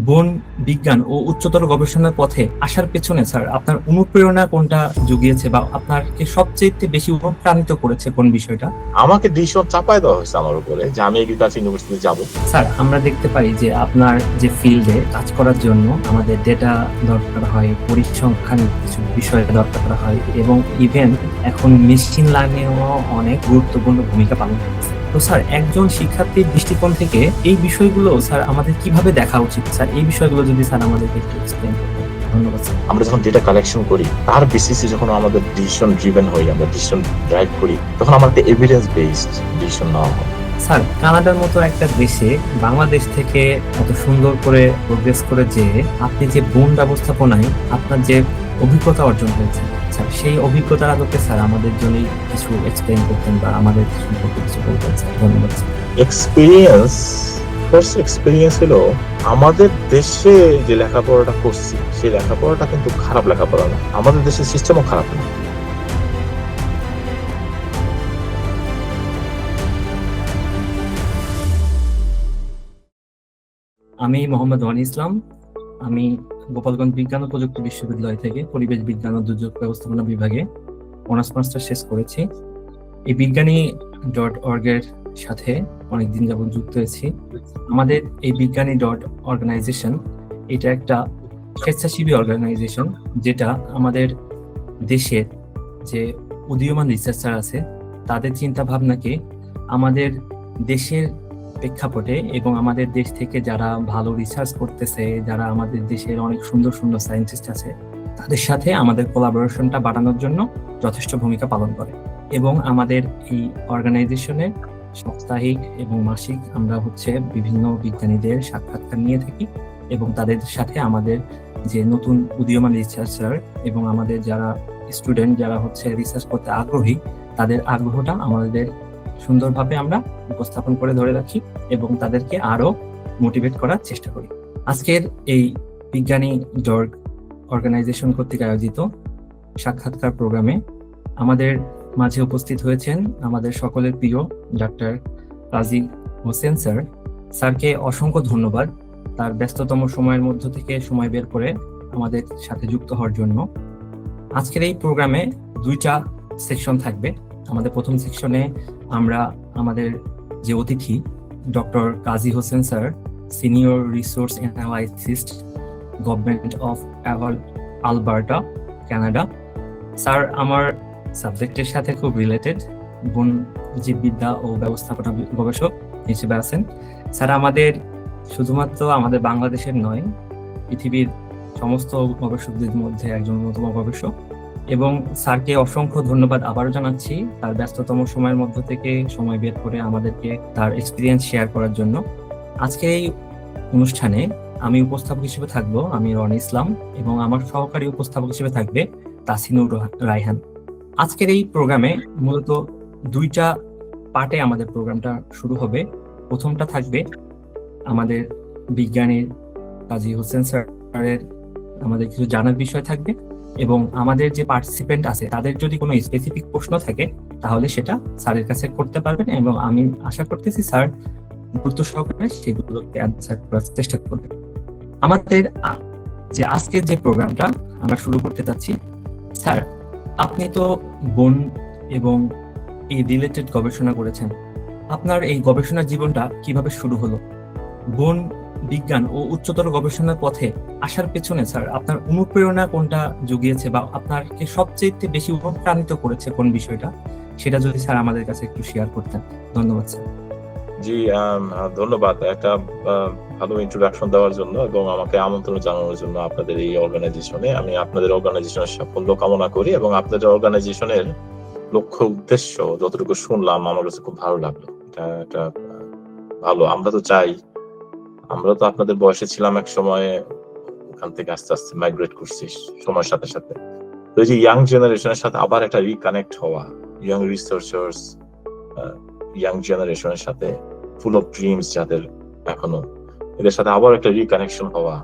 বন বিজ্ঞান ও উচ্চতর গবেষণার পথে আসার পেছনে স্যার আপনার অনুপ্রেরণা কোনটা জুগিয়েছে বা আপনাকে সবচেয়ে বেশি অনুপ্রাণিত করেছে কোন বিষয়টা? আমাকে ডিসিশন চাপায় দেওয়া হয়েছে আমার উপরে যে আমি এগ্রিকালচার ইউনিভার্সিটি যাব। স্যার আমরা দেখতে পাই যে আপনার যে ফিল্ডে কাজ করার জন্য আমাদের ডেটা দরকার হয়, পরিসংখ্যান কিছু বিষয় দরকার হয় এবং ইভেন এখন মেশিন লার্নিংও অনেক গুরুত্বপূর্ণ ভূমিকা পালন করছে। তো স্যার একজন শিক্ষার্থীর দৃষ্টিকোণ থেকে এই বিষয়গুলো স্যার আমাদের কিভাবে দেখা উচিত স্যার, এই বিষয়গুলো যদি স্যার আমাদেরকে একটু এক্সপ্লেন করতেন। ধন্যবাদ স্যার। আমরা যখন ডেটা কালেকশন করি তার বেসিসে যখন আমাদের ডিসিশন ড্রিভেন হই, আমরা ডিসিশন ড্রাইভ করি, তখন আমাদের এভিডেন্স বেসড ডিসিশন নেওয়া হয়। স্যার কানাডার মতো একটা দেশে বাংলাদেশ থেকে এত সুন্দর করে প্রোগ্রেস করে যে আপনি যে বন ব্যবস্থাপনায় আপনার যে অভিজ্ঞতা অর্জন হয়েছে স্যার, সেই অভিজ্ঞতার আলোকে স্যার আমাদের জন্য কিছু এক্সপ্লেন করতেন বা আমাদের সম্পর্কে কিছু বলতেন স্যার। ধন্যবাদ স্যার। ফার্স্ট এক্সপিরিয়েন্স হলো আমাদের দেশে যে লেখাপড়াটা করছি সেই লেখাপড়াটা কিন্তু খারাপ লেখাপড়া না, আমাদের দেশের সিস্টেমও খারাপ না। আমি মোহাম্মদ ওয়ানি ইসলাম। আমি গোপালগঞ্জ বিজ্ঞান ও প্রযুক্তি বিশ্ববিদ্যালয় থেকে পরিবেশ বিজ্ঞান ও দুর্যোগ ব্যবস্থাপনা বিভাগে অনার্স মাস্টার শেষ করেছি। এই বিজ্ঞানী.org এর সাথে অনেকদিন যাবত যুক্ত হয়েছি। আমাদের এই বিজ্ঞানী.অর্গানাইজেশন এটা একটা স্বেচ্ছাসেবী অর্গানাইজেশন, যেটা আমাদের দেশের যে উদীয়মান রিসার্চার আছে তাদের চিন্তা ভাবনাকে আমাদের দেশের প্রেক্ষাপটে এবং আমাদের দেশ থেকে যারা ভালো রিসার্চ করতেছে, যারা আমাদের দেশের অনেক সুন্দর সুন্দর সায়েন্টিস্ট আছে, তাদের সাথে আমাদের কোলাবোরেশনটা বাড়ানোর জন্য যথেষ্ট ভূমিকা পালন করে। এবং আমাদের এই অর্গানাইজেশনের সাপ্তাহিক এবং মাসিক আমরা বিভিন্ন বিজ্ঞানীদের সাক্ষাৎকার নিয়ে থাকি এবং তাদের সাথে আমাদের যে নতুন উদীয়মান রিসার্চার এবং আমাদের যারা স্টুডেন্ট যারা রিসার্চ করতে আগ্রহী, তাদের আগ্রহটা আমাদের সুন্দরভাবে আমরা উপস্থাপন করে ধরে রাখি এবং তাদেরকে আরো মোটিভেট করার চেষ্টা করি। আজকের এই বিজ্ঞানী.org অর্গানাইজেশন কর্তৃক আয়োজিত সাক্ষাৎকার প্রোগ্রামে আমাদের মাঝে উপস্থিত হয়েছেন আমাদের সকলের প্রিয় ডাক্তার কাজী হোসেন স্যার। স্যারকে অসংখ্য ধন্যবাদ তার ব্যস্ততম সময়ের মধ্য থেকে সময় বের করে আমাদের সাথে যুক্ত হওয়ার জন্য। আজকের এই প্রোগ্রামে দুইটা সেকশন থাকবে। আমাদের প্রথম সেকশনে আমরা আমাদের যে অতিথি doctor Kazi Hossain sir, senior resource analyst, government of Alberta, Canada. Sir আমার সাবজেক্টের সাথে খুব রিলেটেড, বন জীববিদ্যা ও ব্যবস্থাপনা গবেষক হিসেবে আছেন। স্যার আমাদের শুধুমাত্র আমাদের বাংলাদেশের নয়, পৃথিবীর সমস্ত গবেষকদের মধ্যে একজন অন্যতম গবেষক। এবং স্যারকে অসংখ্য ধন্যবাদ আবারও জানাচ্ছি তার ব্যস্ততম সময়ের মধ্য থেকে সময় বের করে আমাদেরকে তার এক্সপিরিয়েন্স শেয়ার করার জন্য। আজকে এই অনুষ্ঠানে আমি উপস্থাপক হিসেবে থাকবো, আমি রনি ইসলাম, এবং আমার সহকারী উপস্থাপক হিসেবে থাকবে তাসিনুর রায়হান। আজকের এই প্রোগ্রামে মূলত দুইটা পার্টে আমাদের প্রোগ্রামটা শুরু হবে। প্রথমটা থাকবে আমাদের বিজ্ঞানীর কাজী হোসেন স্যারের আমাদের কিছু জানার বিষয় থাকবে এবং আমাদের যে পার্টিসিপেন্ট আছে তাদের যদি কোনো স্পেসিফিক প্রশ্ন থাকে তাহলে সেটা স্যারের কাছে করতে পারবেন এবং আমি আশা করতেছি স্যার গুরুত্ব সহকারে সেগুলোকে অ্যান্সার করার চেষ্টা করবেন। আমাদের যে আজকের যে প্রোগ্রামটা আমরা শুরু করতে চাচ্ছি, স্যার আপনি তো বন এবং এই রিলেটেড গবেষণা করেছেন, আপনার এই গবেষণার জীবনটা কিভাবে শুরু হলো? বন বিজ্ঞান ও উচ্চতর গবেষণার পথে আসার পেছনে স্যার আপনার অনুপ্রেরণা কোনটা জুগিয়েছে বা আপনাকে সবচেয়ে বেশি অনুপ্রাণিত করেছে কোন বিষয়টা, সেটা যদি স্যার আমাদের কাছে একটু শেয়ার করতেন। ধন্যবাদ স্যার। জি, ধন্যবাদ একটা ভালো ইন্ট্রোডাকশন দেওয়ার জন্য এবং আমাকে আমন্ত্রণ জানানোর জন্য আপনাদের এই অর্গানাইজেশনে। আমি আপনাদের অর্গানাইজেশনের সাফল্য কামনা করি এবং আপনাদের অর্গানাইজেশনের লক্ষ্য উদ্দেশ্য যতটুকু শুনলাম আমার কাছে খুব ভালো লাগলো। এটা ভালো। আমরা তো চাই, আমরা তো আপনাদের বয়সে ছিলাম এক সময়ে, ওখান থেকে আস্তে আস্তে মাইগ্রেট করছি সময়ের সাথে সাথে। তো এই যে ইয়াং জেনারেশনের সাথে আবার একটা রিকানেক্ট হওয়া, ইয়াং রিসার্চার্স, ইয়াং জেনারেশনের সাথে ফুল অফ ড্রিমস যাদের এখনো, এদের সাথে আবার একটা রিকানেকশন হওয়া,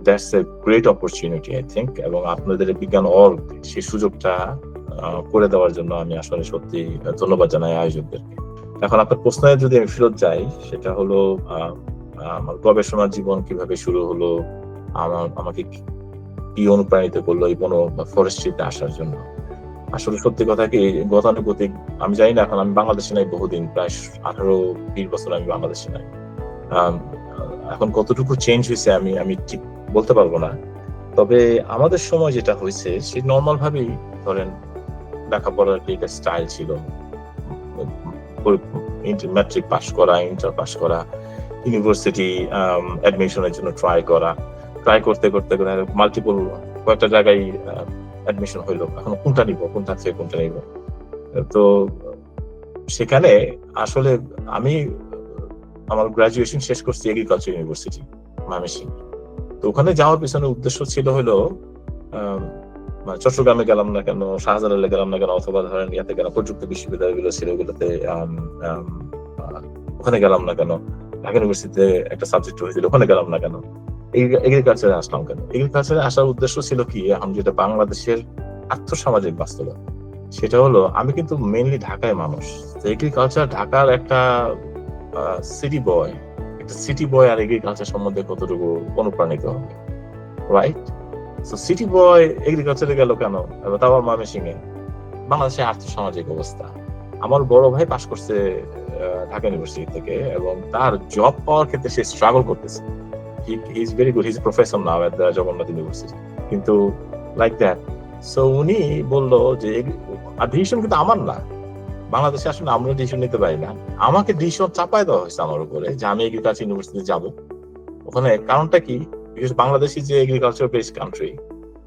that's a great opportunity I think. এবং আপনাদের বিজ্ঞান.org সেই সুযোগটা করে দেওয়ার জন্য আমি আসলে সত্যি ধন্যবাদ জানাই আয়োজকদেরকে। এখন আপনার প্রশ্নে যদি আমি ফেরত যাই, সেটা হলো আমার গবেষণার জীবন কিভাবে শুরু হলো, আমাকে কি অনুপ্রাণিত করলো এই বন বা ফরেস্ট্রিতে আসার জন্য। আসলে সত্যি কথা কি, গতানুগতিক, আমি জানি না, এখন আমি বাংলাদেশে নাই বহুদিন, প্রায় 18-20 বছর আমি বাংলাদেশে নাই। এখন কতটুকু চেঞ্জ হয়েছে আমি ঠিক বলতে পারবো না। তবে আমাদের সময় যেটা হয়েছে সে নর্মাল ভাবেই ধরেন লেখাপড়ার একটা স্টাইল ছিল, ম্যাট্রিক পাস করা, ইন্টার পাস করা, ইউনিভার্সিটি অ্যাডমিশনের জন্য ট্রাই করতে করতে মাল্টিপল কয়েকটা জায়গায় অ্যাডমিশন হইলো, এখন কোনটা নিব, কোনটা থেকে কোনটা নিব। তো সেখানে আসলে আমি আমার গ্রাজুয়েশন শেষ করছি এগ্রিকালচার ইউনিভার্সিটি ময়মনসিংহ। তো ওখানে যাওয়ার পিছনে উদ্দেশ্য ছিল হলো চট্টগ্রামে গেলাম না কেন, শাহজালালে গেলাম না কেন, অথবা ধরেন ইয়াতে গেলাম, প্রযুক্তি বিশ্ববিদ্যালয়গুলো ছিল ওগুলোতে, ওখানে গেলাম না কেন, ঢাকা ইউনিভার্সিটিতে একটা সাবজেক্ট হয়েছিল, ওখানে গেলাম না কেন, এগ্রিকালচারে আসলাম কেন। এগ্রিকালচারে আসার উদ্দেশ্য ছিল কি, এখন যেটা বাংলাদেশের আর্থসামাজিক বাস্তবতা, সেটা হলো আমি কিন্তু মেইনলি ঢাকায় মানুষ। এগ্রিকালচার, ঢাকার একটা সিটি বয় আর এগ্রিকালচার সম্বন্ধে কতটুকু অনুপ্রাণিত হবে, রাইট? সো সিটি বয় এগ্রিকালচারে গেল কেন, তাও ময়মনসিংহে। বাংলাদেশের আর্থসামাজিক অবস্থা, আমার বড় ভাই পাশ করছে ঢাকা ইউনিভার্সিটি থেকে, এবং তার জব পাওয়ার ক্ষেত্রে সে স্ট্রাগল করতেছে। He is very good, he is professor now at the Jagannath university, কিন্তু লাইক দ্যাট। সো উনি বললো যে ডিসিশন কিন্তু আমার না, বাংলাদেশে আসলে আমরা ডিসিশন নিতে পারি না, আমাকে ডিসিশন চাপাই দেওয়া হয়েছে আমার উপরে যে আমি এগ্রিকালচার ইউনিভার্সিটি যাবো। ওখানে কারণটা কি, বিকজ বাংলাদেশ ইজ যে এগ্রিকালচার বেসড কান্ট্রি,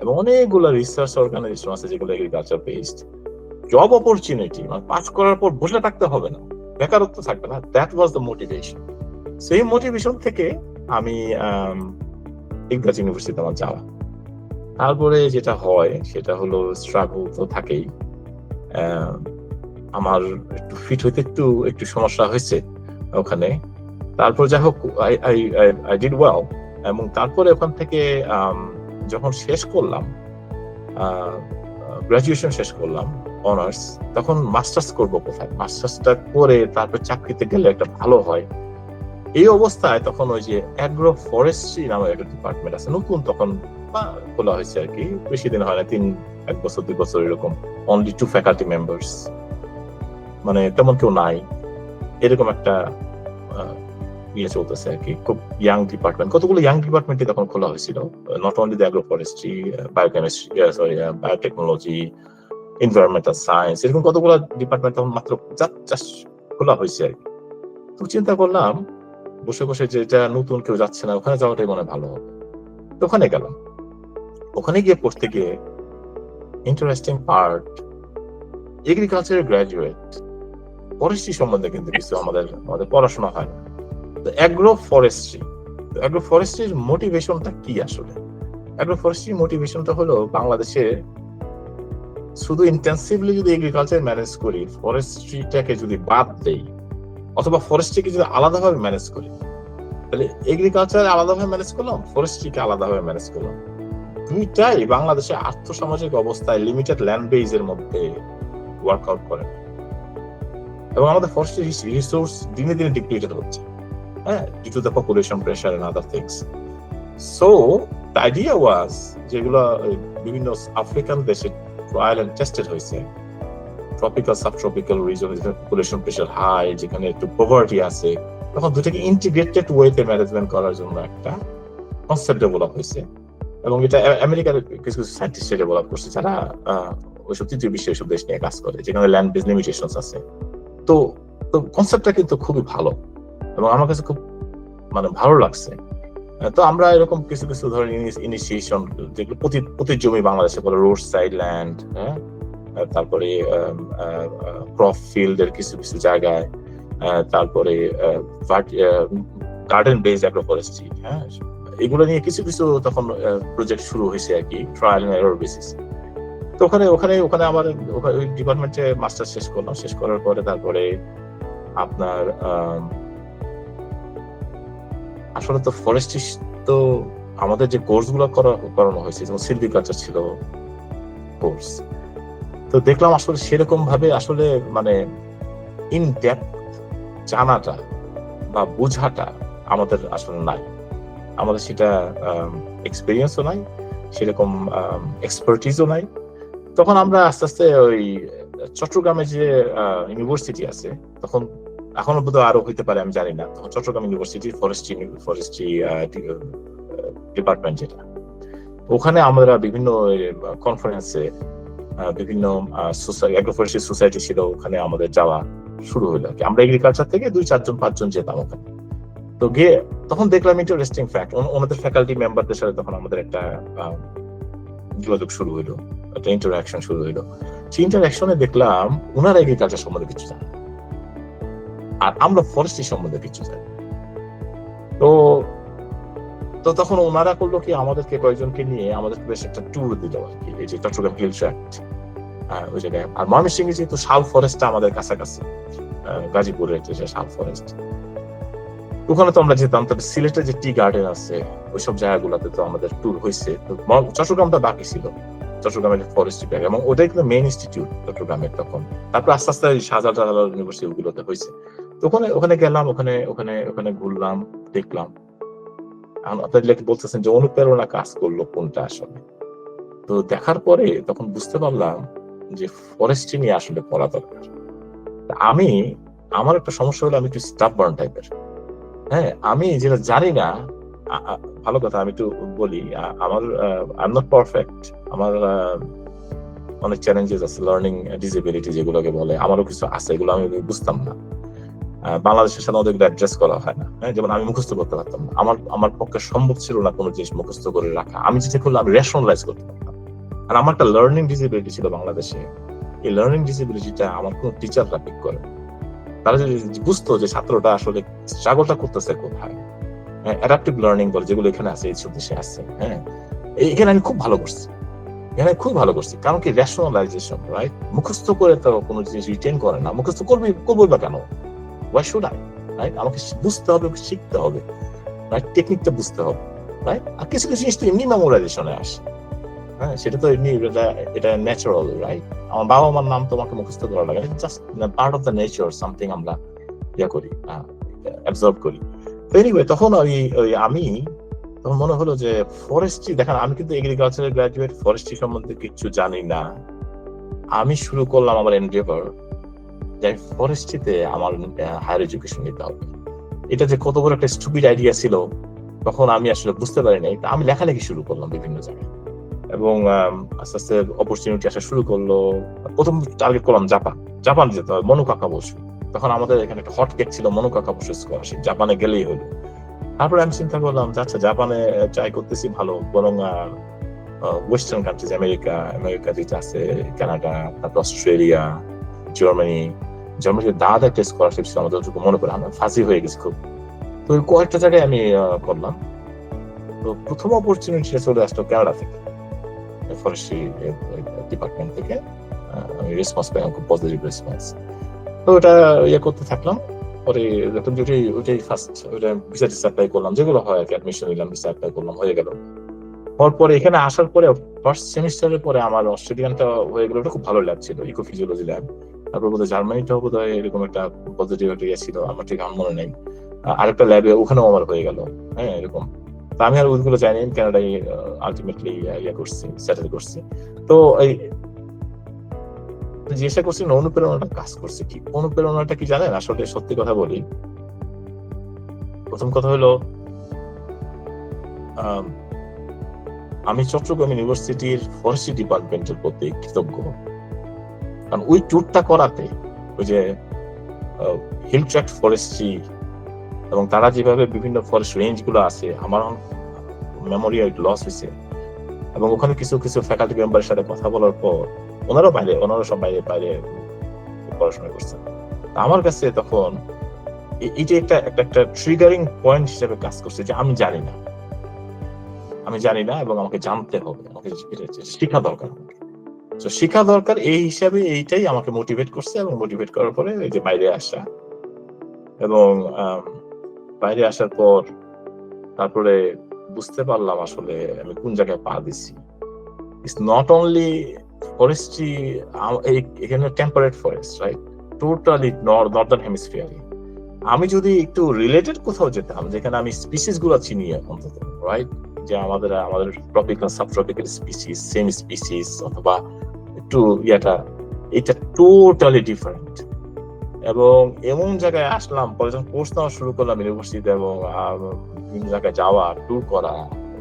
এবং অনেকগুলো রিসার্চ অর্গানাইজেশন আছে যেগুলো এগ্রিকালচার বেসড। জব অপরচুনিটি, মানে পাস করার পর বসে থাকতে হবে না, বেকারত্ব থাকবে না, দ্যাট ওয়াজ দ্য মোটিভেশন। সেই মোটিভেশন থেকে আমি এগ্রিকালচার ইউনিভার্সিটিতে আমার যাওয়া। তারপরে যেটা হয় সেটা হলো স্ট্রাগল তো থাকেই, আমার একটু ফিট হইতে একটু সমস্যা হয়েছে ওখানে। তারপর যাই হোক, আই ডিড ওয়েল, এবং তারপরে ওখান থেকে যখন শেষ করলাম, গ্রাজুয়েশন শেষ করলাম অনার্স, তখন মাস্টার্স করবো কোথায়, মাস্টার্সটা করে তারপর চাকরিতে গেলে একটা ভালো হয়। এই অবস্থায় তখন ওই যে অ্যাগ্রো ফরেস্ট্রি নামের একটা ডিপার্টমেন্ট আছে, নতুন তখন খোলা হয়েছে আর কি, বেশি দিন হয় না, 1 বছর 2 বছর এরকম, অনলি 2 ফ্যাকাল্টি মেম্বার্স, মানে তেমন কেউ নাই, এরকম একটা ইয়ে চলতেছে আর কি, খুব ইয়াং ডিপার্টমেন্ট। কতগুলো ইয়াং ডিপার্টমেন্টই তখন খোলা হয়েছিল, not only the agro forestry, biotechnology, environmental science, এরকম কতগুলো ডিপার্টমেন্ট তখন মাত্র খোলা হয়েছে আর কি। তো চিন্তা করলাম বসে বসে যে এটা নতুন, কেউ যাচ্ছে না, ওখানে যাওয়াটাই মনে ভালো হবে। তো ওখানে গেলাম, ওখানে গিয়ে পড়তে গিয়ে ইন্টারেস্টিং পার্ট, এগ্রিকালচারের গ্রাজুয়েট, ফরেস্ট্রি সম্বন্ধে কিন্তু কিছু আমাদের পড়াশোনা হয় না। তো অ্যাগ্রো ফরেস্ট্রির মোটিভেশনটা কি আসলে? অ্যাগ্রো ফরেস্ট্রির মোটিভেশনটা হলো বাংলাদেশে শুধু ইন্টেন্সিভলি যদি এগ্রিকালচার ম্যানেজ করি, ফরেস্ট্রিটাকে যদি বাদ দেই, অথবা ফরেস্ট্রিকে যদি আলাদাভাবে ম্যানেজ করি, তাহলে এগ্রিকালচার আলাদাভাবে ম্যানেজ করলাম, ফরেস্ট্রিকে আলাদাভাবে ম্যানেজ করলাম, দুইটাই বাংলাদেশের আর্থসামাজিক অবস্থায় লিমিটেড ল্যান্ড বেজের মধ্যে ওয়ার্কআউট করে, এবং আমাদের ফরেস্ট্রি রিসোর্স দিনে দিনে ডিপ্লিটেড হচ্ছে, হ্যাঁ, due to the population pressure and other things. So the idea was, যেগুলো বিভিন্ন আফ্রিকান দেশে ট্রায়াল এন্ড টেস্টেড হয়েছে, ট্রপিক্যাল সাবট্রপিক্যাল রিজন, যেখানে পপুলেশন প্রেশার হাই, যেখানে একটু পভার্টি আছে, তখন দুটাকে ইন্টিগ্রেটেড ওয়েতে ম্যানেজমেন্ট করার জন্য একটা কনসেপ্ট ডেভেলপ হয়েছে, এবং এটা আমেরিকার কিছু কিছু সায়েন্টিস্ট ডেভেলপ করছে, যারা ওইসব তৃতীয় বিশ্বের সব দেশ নিয়ে কাজ করে, যেখানে ল্যান্ড বেজ লিমিটেশনস আছে। তো কনসেপ্টটা কিন্তু খুবই ভালো, এবং আমার কাছে খুব ভালো লাগছে। তো আমরা এরকম কিছু কিছু ধরেন ইনিশিয়েশন, যেগুলো প্রতি জমি বাংলাদেশে বলে রোড সাইড ল্যান্ড, হ্যাঁ, তারপরে ক্রপ ফিল্ডের কিছু কিছু জায়গায়, তারপরে গার্ডেন বেসড অ্যাগ্রো ফরেস্ট্রি, হ্যাঁ, এগুলো নিয়ে কিছু কিছু তখন প্রজেক্ট শুরু হয়েছে আর কি, ট্রায়াল এন্ড এরর বেসিস। তো ওখানে আমার ওই ডিপার্টমেন্টে মাস্টার শেষ করলাম, শেষ করার পরে তারপরে আপনার আসলে তো ফরেস্ট্রি, তো আমাদের যে কোর্স গুলো করানো হয়েছে, যেমন সিলভিকালচার ছিল কোর্স, তো দেখলাম আসলে সেরকম ভাবে আসলে ইন ডেপথ জানাটা বা বোঝাটা আমাদের আসলে নাই, আমাদের সেটা এক্সপিরিয়েন্সও নাই, সেরকম এক্সপার্টিসও নাই। তখন আমরা আস্তে আস্তে ওই চট্টগ্রামে যে ইউনিভার্সিটি আছে, তখন এখনো বোধহয় আরো হইতে পারে আমি জানি না, তখন চট্টগ্রাম ইউনিভার্সিটি ফরেস্ট্রি ডিপার্টমেন্ট যেটা, ওখানে আমরা বিভিন্ন কনফারেন্সে বিভিন্ন অ্যাগ্রোফরেস্ট্রি সোসাইটি ছিল, ওখানে আমাদের যাওয়া শুরু হইলো আর কি। আমরা এগ্রিকালচার থেকে 2-4-5 জন যেতাম ওখানে। তো গিয়ে তখন দেখলাম ইন্টারেস্টিং ফ্যাক্ট, ওনাদের ফ্যাকাল্টি মেম্বারদের সাথে তখন আমাদের একটা যোগাযোগ শুরু হইলো, একটা ইন্টারাকশন শুরু হইলো। সেই ইন্টারাকশনে দেখলাম ওনারা এগ্রিকালচার সম্বন্ধে কিছু জানে আর আমরা ফরেস্ট্রি সম্বন্ধে কিছু জানি। তো তো তখন ওনারা করলো কি, আমাদেরকে কয়েকজনকে নিয়ে আমাদেরকে বেশ একটা ট্যুর দিল আর কি, এই যে চট্টগ্রাম হিল ট্র্যাক্ট ওই জায়গায়। আর ময়মনসিংহে যেহেতু শাল ফরেস্টটা আমাদের কাছাকাছি, গাজীপুরের যে শাল ফরেস্ট, ওখানে তো আমরা যেতাম। তবে সিলেটের যে টি গার্ডেন আছে ওইসব জায়গাগুলোতে তো আমাদের ট্যুর হয়েছে। তো চট্টগ্রামটা বাকি ছিল, চট্টগ্রামের ফরেস্ট্রি ব্যাগ, এবং ওটাই কিন্তু মেইন ইনস্টিটিউট চট্টগ্রামের তখন। তারপর আস্তে আস্তে শাহজালাল ইউনিভার্সিটি ওগুলোতে হয়েছে। তো ওখানে গেলাম, ওখানে ঘুরলাম, দেখলাম। আপনাদের বলতেছেন যে অনুপ্রেরণা কাজ করলো কোনটা আসলে, তো দেখার পরে তখন বুঝতে পারলাম যে ফরেস্ট্রি নিয়ে আসলে পড়া দরকার। আমার একটা সমস্যা হলো, আমি একটু স্টাববার্ন টাইপের। হ্যাঁ, আমি যেটা জানি না, ভালো কথা আমি একটু বলি, আমার আই এম নট পারফেক্ট, আমার অনেক চ্যালেঞ্জেস আছে, লার্নিং ডিসেবিলিটি যেগুলোকে বলে, আমারও কিছু আছে, এগুলো আমি বুঝতাম না। বাংলাদেশের সাথে ওদের অ্যাড্রেস করা হয় না। হ্যাঁ, যেমন আমি মুখস্থ করতে পারতাম না, আমার পক্ষে সম্ভব ছিল না কোনো জিনিস মুখস্থ করে রাখা। আমি যেটা করলে আমি রেশনালাইজ করতে পারতাম। আর আমার একটা লার্নিং ডিসেবিলিটি ছিল বাংলাদেশে। এই লার্নিং ডিসেবিলিটিটা আমার কোনো টিচাররা পিক করে, তারা যদি বুঝতো যে ছাত্রটা আসলে স্ট্রাগলটা করতেছে কোথায়, অ্যাডাপটিভ লার্নিং বলে যেগুলো এখানে আছে, এই সব দেশে আছে। হ্যাঁ, এখানে আমি খুব ভালো করছি, কারণ কি রেশনালাইজেশন, রাইট? মুখস্থ করে তো কোনো জিনিস রিটেন করে না, মুখস্থ করবো বা কেন? Why should I? Right? আমাকে বুঝতে হবে, শিখতে হবে, রাইট? টেকনিকটা বুঝতে হবে, রাইট? আর কিছু কিছু জিনিস তো এমনি মেমোরাইজেশনে আসে। হ্যাঁ, সেটা তো এমনি, এটা ন্যাচারাল, রাইট? আমার বাবা মার নাম তোমাকে মুখস্থ করা লাগে, just part of the nature, something আমরা করি, অ্যাবজর্ব করি। তো এনিওয়ে, তখন আমি তখন মনে হলো যে ফরেস্ট্রি, দেখেন আমি কিন্তু এগ্রিকালচারের গ্রাজুয়েট, ফরেস্ট্রি সম্বন্ধে কিছু জানি না। আমি শুরু করলাম আমার এনডেভার যে ফরেস্ট্রিতে আমার হায়ার এডুকেশন নিতে হবে। এটা যে কত বড় একটা স্টুপিড আইডিয়া ছিল তখন আমি আসলে বুঝতে পারি নাই। আমি লেখালেখি শুরু করলাম বিভিন্ন জায়গায়, এবং আস্তে আস্তে অপরচুনিটি আসা শুরু করলো। প্রথম টার্গেট করলাম জাপান যেতে হবে, মনু কাকাবসু। তখন আমাদের এখানে একটা হট কেক ছিল, মনু কাকাবসু স্কলারশিপ, জাপানে গেলেই হলো। তারপরে আমি চিন্তা করলাম যে আচ্ছা, জাপানে ট্রাই করতেছি ভালো, বরং ওয়েস্টার্ন কান্ট্রিজ, আমেরিকা যেটা আছে, কানাডা, তারপর অস্ট্রেলিয়া, জার্মানিতে দাদা একটা স্কলারশিপ ছিল আমাদের, মনে করে আমরা ফাঁসি হয়ে গেছি খুব। তো কয়েকটা জায়গায় আমি করলাম। তো প্রথম অপরচুনিটিটা চলে আসলো কানাডা থেকে, ফরেস্ট্রি ডিপার্টমেন্ট থেকে। আমি রেসপন্স পেলাম, খুব পজিটিভ রেসপন্স। তো ওটা করতে থাকলাম। পরে ওইটাই ফার্স্ট, ওইটা ভিসা অ্যাপ্লাই করলাম, যেগুলো হয় আর কি, অ্যাডমিশন নিলাম, ভিসা অ্যাপ্লাই করলাম, হয়ে গেল। পরে এখানে আসার পরে ফার্স্ট সেমিস্টারের পরে আমার অস্ট্রেলিয়ানটা হয়ে গেল, ওটা খুব ভালো ল্যাব ছিল, ইকোফিজিওলজি ল্যাব। তারপর বোধহয় জার্মানিটাও বোধহয় এরকম একটা পজিটিভ একটা ছিল, আমার ঠিক আমার মনে নেই। আরেকটা ল্যাবে ওখানেও আমার হয়ে গেল। হ্যাঁ, এরকম। তা আমি আর ওইগুলো জানি, কানাডায় আলটিমেটলি করছি, সেটেল করছি। তো এই জিজ্ঞাসা করছি অনুপ্রেরণাটা কাজ করছে কি, অনুপ্রেরণাটা কি জানেন? আসলে সত্যি কথা বলি, প্রথম কথা হলো আমি চট্টগ্রাম ইউনিভার্সিটির ফরেস্ট্রি ডিপার্টমেন্টের প্রতি কৃতজ্ঞ। কারণ ওই ট্যুরটা করাতে, ওই যে হিল ট্র্যাক্ট ফরেস্ট্রি, এবং তারা যেভাবে বিভিন্ন ফরেস্ট রেঞ্জ গুলো আছে, আমার মেমোরি লস হয়েছে। এবং ওখানে কিছু কিছু ফ্যাকাল্টি মেম্বারের সাথে কথা বলার পর, ওনারা সব বাইরে পড়াশোনা করছেন। আমার কাছে তখন এইটা একটা ট্রিগারিং পয়েন্ট হিসেবে কাজ করছে যে আমি জানি না এবং আমাকে জানতে হবে, আমাকে শেখা দরকার। তো শেখা দরকার, এই হিসাবে এইটাই আমাকে মোটিভেট করছে। এবং মোটিভেট করার পরে এই যে বাইরে আসা, এবং বাইরে আসার পর তারপরে বুঝতে পারলাম আসলে আমি কোন জায়গায় পা দিছি। ইটস নট অনলি ফরেস্ট্রি, এখানে temperate forest, right? Totally northern হেমিস্ফিয়ারে। আমি যদি একটু রিলেটেড কোথাও যেতাম, যেখানে আমি স্পিসিস গুলো চিনি অন্তত, রাইট, যে আমাদের tropical subtropical species, same species, অথবা একটু এটা টোটালি ডিফারেন্ট। এবং এমন জায়গায় আসলাম, পরে যখন কোর্স নেওয়া শুরু করলাম ইউনিভার্সিটিতে, এবং বিভিন্ন জায়গায় যাওয়া, ট্যুর করা,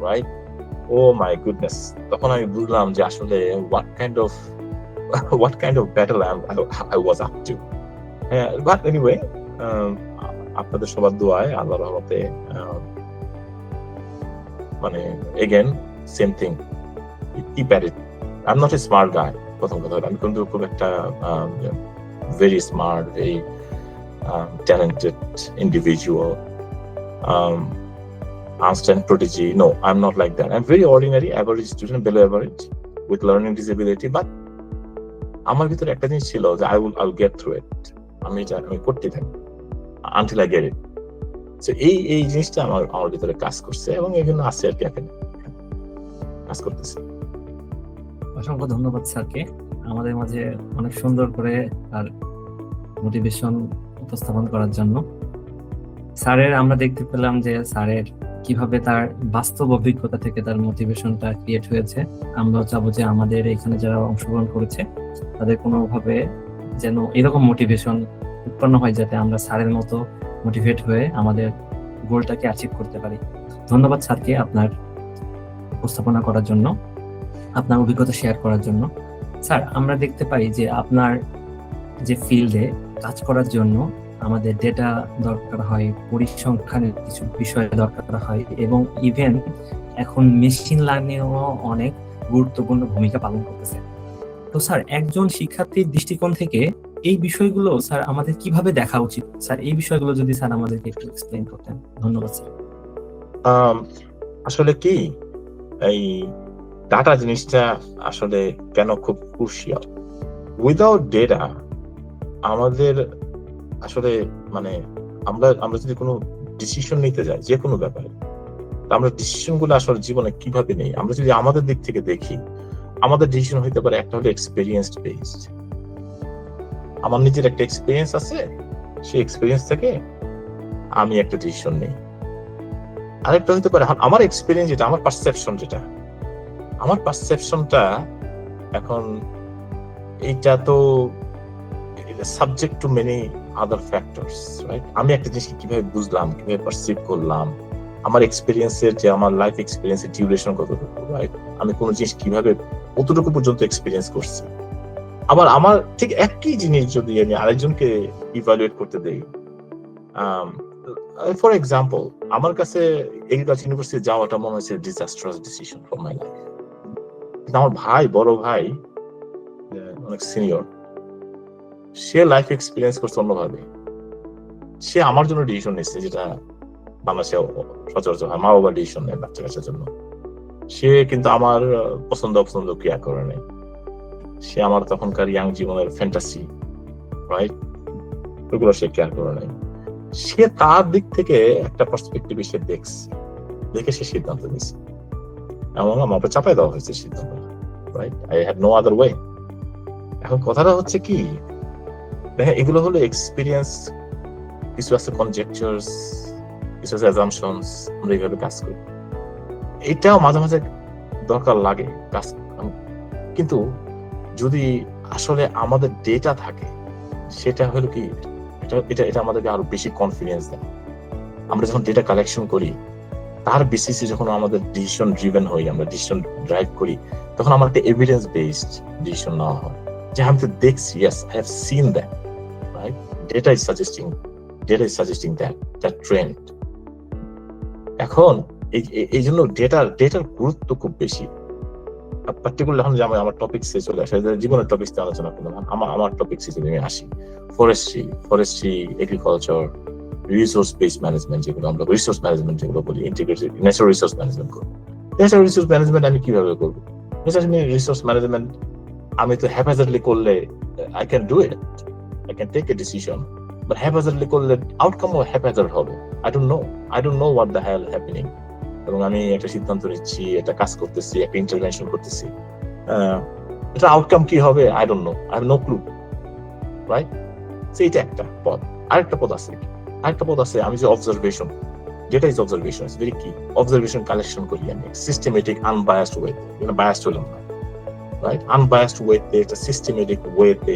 রাইট, ও মাই গুডনেস, তখন আমি বুঝলাম যে আসলে what kind of battle I was up to. But anyway, আপনাদের সবার দোয়ায়, আল্লাহর রহমতে, মানে again same thing, keep at it. I'm not a smart guy, প্রথম কথা। আমি কিন্তু খুব একটা very smart, very talented individual, Einstein prodigy. No, I'm not like that. I'm very ordinary, average student, below average, with learning disability. But আমার ভিতরে একটা জিনিস ছিল যে I'll get through it. আমি করতে থাকি until I get it. So এই জিনিসটা আমার ভিতরে কাজ করছে, এবং এই জন্য আছে আর কি, এখন কাজ করতেছে। অসংখ্য ধন্যবাদ স্যারকে আমাদের মাঝে অনেক সুন্দর করে তার মোটিভেশন উপস্থাপন করার জন্য। স্যারের আমরা দেখতে পেলাম যে স্যারের কিভাবে তার বাস্তব অভিজ্ঞতা থেকে তার মোটিভেশনটা ক্রিয়েট হয়েছে। আমরা চাবো যে আমাদের এখানে যারা অংশগ্রহণ করেছে তাদের কোনোভাবে যেন এরকম মোটিভেশন উৎপন্ন হয়, যাতে আমরা স্যারের মতো মোটিভেট হয়ে আমাদের গোলটাকে অ্যাচিভ করতে পারি। ধন্যবাদ স্যারকে আপনার উপস্থাপনা করার জন্য, আপনার অভিজ্ঞতা শেয়ার করার জন্য। স্যার, আমরা দেখতে পাই যে আপনার যে ফিল্ডে কাজ করার জন্য আমাদের ডেটা দরকার হয়, পরিসংখ্যানের কিছু বিষয় দরকার হয়, এবং ইভেন এখন মেশিন লার্নিংও অনেক গুরুত্বপূর্ণ ভূমিকা পালন করতেছে। তো স্যার, একজন শিক্ষার্থীর দৃষ্টিকোণ থেকে এই বিষয়গুলো স্যার আমাদের কিভাবে দেখা উচিত? স্যার, এই বিষয়গুলো যদি স্যার আমাদেরকে একটু এক্সপ্লেইন করতেন। ধন্যবাদ স্যার। আসলে কি, এই ডাটা জিনিসটা আসলে কেন খুব ক্রুশিয়াল। উইদাউট ডেটা আমাদের আসলে মানে আমরা যদি কোনো ডিসিশন নিতে যাই যে কোনো ব্যাপারে, আমরা ডিসিশন গুলো আসলে জীবনে কিভাবে নেই, আমরা যদি আমাদের দিক থেকে দেখি, আমাদের ডিসিশন হইতে পারে একটা হলো এক্সপেরিয়েন্স বেসড। আমার নিজের একটা এক্সপেরিয়েন্স আছে, সেই এক্সপেরিয়েন্স থেকে আমি একটা ডিসিশন নেই। আরেকটা হইতে পারে আমার এক্সপেরিয়েন্স, যেটা আমার পারসেপশন, যেটা আমার পারসেপশনটা এখন এইটা তো subject to many other factors, right. আমি একটা জিনিসকে কিভাবে বুঝলাম, কিভাবে পারসিভ করলাম, আমার এক্সপেরিয়েন্সের যে আমার লাইফ এক্সপেরিয়েন্সের ডিউরেশন কতটুকু, রাইট, আমি কোনো জিনিস কিভাবে কতটুকু পর্যন্ত এক্সপেরিয়েন্স করছি। আবার আমার ঠিক একই জিনিস যদি আমি আরেকজনকে ইভালুয়েট করতে দেই, ফর এক্সাম্পল, আমার কাছে এগ্রিকালচার ইউনিভার্সিটি যাওয়াটা মনে হচ্ছে disastrous decision for my life. কিন্তু আমার ভাই, বড় ভাই, অনেক সিনিয়র, সে লাইফ এক্সপিরিয়েন্স করছে অন্যভাবে। সে আমার জন্য ডিসিশন নিচ্ছে, যেটা বাংলাদেশে সচরাচর হয়, মা বাবা ডিসিশন নেয় বাচ্চা কাচ্চার জন্য। সে কিন্তু আমার পছন্দ অপছন্দ ক্রিয়া করে নেই। সে আমার তখনকার ইয়াং জীবনের ফ্যান্টাসি, রাইট, ওগুলো সে কেয়ার করে নেই। সে তার দিক থেকে একটা পার্সপেক্টিভে সে দেখে সে সিদ্ধান্ত নিচ্ছে, এবং আমার চাপাই দেওয়া হয়েছে সিদ্ধান্ত, right. I have no other way. এখন কথাটা হচ্ছে কি, দেখেন, এগুলো হলো এক্সপিরিয়েন্স, কিছু আছে কনজেকচারস, কিছু আছে অ্যাজাম্পশনস, আমরা এইভাবে কাজ করি। এটাও মাঝে মাঝে দরকার লাগে কাজ, কিন্তু যদি আসলে আমাদের ডেটা থাকে, সেটা হলো কি, এটা আমাদেরকে আরো বেশি কনফিডেন্স দেয়। আমরা যখন ডেটা কালেকশন করি, তার বেসিসে যখন আমাদের ডিসিশন ড্রিভেন হই, আমরা ডিসিশন ড্রাইভ করি, তখন আমার একটা এভিডেন্স বেসড ডিসিশন নেওয়া হয়, যে আমি তো দেখছি, yes, I have seen that, right, data is suggesting that trend. এখন এই জন্য ডেটার গুরুত্ব খুব বেশি। পার্টিকুলার এখন যে আমার টপিকসে চলে আসে, জীবনের টপিকসে আলোচনা করলাম, আমার টপিকসে যদি আমি আসি, forestry, agriculture, resource based management, যেগুলো আমরা রিসোর্স ম্যানেজমেন্ট যেগুলো বলি, ইন্টিগ্রেটেড ন্যাচারাল রিসোর্স ম্যানেজমেন্ট করবো। ন্যাচারাল রিসোর্স ম্যানেজমেন্ট আমি কিভাবে করবো? ন্যাচারাল রিসোর্স ম্যানেজমেন্ট আমি তো হ্যাপাজার্ডলি করলে I can do it, I can take a decision, but haphazardly করলে আউটকামও হ্যাপাজার্ড হবে। I don't know what the hell happening, এবং আমি একটা সিদ্ধান্ত নিচ্ছি, একটা কাজ করতেছি, একটা ইন্টারভেনশন করতেছি, এটা আউটকাম কি হবে I don't know, I have no clue, right. এটা একটা পথ। আরেকটা পথ আছে, আরেকটা পদ আছে, আমি যে অবজারভেশন, যেটা ইজ অবজারভেশন ইজ ভেরি কি, অবজারভেশন কালেকশন করি আমি সিস্টেমেটিক আনবায়াসড ওয়েতে, বায়াসড হলাম না, রাইট, আনবায়াসড ওয়েতে, একটা সিস্টেমেটিক ওয়েতে,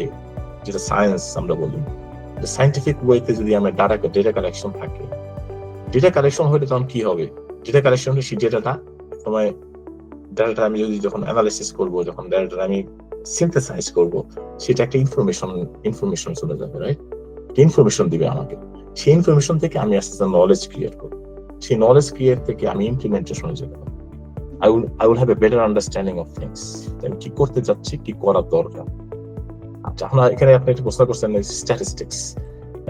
যেটা সায়েন্স আমরা বলি, সাইন্টিফিক ওয়েতে যদি আমার ডেটা কালেকশন থাকে, ডেটা কালেকশন হলে তখন কি হবে, ডেটা কালেকশন হলে সেই ডেটাটা সময়, ডেটাটা আমি যদি যখন অ্যানালাইসিস করবো, যখন ডেটাটা আমি সিনথেসাইজ করবো, সেটা একটা ইনফরমেশন চলে যাবে, রাইট, ইনফরমেশন দিবে আমাকে, সেই ইনফরমেশন থেকে আমি আস্তে আস্তে নলেজ ক্রিয়েট করবো, সেই নলেজ ক্রিয়েট থেকে আমি ইমপ্লিমেন্টেশনে যেতে পারবো, I will have a better understanding of things, আমি কি করতে যাচ্ছি, কি করা দরকার। আচ্ছা, আমরা এখানে আপনি একটা প্রশ্ন করছেন স্ট্যাটিস্টিক্স,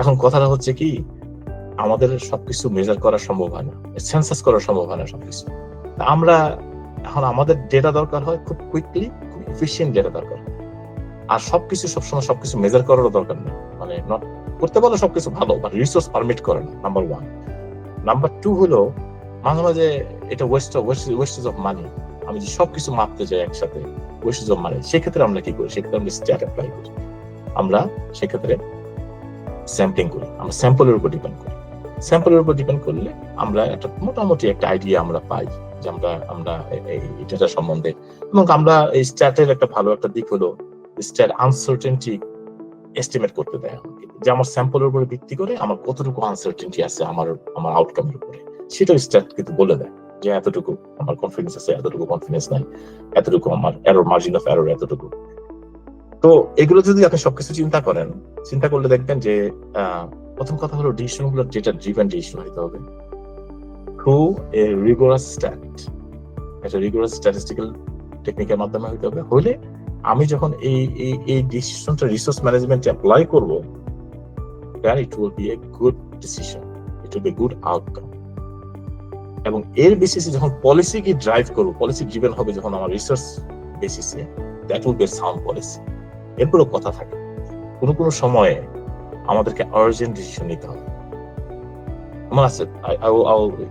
এখন কথাটা হচ্ছে কি, আমাদের সবকিছু মেজার করা সম্ভব হয় না, সেন্সাস করা সম্ভব হয় না সবকিছু, আমরা এখন আমাদের ডেটা দরকার হয় খুব কুইকলি, খুব এফিশিয়েন্ট ডেটা দরকার, আর সবকিছু সবসময় সবকিছু মেজার করারও দরকার নেই, মানে নট করতে পারলে সবকিছু ভালো, বাট রিসোর্স পারমিট করে না, নাম্বার ওয়ান। নাম্বার টু হলো মাঝে মাঝে এটা ওয়েস্টেজ অফ মানি, আমি যে সবকিছু মাপতে যাই একসাথে, ওয়েস্টেজ অফ মানি, সেক্ষেত্রে আমরা কি করি, সেক্ষেত্রে আমরা স্ট্যাট অ্যাপ্লাই করি, আমরা সেক্ষেত্রে স্যাম্পলিং করি, আমরা স্যাম্পলের উপর ডিপেন্ড করি, স্যাম্পলের উপর ডিপেন্ড করলে আমরা একটা মোটামুটি একটা আইডিয়া আমরা পাই যে আমরা এই ডেটা সম্বন্ধে, এবং আমরা এই স্ট্যাটের একটা ভালো একটা দিক হলো স্ট্যাট আনসার্টেনটি এস্টিমেট করতে দেয় আমাকে, যে আমার স্যাম্পলের উপরে ভিত্তি করে আমার কতটুকু আনসার্টেনটি আছে আমার আউটকামের উপরে, সেটাও স্ট্যাট কিন্তু বলে দেয় যে এতটুকু আমার কনফিডেন্স আছে, এতটুকু কনফিডেন্স নাই, এতটুকু আমার এরর, মার্জিন অফ এরর এতটুকু। তো এগুলো যদি আপনি সবকিছু চিন্তা করলে দেখবেন যে প্রথম কথা হলো ডিসিশন গুলো ডেটা ড্রিভেন ডিসিশন হতে হবে থ্রু এ রিগোরাস একটা রিগোরাস স্ট্যাটিস্টিক্যাল টেকনিকের মাধ্যমে হতে হবে, হলে আমি যখন এই ডিসিশনটা রিসোর্স ম্যানেজমেন্টে অ্যাপ্লাই করব, then it will be a good decision, it will be a good outcome, এবং এর বেসিসে যখন পলিসি কি ড্রাইভ করব, পলিসি ড্রিভেন হবে যখন আমার রিসার্চ বেসিসে, that will be sound policy. এরপরও কথা থাকে, কোনো সময়ে আমাদেরকে আর্জেন্ট ডিসিশন নিতে হবে, আমার আছে,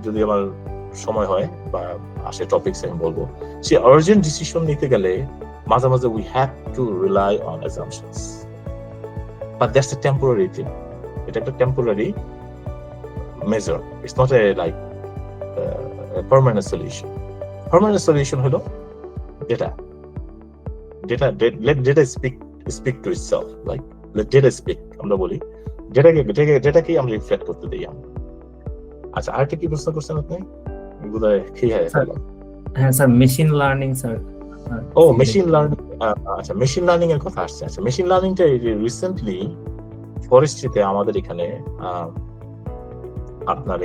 যদি আমার সময় হয় বা আসে টপিকস আমি বলবো, সেই আর্জেন্ট ডিসিশন নিতে গেলে মাঝে মাঝে we have to rely on assumptions, but that's a temporary thing, এটা একটা temporary measure, it's not a like a permanent solution হলো let data speak to itself, like let data speak, আমরা বলি ডেটাকে আমরা রিফ্লেক্ট করতে দিই আমরা। আচ্ছা, আরেকটা কি প্রশ্ন করছেন আপনি, বোধহয় হ্যাঁ sir, machine learning sir. Machine learning, আচ্ছা মেশিন লার্নিং এর কথা আসছে। আচ্ছা, মেশিন লার্নিংটা রিসেন্টলি ফরেস্ট্রিতে আমাদের এখানে আপনার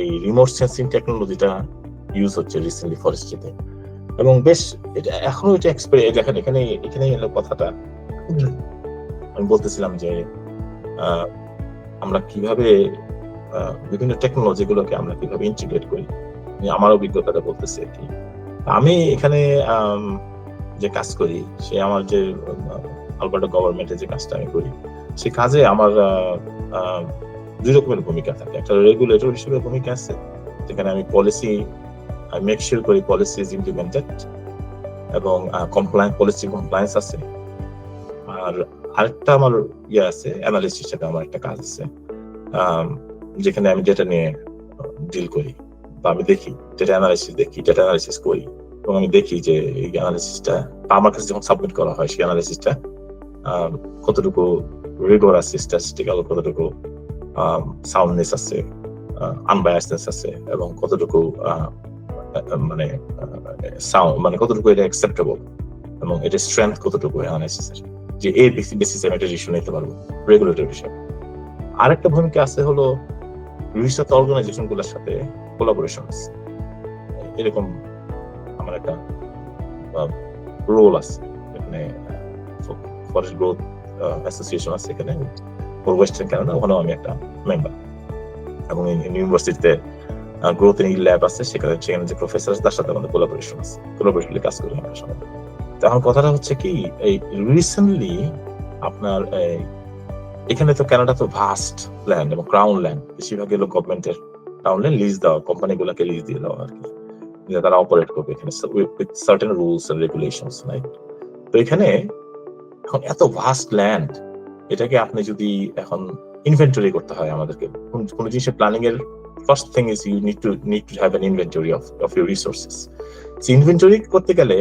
এই রিমোট সেন্সিং টেকনোলজিটা ইউজ হচ্ছে রিসেন্টলি ফরেস্ট্রিতে, এবং বেশ এটা এখনো এটা দেখেন এখানে এলো কথাটা, আমি বলতেছিলাম যে আমরা কিভাবে বিভিন্ন টেকনোলজি গুলোকে আমরা কিভাবে ইন্টিগ্রেট করি, আমার অভিজ্ঞতাটা বলতেছি আর কি। আমি এখানে যে কাজ করি, সে আমার যে আলবার্টা গভর্নমেন্টের যে কাজটা আমি করি, সে কাজে আমার দুই রকমের ভূমিকা থাকে। একটা রেগুলেটর হিসেবে ভূমিকা আছে, যেখানে আমি পলিসি মেক শিওর করি পলিসি ইজ ইমপ্লিমেন্টেড এবং পলিসি কমপ্লায়েন্স আছে। আর আরেকটা আমার আছে, অ্যানালিস্ট হিসেবে আমার একটা কাজ আছে, যেখানে আমি ডেটা নিয়ে ডিল করি, বা আমি দেখি ডেটা অ্যানালিসিস করি, এবং আমি দেখি যে এই অ্যানালিসিসটা আমার কাছে যখন সাবমিট করা হয়, সেই অ্যানালিসিসটা কতটুকু রিগোরাস, স্ট্যাটিস্টিক্যাল, কতটুকু সাউন্ডনেস আছে, আনবায়াসনেস আছে, এবং কতটুকু মানে সাউন্ড, মানে কতটুকু এটা অ্যাকসেপ্টেবল, এবং এটা স্ট্রেংথ কতটুকু অ্যানালিসিসের, যে এই বেসিসে আমি একটা ডিসিশন নিতে পারবো রেগুলেটর হিসেবে। আরেকটা ভূমিকা আছে হলো রিসার্চ অর্গানাইজেশন গুলোর সাথে কোলাবোরেশন আছে, এরকম আমার একটা রোল আছে। এখানে ফরেস্ট গ্রোথ অ্যাসোসিয়েশন আছে এখানে ওয়েস্টার্ন কানাডা, ওখানেও আমি একটা মেম্বার, এবং ইউনিভার্সিটিতে গ্রোথ ইন ল্যাব আছে, সেখানে যে প্রফেসর আছে তার সাথে আমাদের কোলাবোরেশন আছে, কোলাবোরেশনে কাজ করি আমরা সবাই। তখন কথাটা হচ্ছে কি, এই রিসেন্টলি আপনার এখানে তো কানাডা তো ভাস্ট ল্যান্ড এবং ক্রাউন ল্যান্ড, বেশিরভাগ এলো গভর্নমেন্টের ক্রাউন ল্যান্ড লিজ দেওয়া, কোম্পানিগুলোকে লিজ দিয়ে দেওয়া আর কি, তারা অপারেট করবে এখানে with certain rules and regulations, right? তো এখানে এখন এত ভাস্ট ল্যান্ড, এটাকে আপনি যদি এখন ইনভেন্টরি করতে হয় আমাদেরকে। কোন জিনিসের প্ল্যানিং এর first thing is you need to have an inventory of your resources. Inventory করতে গেলে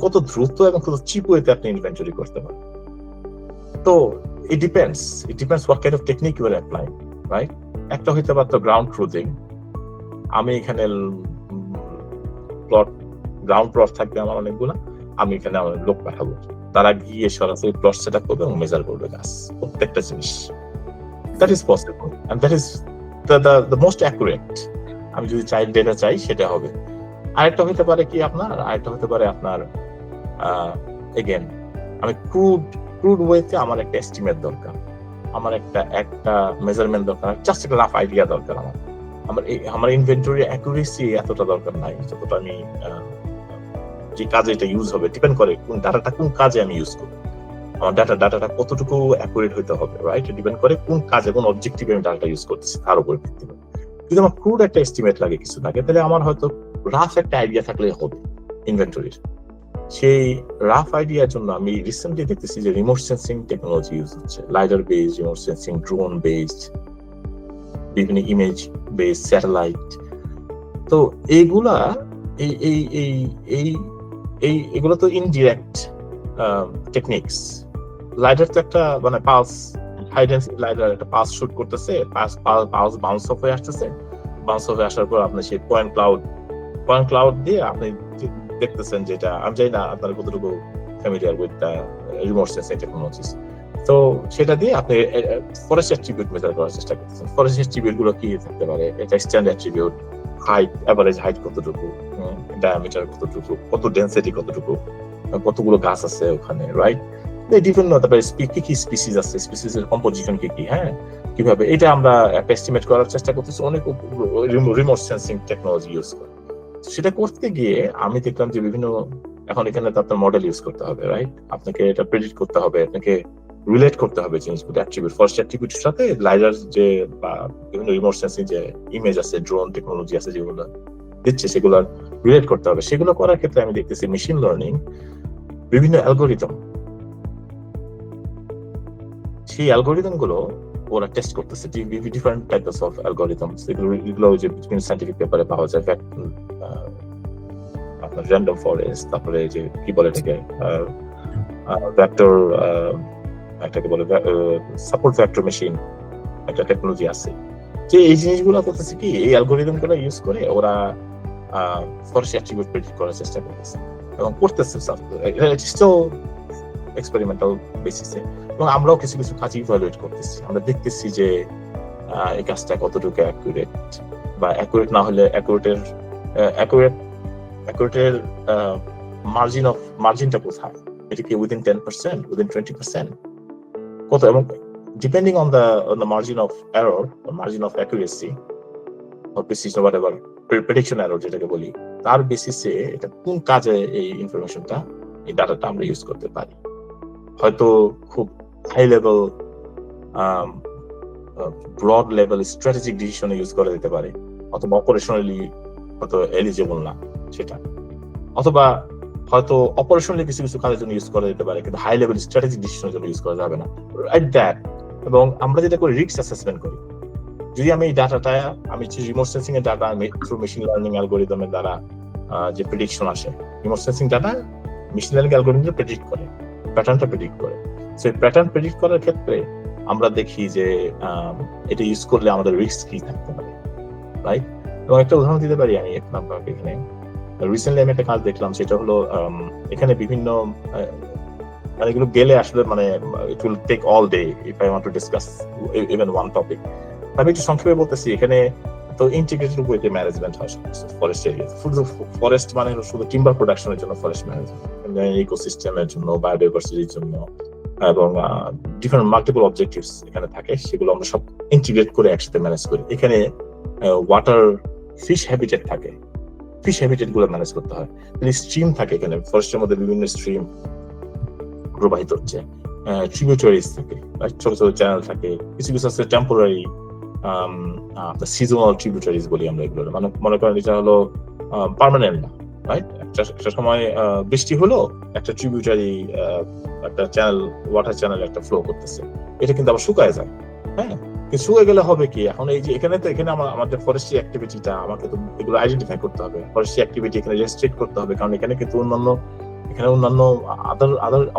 কত দ্রুত এবং কত চিপ ওয়েতে আপনি ইনভেন্টরি করতে পারেন। তো it depends what kind of technique you are applying, right? একটা হইতে পারতো গ্রাউন্ড ট্রুথিং, আমি এখানে গ্রাউন্ড প্লট থাকবে আমার অনেকগুলো, আমি এখানে আমার লোক পাঠাবো, তারা গিয়ে সরাসরি প্লট সেট আপ করবে এবং মেজার করবে গাছ প্রত্যেকটা জিনিস। That is possible and that is the most accurate. আমি যদি ডেটা চাই সেটা হবে। আরেকটা হতে পারে কি আপনার এগেন আমি ক্রুড ওয়েতে আমার একটা এস্টিমেট দরকার, আমার একটা মেজারমেন্ট দরকার, জাস্ট একটা রাফ আইডিয়া দরকার। আমার ইনভেন্টরি অ্যাকুরেসি এতটা দরকার নাই, যতটা আমি যে কাজে এটা ইউজ হবে ডিপেন্ড করে কোন ডাটাটা কোন কাজে আমি ইউজ করব। আমার ডাটাটা কতটুকু অ্যাকুরেট হইতে হবে, রাইট? ডিপেন্ড করে কোন কাজে কোন অবজেক্টিভে আমি ডাটাটা ইউজ করতেছি তার উপর ভিত্তি করে। যদি আমার ক্রুড একটা এস্টিমেট লাগে কিছু লাগে, তাহলে আমার হয়তো রাফ একটা আইডিয়া থাকলে হবে ইনভেন্টরির। সেই রাফ আইডিয়ার জন্য আমি রিসেন্টলি দেখতেছি যে রিমোট সেন্সিং টেকনোলজি ইউজ হচ্ছে, lidar based remote sensing, drone based, বিভিন্ন ইমেজ বেসড স্যাটেলাইট। তো এইগুলা এগুলো তো ইনডিরেক্ট টেকনিক্স। লাইডার তো একটা মানে পালস, হাই ডেন্সিটি লাইডার একটা পালস শুট করতেছে, পালস বাউন্স অফ হয়ে আসতেছে, বাউন্স অফ হয়ে আসার পর আপনি সেই পয়েন্ট ক্লাউড দিয়ে আপনি দেখতেছেন, যেটা আমি জানি না আপনার কতটুকু familiar with the remote sensing technologies. তো সেটা দিয়ে আপনি ফরেস্ট অ্যাট্রিবিউট মেজার করার চেষ্টা করতেছেন। ফরেস্ট অ্যাট্রিবিউট গুলো কি থাকতে পারে? এটা stand attribute, height, average height কতটুকু, ডায়ামিটার কতটুকু, কত ডেন্সিটি কতটুকু, কতগুলো গাছ আছে ওখানে, রাইট? বিভিন্ন তারপরে কি স্পিসিস আছে, স্পিসিসের কম্পোজিশন কি, হ্যাঁ, কিভাবে এটা আমরা একটা এস্টিমেট করার চেষ্টা করতেছি অনেক রিমোট সেন্সিং টেকনোলজি ইউজ করে। সেটা করতে গিয়ে আমি দেখলাম যে বিভিন্ন এখন এখানে তো আপনার মডেল ইউজ করতে হবে, রাইট? আপনাকে এটা প্রেডিক্ট করতে হবে, আপনাকে রিলেট করতে হবে জিনিসগুলো, অ্যাট্রিবিউট, ফরেস্ট অ্যাট্রিবিউটের সাথে লাইডার যে বা বিভিন্ন রিমোট সেন্সিং যে ইমেজ আছে, ড্রোন টেকনোলজি আছে যেগুলো দিচ্ছে, সেগুলো রিলেট করতে হবে। সেগুলো করার ক্ষেত্রে আমি দেখতেছি মেশিন লার্নিং বিভিন্ন অ্যালগোরিদম, সেই অ্যালগোরিদম গুলো ওরা টেস্ট করতেছে, ডিফারেন্ট টাইপস অফ অ্যালগোরিদমস। এগুলো যে বিভিন্ন সায়েন্টিফিক পেপারে পাওয়া যায়, আপনার র্যান্ডম ফরেস্ট, তারপরে যে কি বলে এটাকে ভেক্টর, একটাকে বলে সাপোর্ট ভেক্টর মেশিন, একটা টেকনোলজি আছে। যে এই জিনিসগুলো করতেছে কি, এই অ্যালগোরিদম গুলো ইউজ করে ওরা ফরেস্ট অ্যাট্রিবিউট প্রেডিক্ট করার চেষ্টা করতেছে এবং করতেছে এক্সপেরিমেন্টাল বেসিসে। এবং আমরাও কিছু কাজ ইভালুয়েট করতেছি, আমরা দেখতেছি যে এই কাজটা কতটুকু অ্যাকুরেট, বা অ্যাকুরেট না হলে অ্যাকুরেটের মার্জিনটা কোথায়, এটা কি উইদিন 10%, উইদিন 20%, কত, এবং depending on the margin of error, margin of accuracy or precision, whatever, prediction error যেটাকে বলি, তার বেসিসে এটা কোন কাজে এই ইনফরমেশনটা, এই ডাটাটা আমরা ইউজ করতে পারি। হয়তো খুব high level, broad level strategic ডিসিশনে ইউজ করা যেতে পারে, অথবা অপারেশনালি হয়তো এলিজিবল না সেটা, অথবা হয়তো অপারেশনালি কিছু কাজের জন্য ইউজ করা যেতে পারে, কিন্তু হাই লেভেল স্ট্র্যাটেজিক ডিসিশনের জন্য ইউজ করা যাবে না, রাইট? দ্যাট। এবং আমরা যেটা করি রিস্ক অ্যাসেসমেন্ট করি। যদি আমি এই ডাটাটা, আমি রিমোট সেন্সিং এর ডাটা থ্রু মেশিন লার্নিং অ্যালগোরিদমের দ্বারা যে প্রেডিকশন আসে, remote sensing data machine learning algorithm predict করে, প্যাটার্নটা প্রেডিক্ট করে। সেই প্যাটার্ন প্রেডিক্ট করার ক্ষেত্রে আমরা দেখি যে এটা ইউজ করলে আমাদের রিস্ক কি থাকতে পারে, রাইট? এবং একটা উদাহরণ দিতে পারি আমি আপনাকে এখানে। রিসেন্টলি আমি একটা কাজ দেখলাম, সেটা হলো এখানে বিভিন্ন মানে এগুলো গেলে আসলে মানে it will take all day if I want to discuss even one topic. আমি একটু সংক্ষেপে বলতেছি। এখানে তো ইন্টিগ্রেটেড ওয়েতে ম্যানেজমেন্ট হয় ফরেস্ট এরিয়া। ফরেস্ট মানে শুধু টিম্বার প্রোডাকশনের জন্য ফরেস্ট ম্যানেজমেন্ট, ইকোসিস্টেমের জন্য, বায়োডাইভার্সিটির জন্য, এবং ডিফারেন্ট মাল্টিপল অবজেক্টিভস এখানে থাকে, সেগুলো আমরা সব ইন্টিগ্রেট করে একসাথে ম্যানেজ করি। এখানে ওয়াটার ফিশ হ্যাবিটেট থাকে, ফিশ হ্যাবিটেট গুলো ম্যানেজ করতে হয়। স্ট্রিম থাকে এখানে, ফরেস্টের মধ্যে বিভিন্ন স্ট্রিম প্রবাহিত হচ্ছে, ট্রিবিউটারিজ থাকে, ছোট ছোট চ্যানেল থাকে, কিছু আছে টেম্পোরারি সিজনাল ট্রিবিউটারিজ বলি আমরা এগুলো। মানে মনে করেন এটা হলো পার্মানেন্ট না, রাইট? একটা সময় বৃষ্টি হলো, একটা ট্রিবিউটারি একটা চ্যানেল, ওয়াটার চ্যানেল একটা ফ্লো করতেছে, এটা কিন্তু আবার শুকায় যায়, হ্যাঁ? কিন্তু শুয়ে গেলে হবে কি, এখন এই যে এখানে তো এখানে আমাদের ফরেস্ট্রি অ্যাক্টিভিটিটা আমাকে তো এগুলো আইডেন্টিফাই করতে হবে, ফরেস্ট্রি অ্যাক্টিভিটি এখানে রেস্ট্রিক্ট করতে হবে, কারণ এখানে কিন্তু অন্যান্য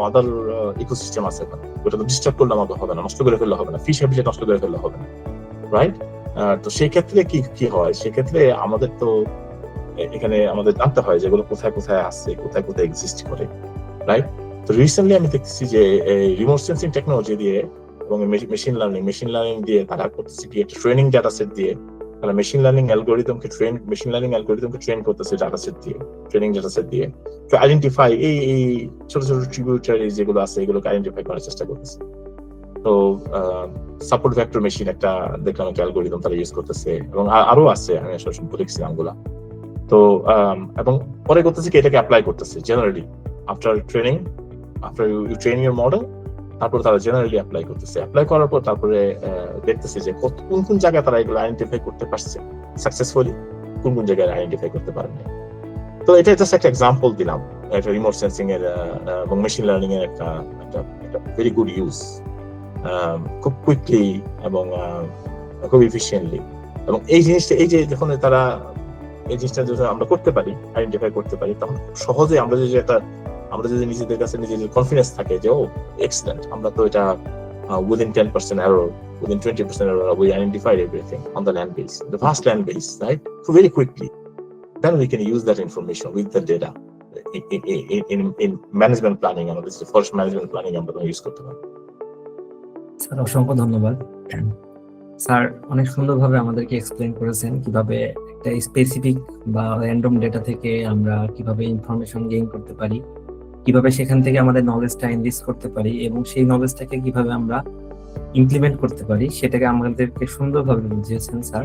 আদার ইকোসিস্টেম আছে, ওটা তো ডিস্টার্ব করলে আমাকে হবে না, নষ্ট করে ফেললে হবে না, ফিশ হ্যাবিটেট নষ্ট করে ফেললে হবে না, রাইট? তো সেই ক্ষেত্রে কি হয়, সেক্ষেত্রে আমাদের তো এখানে আমাদের জানতে হয় যেগুলো কোথায় কোথায় আসছে, কোথায় কোথায় এক্সিস্ট করে, রাইট? তো রিসেন্টলি আমি দেখতেছি যে রিমোট সেন্সিং টেকনোলজি দিয়ে এবং মেশিন লার্নিং দিয়ে তারা করতেছে কি, একটা ট্রেনিং ডাটা সেট দিয়ে তারা মেশিন লার্নিং অ্যালগোরিদমকে ট্রেন করতেছে ডাটা সেট দিয়ে, ট্রেনিং ডাটা সেট দিয়ে তো আইডেন্টিফাই এই ছোট ছোট ট্রিবিউটারি যেগুলো আছে এগুলোকে আইডেন্টিফাই করার চেষ্টা করতেছে। তো সাপোর্ট ভেক্টর মেশিন একটা দেখলাম একটা অ্যালগোরিদম তারা ইউজ করতেছে, এবং আরো আছে, আমি আসলে বলেছি নামগুলা। তো এবং পরে করতেছে কি, এটাকে অ্যাপ্লাই করতেছে generally after you train your model, তারপর তারা জেনারেলি অ্যাপ্লাই করতেছে, অ্যাপ্লাই করার পর তারপরে দেখতেছে যে কোন কোন জায়গায় তারা এগুলো আইডেন্টিফাই করতে পারছে সাকসেসফুলি, কোন কোন জায়গায় আইডেন্টিফাই করতে পারেনি। তো এটা জাস্ট একটা এক্সাম্পল দিলাম, একটা রিমোট সেন্সিং এর এবং মেশিন লার্নিং এর একটা ভেরি গুড ইউজ, খুব কুইকলি এবং খুব ইফিসিয়েন্টলি। এবং এই যে যখন তারা এই জিনিসটা যদি আমরা করতে পারি, আইডেন্টিফাই করতে পারি, তখন সহজে আমরা যদি নিজেদের কাছে নিজেদের কনফিডেন্স থাকে যে এক্সেলেন্ট, আমরা তো এটা within 10% error, within 20% error, we identified everything on the land base, the vast land base, right? So very quickly, then we can use that information with the data in management planning, and this is forest management planning আমরা use করতে পারি। Sir অসংখ্য ধন্যবাদ। Sir অনেক সুন্দরভাবে আমাদেরকে explain করেছেন কিভাবে একটা স্পেসিফিক বা র্যান্ডম ডেটা থেকে আমরা কিভাবে ইনফরমেশন গেইন করতে পারি, কিভাবে সেখান থেকে আমাদের নলেজটা এনরিচ করতে পারি, এবং সেই নলেজটাকে কিভাবে আমরা ইমপ্লিমেন্ট করতে পারি সেটাকে আমাদেরকে সুন্দরভাবে বুঝিয়েছেন স্যার।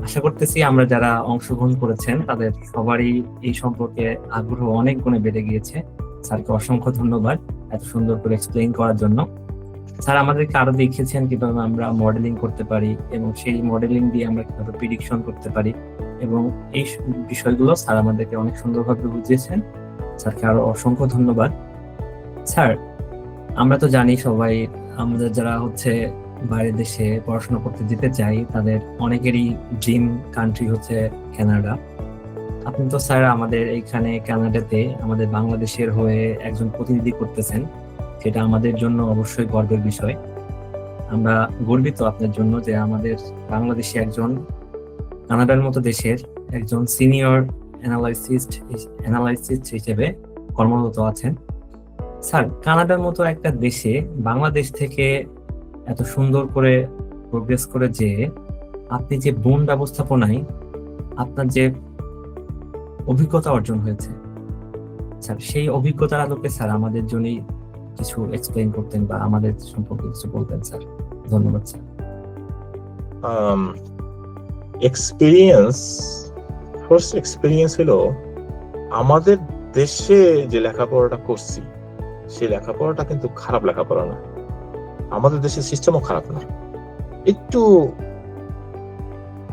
আশা করতেছি আমরা যারা অংশগ্রহণ করেছেন তাদের সবারই এই সম্পর্কে আগ্রহ অনেক গুণে বেড়ে গিয়েছে। স্যারকে অসংখ্য ধন্যবাদ এত সুন্দর করে এক্সপ্লেইন করার জন্য। স্যার আমাদেরকে আরো দেখিয়েছেন কিভাবে আমরা মডেলিং করতে পারি এবং সেই মডেলিং দিয়ে আমরা কিভাবে প্রেডিকশন করতে পারি, এবং এই বিষয়গুলো স্যার আমাদেরকে অনেক সুন্দরভাবে বুঝিয়েছেন। স্যারকে আরো অসংখ্য ধন্যবাদ। স্যার আমরা তো জানি সবাই, আমাদের যারা বাইরের দেশে পড়াশোনা করতে যেতে চাই তাদের অনেকেরই ড্রিম কান্ট্রি হচ্ছে কানাডা। আপনি তো স্যার আমাদের এইখানে কানাডাতে আমাদের বাংলাদেশের হয়ে একজন প্রতিনিধি করতেছেন, সেটা আমাদের জন্য অবশ্যই গর্বের বিষয়। আমরা গর্বিত আপনার জন্য যে আমাদের বাংলাদেশে একজন কানাডার মতো দেশের একজন সিনিয়র অ্যানালাইসিস্ট হিসেবে কর্মরত আছেন। স্যার কানাডার মতো একটা দেশে বাংলাদেশ থেকে এত সুন্দর করে প্রোগ্রেস করে যে আপনি যে বন ব্যবস্থাপনায় আপনার যে অভিজ্ঞতা অর্জন হয়েছে, স্যার সেই অভিজ্ঞতার আলোকে স্যার আমাদের জন্য কিছু এক্সপ্লেইন করতেন বা আমাদের সম্পর্কে কিছু বলতেন স্যার। ধন্যবাদ স্যার। ফার্স্ট এক্সপিরিয়েন্স হলো আমাদের দেশে যে লেখাপড়াটা করছি সেই লেখাপড়াটা কিন্তু খারাপ লেখাপড়া না, আমাদের দেশের সিস্টেমও খারাপ না,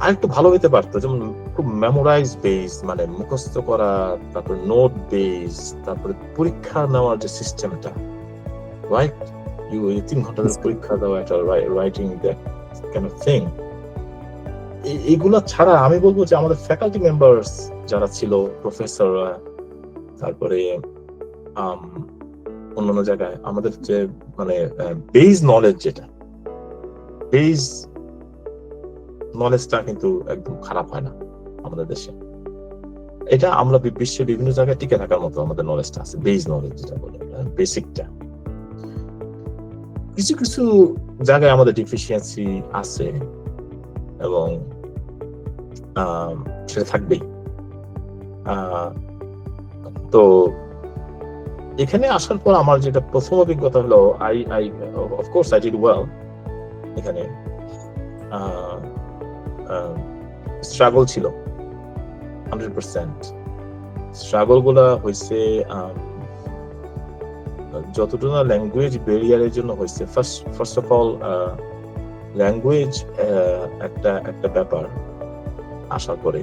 আরেকটু ভালো হইতে পারতো। যেমন খুব মেমোরাইজ বেস, মানে মুখস্থ করা, তারপরে নোট বেস, তারপরে পরীক্ষা নেওয়ার যে সিস্টেমটা, রাইট? 3 ঘন্টা ধরে পরীক্ষা দেওয়া, একটা writing that kind of thing, এইগুলা ছাড়া আমি বলবো যে আমাদের ফ্যাকাল্টি মেম্বার্স যারা ছিল, প্রফেসররা, তারপরে অন্যান্য জায়গায় আমাদের যে মানে বেস নলেজ, যেটা বেস নলেজটা কিন্তু একদম খারাপ হয় না আমাদের দেশে। এটা আমরা বিশ্বের বিভিন্ন জায়গায় টিকে থাকার মতো আমাদের নলেজটা আছে, বেস নলেজ যেটা বলে, বেসিকটা। কিছু কিছু জায়গায় আমাদের ডিফিসিয়েন্সি আছে এবং সেটা থাকবেই। তো এখানে আসার পর আমার যেটা প্রথম অভিজ্ঞতা হলো, অফকোর্স আই ডিড ওয়েল। এখানে স্ট্রাগল ছিল 100%। স্ট্রাগল গুলা হয়েছে যতটুকু না ল্যাঙ্গুয়েজ ব্যারিয়ারের জন্য হয়েছে। ফার্স্ট অফ অল ল্যাঙ্গুয়েজ একটা ব্যাপার আসার পরে,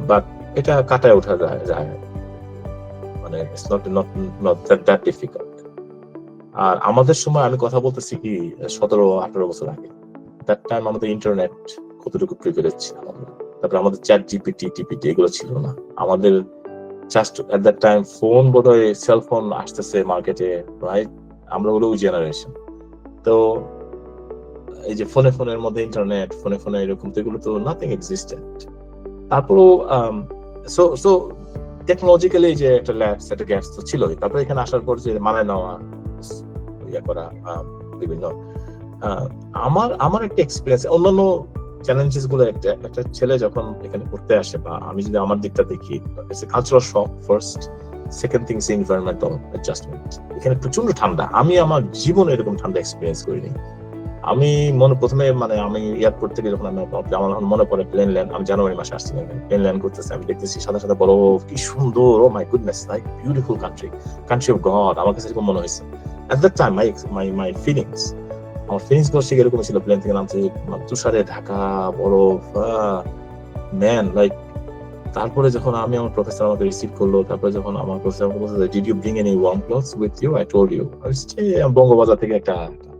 বাট এটা কাটায় ওঠা যায়, মানে ইটস নট দ্যাট ডিফিকাল্ট। আর আমাদের সময় আমি কথা বলতেছি কি 17-18 বছর আগে, দ্যাট টাইম আমাদের ইন্টারনেট কতটুকু প্রিভিলেজ ছিল আমরা। তারপরে আমাদের চ্যাট জিপিটি টিপিটি এগুলো ছিল না আমাদের। Just at that time phone বোধহয় সেলফোন আসতেছে মার্কেটে, রাইট? আমরা হলো ওই জেনারেশন। তো এই যে ফোনের মধ্যে ইন্টারনেট, ফোনে এরকম তো এগুলো তো নাথিং এক্সিস্টেন্ট। তারপরও সো সো টেকনোলজিক্যালি যে একটা ল্যাবস একটা গ্যাপস তো ছিলই। তারপরে এখানে আসার পর যে মানে নেওয়া ইয়ে করা বিভিন্ন আমার একটা এক্সপিরিয়েন্স। অন্যান্য চ্যালেঞ্জেস গুলো একটা ছেলে যখন এখানে পড়তে আসে, বা আমি যদি আমার দিকটা দেখি, cultural shock first, second thing is environmental adjustment. এখানে প্রচন্ড ঠান্ডা, আমি আমার জীবনে এরকম ঠান্ডা এক্সপিরিয়েন্স করিনি। আমি প্রথমে আমি এয়ারপোর্ট থেকে যখন আমার মনে পড়ে প্লেন ল্যান্ড, আমি জানুয়ারি মাসে আসছি, প্লেন ল্যান্ড করতেছি, আমি দেখতেছি সাদা সাদা বরফ, কি সুন্দর, oh my goodness, like beautiful country of God, আমার কাছে এরকম মনে হয়েছে। At that time my feelings, আমার ফিলিংস গুলো ঠিক এরকম ছিল। প্লেন থেকে নামছে, তুষারে ঢাকা বরফ, ম্যান, লাইক। তারপরে যখন আমার প্রফেসর আমাকে রিসিভ করলো, তারপরে যখন আমার প্রফেসর আমাকে বলছে, did you bring any warm clothes with you? I told you, Bangabazar থেকে একটা,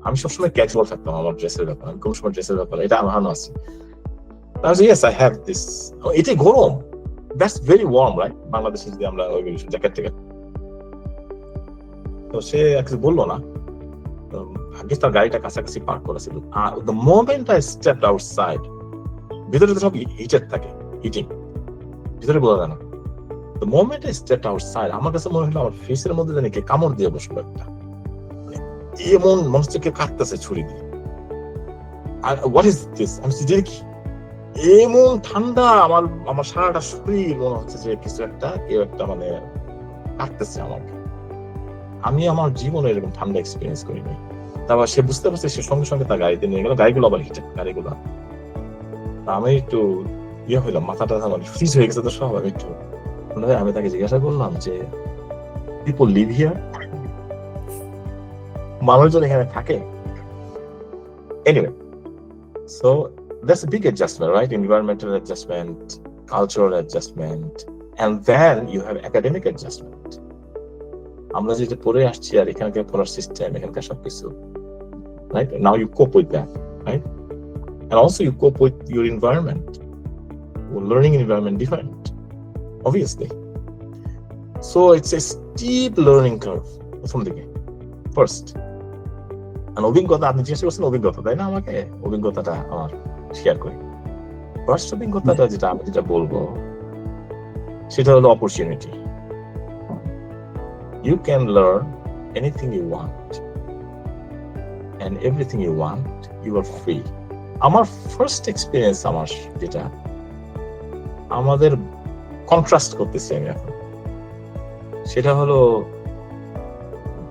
আমি সবসময় ক্যাজুয়াল থাকতাম আমার ড্রেসের ব্যাপারে, আমি কোন সময় ড্রেসের ব্যাপারে এটা আমার আছে। Yes I have this. এটাই গরম, দ্যাটস ভেরি ওয়ার্ম, রাইট? বাংলাদেশে যদি আমরা ওই জ্যাকেট থেকে, তো সে কিছু বললো না। ভাগ্যিস তার গাড়িটা কাছাকাছি পার্ক করেছিল। The moment I stepped outside, ভিতরে তো সব হিটেড থাকে, হিটিং, ভিতরে বোঝা যায় না। The moment I stepped outside, আমার কাছে মনে হলো আমার ফেসের মধ্যে জানি কে কামড় দিয়ে বসলো একটা, এমন মনে হচ্ছে কেউ কাটতেছে ছুরি দিয়ে। What is this? আমি কি এমন ঠান্ডা, আমার সারাটা শরীর মনে হচ্ছে যে কিছু একটা, কেউ একটা কাটতেছে আমাকে। আমি আমার জীবনে এরকম ঠান্ডা এক্সপিরিয়েন্স করিনি। তারপর সে বুঝতে পারছে, সে সঙ্গে সঙ্গে তার গাড়িতে নিয়ে গেল, গাড়িগুলো আবার হিটেড গাড়িগুলো। আমি একটু হইলাম, মাথাটা ফ্রিজ হয়ে গেছে তো সব। আমি তাকে জিজ্ঞাসা করলাম যে, পিপল লিভ হিয়ার, মানুষজন এখানে থাকে? Anyway, so that's a big adjustment, right? Environmental adjustment, cultural adjustment, and then you have academic adjustment. আমরা যেটা পড়ে আসছি আর এখানকার পড়ার সিস্টেম, এখানকার সবকিছু, right? Now you cope with that, right? And also you cope with your environment. Learning environment different, obviously. So it's a steep learning curve from the beginning. First, and অভিজ্ঞতা, আপনি জিজ্ঞাসা করছেন অভিজ্ঞতা, তাই না? আমাকে অভিজ্ঞতাটা আমার শেয়ার করি। ফার্স্ট অভিজ্ঞতাটা যেটা বলবো সেটা হলো opportunity. You can learn anything you want and everything you want, you are free. আমার ফার্স্ট এক্সপিরিয়েন্স, আমার যেটা আমাদের কন্ট্রাস্ট করতেছি আমি এখন, সেটা হলো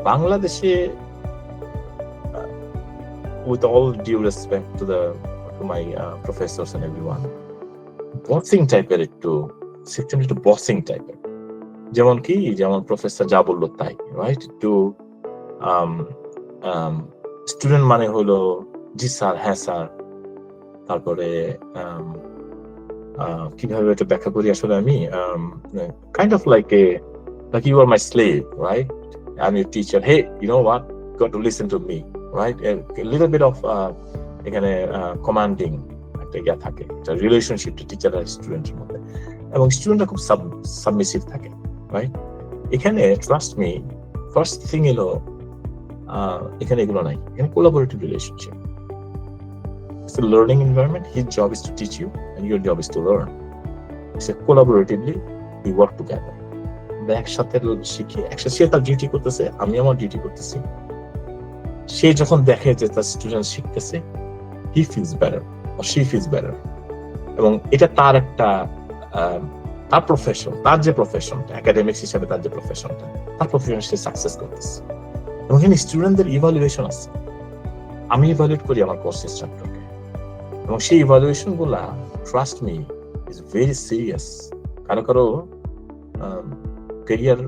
বাংলাদেশে, with all due respect to my professors and everyone, bossing টাইপের একটু সিস্টেম, একটু বসিং টাইপের। যেমন প্রফেসর যা বললো তাই, রাইট? একটু স্টুডেন্ট মানে হলো জি স্যার, হ্যাঁ স্যার। তারপরে কিভাবে এটা ব্যাখ্যা করি আসলে আমি, kind of like you are my slave, right? I'm your teacher. Hey, you know what? You got to listen to me, right? A little bit of এখানে কমান্ডিং একটা ইয়া থাকে, একটা রিলেশনশিপ টিচার আর স্টুডেন্টের মধ্যে, এবং স্টুডেন্টরা খুব সাবমিসিভ থাকে, রাইট? এখানে ট্রাস্ট মি, ফার্স্ট থিং হলো এখানে এগুলো নাই, এখানে collaborative relationship. It's a learning environment. His job is to teach you and your job is to learn. It's a collaboratively we work together. আমরা একসাথে শিখি, একসাথে সে তার ডিউটি করতেছে, আমি আমার ডিউটি করতেছি। সে যখন দেখে যে তার student শিখতেছে, he feels better or she feels better, এবং এটা তার একটা তার প্রফেশন, তার যে প্রফেশনটা একাডেমিক্স হিসাবে, তার যে প্রফেশনটা, তার প্রফেশন সে সাকসেস করতেছে। এবং এখানে স্টুডেন্টদের ইভালুয়েশন আছে, আমি ইভালুয়েট করি আমার কোর্স ইনস্ট্রাক্টরকে, এবং সেই ইভালুয়েশন গুলা trust me is very serious. কারো ক্যারিয়ার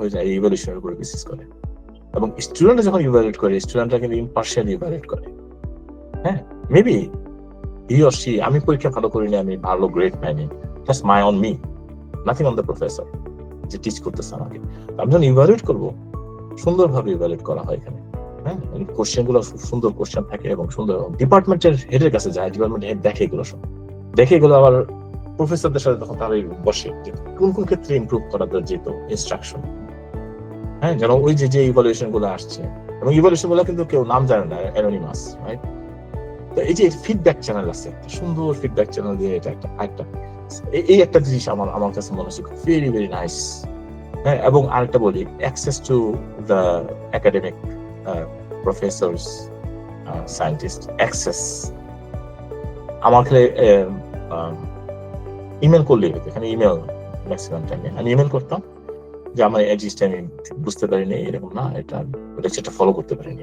হয়ে যায় এই ইভালুয়েশনের উপর বেসিস করে, এবং স্টুডেন্টরা যখন ইভালুয়েট করে, স্টুডেন্টরা কিন্তু ইম্পার্শিয়ালি ইভালুয়েট করে। হ্যাঁ, মেবি হি অর শি, আমি পরীক্ষা ভালো করিনি, আমি ভালো গ্রেড পাইনি, just my own me, nothing on the professor যে টিচ করতেছে আমাকে। আমি যখন ইভালুয়েট করবো, সুন্দরভাবে ইভালুয়েট করা হয় এখানে, হ্যাঁ, কোশ্চেন গুলো খুব সুন্দর কোশ্চেন থাকে এবং সুন্দর ডিপার্টমেন্টের হেডের কাছে যায়, ডিপার্টমেন্ট হেড দেখে এগুলো সব, দেখে এগুলো আবার প্রফেসরদের সাথে তখন তারা বসে যে কোন কোন ক্ষেত্রে ইমপ্রুভ করা যেত ইনস্ট্রাকশন। হ্যাঁ, যেন ওই যে যে ইভালুয়েশন গুলো আসছে, এবং ইভালুয়েশন গুলো কিন্তু কেউ নাম জানে না, অ্যানোনিমাস, রাইট? তো এই যে ফিডব্যাক চ্যানেল আছে, একটা সুন্দর ফিডব্যাক চ্যানেল দিয়ে এটা একটা এই একটা জিনিস আমার কাছে মনে হচ্ছে ভেরি ভেরি নাইস। হ্যাঁ, এবং আরেকটা বলি, access to the academic professors, scientist, access. আমার খেলে ইমেল করলেই হতো, এখানে ইমেল ম্যাক্সিমাম টাইমে আমি ইমেল করতাম যে আমার এই জিনিসটা আমি বুঝতে পারিনি, এরকম না, এটা লেকচারটা ফলো করতে পারিনি।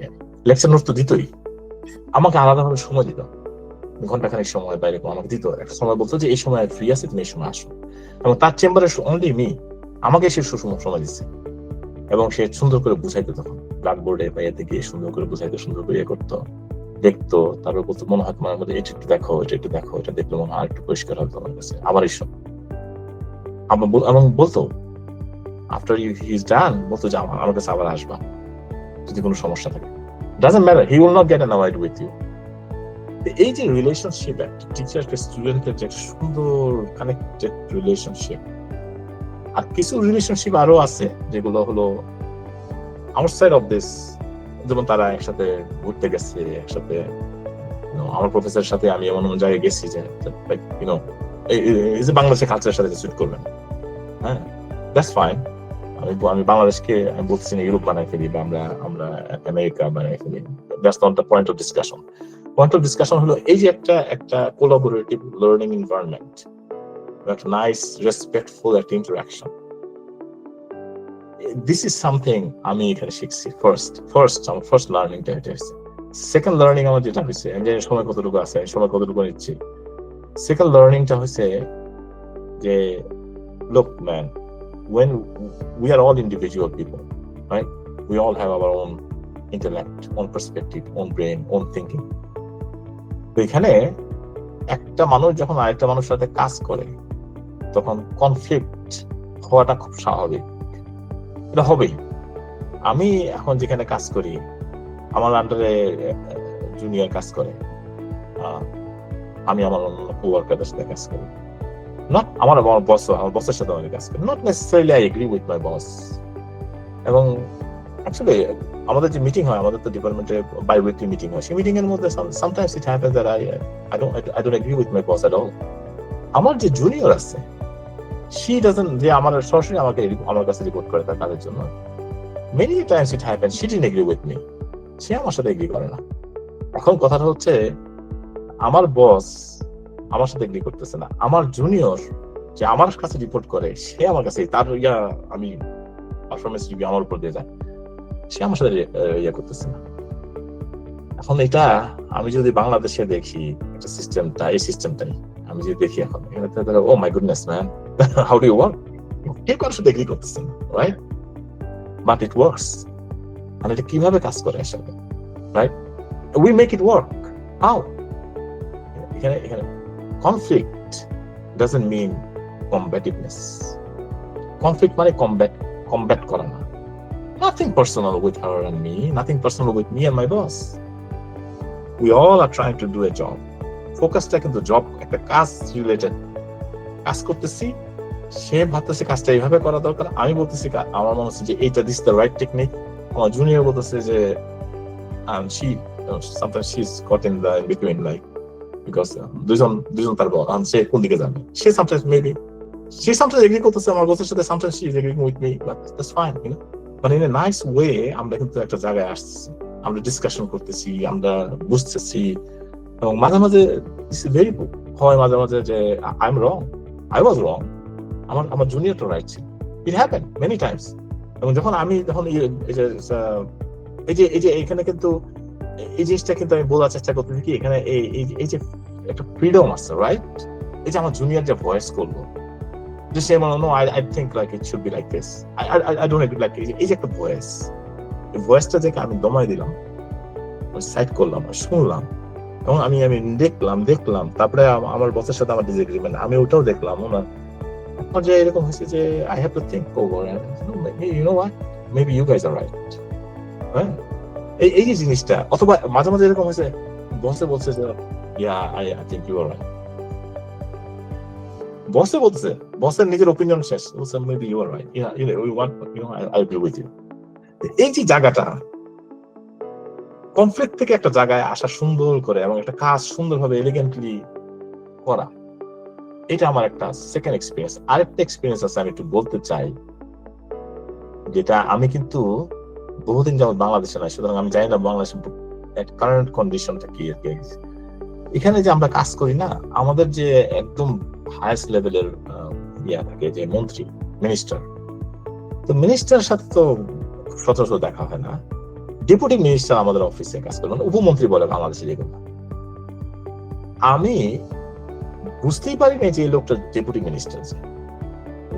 লেকচার নোট তো দিতই, আমাকে আলাদাভাবে সময় দিত, ঘন্টাখানেক সময় বাইরে আমাকে দিত, একটা সময় বলতো যে এই সময় ফ্রি আছে, তুমি এই সময় আসো, এবং তার চেম্বারে অনলি মি, আমাকে সে সময় দিচ্ছে, এবং সে সুন্দর করে বুঝাইতো, তখন ব্ল্যাকবোর্ডে বা এতে গিয়ে সুন্দর করে বুঝাইতো, সুন্দর করে ইয়ে করতো, দেখতো, তারপর বলতো মনে হয় তোমার মধ্যে এটা একটু দেখো, এটা একটু দেখো, এটা দেখলে মনে হয় আর একটু পরিষ্কার হবে তোমার কাছে, আবার এসব এবং বলতো আফটার হি ইজ ডান, বলতো যে আমার কাছে আবার আসবা যদি কোনো সমস্যা থাকে, doesn't matter, he will not get annoyed with you. এই যে রিলেশনশিপ, একটা টিচার কে স্টুডেন্টের যে সুন্দর কানেক্টেড রিলেশনশিপ, আর কিছু রিলেশনশিপ আরো আছে যেগুলো হলো আউটসাইড অফ দিস, যেমন তারা একসাথে ঘুরতে গেছে, একসাথে, আমার প্রফেসরের সাথে আমি এমন জায়গায় গেছি যে এই যে বাংলাদেশের কালচারের সাথে সুইট করবেন, হ্যাঁ, দ্যাটস ফাইন। আমি বাংলাদেশকে আমি বলছি না ইউরোপ বানাই ফেলি বা আমরা আমেরিকা বানাই ফেলি, that's not the point of discussion. Point of discussion হলো এই যে একটা কোলাবোরেটিভ লার্নিং এনভায়রনমেন্ট, একটা নাইস রেসপেক্টফুল একটা ইন্টারাকশন। দিস ইজ সামথিং আমি এখানে শিখছি। আমার ফার্স্ট লার্নিংটা এটা হচ্ছে। সেকেন্ড লার্নিং আমার যেটা হয়েছে, আমি জানি সময় কতটুকু আছে, সময় কতটুকু নিচ্ছি। সেকেন্ড লার্নিংটা হয়েছে যে look man, when we are all individual people, right? We all have our own intellect, own perspective, own brain, own thinking. তো এখানে একটা মানুষ যখন আরেকটা মানুষের সাথে কাজ করে তখন কনফ্লিক্ট হওয়াটা খুব স্বাভাবিক, এটা হবেই। আমি এখন যেখানে কাজ করি, আমার আন্ডারে জুনিয়র কাজ করে, আমি আমার অন্য কোয়ার্কারদের সাথে কাজ করি, নট আমার বসের সাথে আমি কাজ করি, not necessarily I agree with my boss. এবং অ্যাকচুয়ালি আমাদের যে মিটিং হয়, আমাদের তো ডিপার্টমেন্টে বাই উইকলি মিটিং হয়, সেই মিটিং এর মধ্যে sometimes it happens that I don't agree with my boss at all. আমার যে জুনিয়র আছে, she doesn't, যে আমার সরাসরি আমার কাছে রিপোর্ট করে তার কাজের জন্য, many times it happens she didn't agree with me, সে আমার সাথে এগ্রি করে না। এখন কথাটা হচ্ছে আমার বস আমার সাথে এগ্রি করতেছে না, আমার জুনিয়র যে আমার কাছে রিপোর্ট করে সে আমার কাছে তার আমি পারফরমেন্স রিভিউ আমার উপর দিয়ে যায়, সে আমার সাথে করতেছে না। এখন এটা আমি যদি বাংলাদেশে দেখি একটা সিস্টেমটা, এই সিস্টেমটাই আমি যদি দেখি এখন, oh my goodness man, how do you work, কেউ কারোর সাথে এগ্রি করতেছে না, রাইট? But it works. মানে এটা কিভাবে কাজ করে আসলে, right? We make it work. How? এখানে কনফ্লিক্ট ডাজন্ট মিন কম্ব্যাটিভনেস। কনফ্লিক্ট মানে কম্ব্যাট করা না। Nothing personal with her and me, nothing personal with me and my boss. We all are trying to do a job. Focusটা কিন্তু job, একটা কাজ related কাজ করতেছি, সে ভাবতেছে কাজটা এইভাবে করা দরকার, আমি বলতেছি আমার মনে হচ্ছে যে এইটা দিস দ্য রাইট টেকনিক, আমার জুনিয়র বলতেছে যে she sometimes she's caught in the in between, like because দুজন তার বল, সে কোন দিকে যাবে, সে sometimes maybe she sometimes agree করতেছে আমার বসের সাথে, sometimes she is agreeing with me, but that's fine, you know. But in a nice way আমরা কিন্তু একটা জায়গায় আসছি, আমরা ডিসকাশন করতেছি, আমরা বুঝতেছি, এবং মাঝে মাঝে হয় মাঝে মাঝে যে I am wrong, I was wrong, আমার জুনিয়রটা রাইট ছিল, ইট হ্যাপেন মেনি টাইমস। এবং যখন এই যে এখানে কিন্তু এই জিনিসটা কিন্তু আমি বলার চেষ্টা করতেছি কি, এখানে এই যে একটা ফ্রিডম আছে, রাইট? এই যে আমার জুনিয়র যে ভয়েস করলো, যে সে মনে no I think like it should be like this, I don't agree, like এই যে একটা ভয়েস, এই ভয়েসটা যে আমি দমাই দিলাম, সাইড করলাম, শুনলাম, এবং আমি দেখলাম, তারপরে আমার বসের সাথে আমার ডিসএগ্রিমেন্ট, আমি ওটাও দেখলাম, আমার যে এরকম হয়েছে যে I have to think over, you know what, maybe you guys are right, হ্যাঁ, এই যে জিনিসটা, অথবা মাঝে মাঝে এরকম হয়েছে বসে বলছে যে I think you are right, বসে বলছে, বসের নিজের ওপিনিয়ন শেষ, বলছে maybe you are right, I agree with you. এই যে জায়গাটা কনফ্লিক্ট থেকে একটা জায়গায় আসা সুন্দর করে এবং একটা কাজ সুন্দরভাবে এলিগেন্টলি করা, এটা আমার একটা সেকেন্ড এক্সপিরিয়েন্স। আরেকটা এক্সপিরিয়েন্স আছে আমি একটু বলতে চাই, যেটা আমি কিন্তু বহুদিন যাবত বাংলাদেশে নাই, সুতরাং আমি জানি না বাংলাদেশের কারেন্ট কন্ডিশনটা কি আর কি। এখানে যে আমরা কাজ করি না, আমাদের যে একদম হাইয়েস্ট লেভেলের থাকে যে মন্ত্রী, মিনিস্টার, তো মিনিস্টারের সাথে তো সচরাচর দেখা হয় না। ডেপুটি মিনিস্টার আমাদের অফিসে কাজ করে, মানে উপমন্ত্রী বলে বাংলাদেশে যেগুলো। আমি বুঝতেই পারি না যে এই লোকটা deputy minister.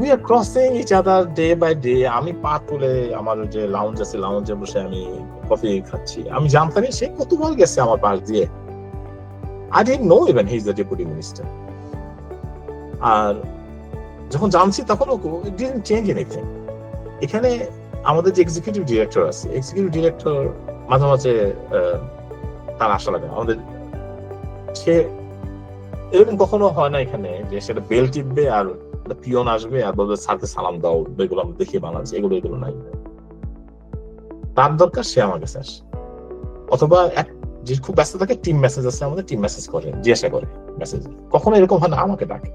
We are crossing each other day by day. আমি পা তুলে আমার যে লাউঞ্জ আছে, লাউঞ্জে বসে আমি কফি খাচ্ছি, আমি জানতামই সে কতবার গেছে আমার পাশ দিয়ে। I didn't know even he is the deputy minister. আর যখন জানছি তখন it didn't change anything. এখানে আমাদের যে এক্সিকিউটিভ ডিরেক্টর আছে, এক্সিকিউটিভ ডিরেক্টর মাঝে মাঝে তার আশা লাগে আমাদের, সে এরকম কখনো হয় না এখানে যে সেটা বেল টিপবে আর পিয়ন আসবে আর বলবে স্যারকে সালাম দাও, এগুলো আমি দেখি বাংলাদেশে, এগুলো নাই। তার দরকার সে আমার কাছে আসে, অথবা যে খুব ব্যস্ত থাকে টিম মেসেজ আছে আমাদের, টিম মেসেজ করে জিজ্ঞাসা করে মেসেজ। কখনো এরকম হয় না আমাকে ডাকে,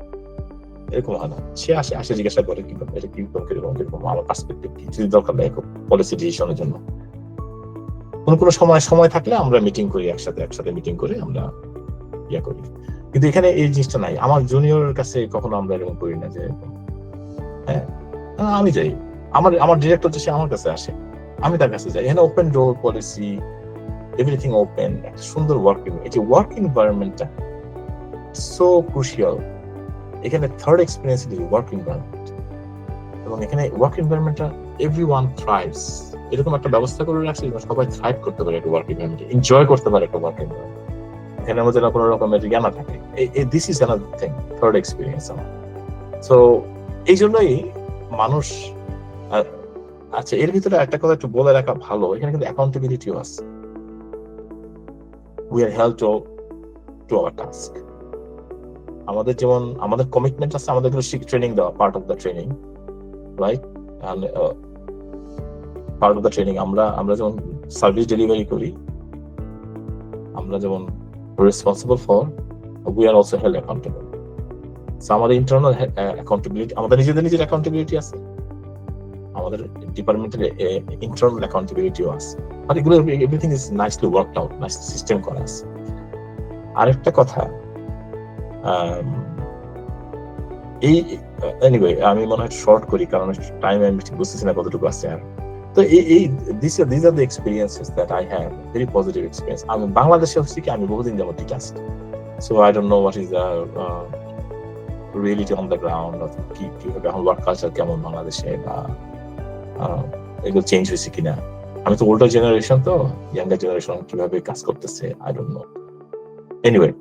এরকম হয় না, সে আসে জিজ্ঞাসা করে কিরকম আমার পার্সপেক্টিভ কি, যদি দরকার নেই পলিসি ডিসিশনের জন্য। কোনো সময় থাকলে আমরা মিটিং করি, একসাথে মিটিং করে আমরা করি। কিন্তু এখানে এই জিনিসটা নাই। আমার জুনিয়রের কাছে কখনো আমরা এরকম করি না যে হ্যাঁ আমি যাই, আমার ডিরেক্টর যে সে আমার কাছে আসে, আমি তার কাছে যাই। এখানে ওপেন ডোর পলিসি, এভরিথিং ওপেন, একটা সুন্দর ওয়ার্কিং, এই যে ওয়ার্ক এনভায়রনমেন্টটা সো ক্রুশিয়াল। এখানে third experience is work environment, এবং এখানে ওয়ার্ক এনভায়রনমেন্টটা এভরিওয়ান থ্রাইভস, এরকম একটা ব্যবস্থা করে রাখছে সবাই থ্রাইভ করতে পারে একটা ওয়ার্ক এনভায়রনমেন্টে, এনজয় করতে পারে একটা ওয়ার্ক এনভায়রনমেন্ট। এখানে আমাদের কোনো রকমের জ্ঞান থাকে, this is another thing, third experience আমার। সো এই জন্যই মানুষ, আচ্ছা এর ভিতরে একটা কথা একটু বলে রাখা ভালো, এখানে কিন্তু অ্যাকাউন্টেবিলিটিও আছে। We are held to our task. আমাদের যেমন আমাদের কমিটমেন্ট আছে, আমাদের ট্রেনিং দেওয়া, part of the training, right? Part of the training আমরা যেমন সার্ভিস ডেলিভারি করি, আমরা যেমন responsible for, we are also held accountable. So আমাদের ইন্টারনাল অ্যাকাউন্টেবিলিটি, আমাদের নিজেদের অ্যাকাউন্টেবিলিটি আছে, আমাদের ডিপার্টমেন্টের ইন্টারনাল অ্যাকাউন্টেবিলিটিও আছে। আর এগুলো everything is nicely worked out, nice system করা আছে। আরেকটা কথা, এই এনিওয়ে আমি মনে হয় শর্ট করি, কারণ টাইম আমি বুঝতেছি না কতটুকু আছে। আর তো these are the experiences that I have, very positive experience. আমি বাংলাদেশে হচ্ছে কি আমি বহুদিন যাবত teachers, so I don't know what is the reality on the ground, কিভাবে এখন ওয়ার্ক কালচার কেমন বাংলাদেশে, বা এগুলো চেঞ্জ হয়েছে কিনা। আমি তো ওল্ডার জেনারেশন, তো ইয়াঙ্গার জেনারেশন কিভাবে কাজ করতেছে আই ডোন্ট নো। এনিওয়ে,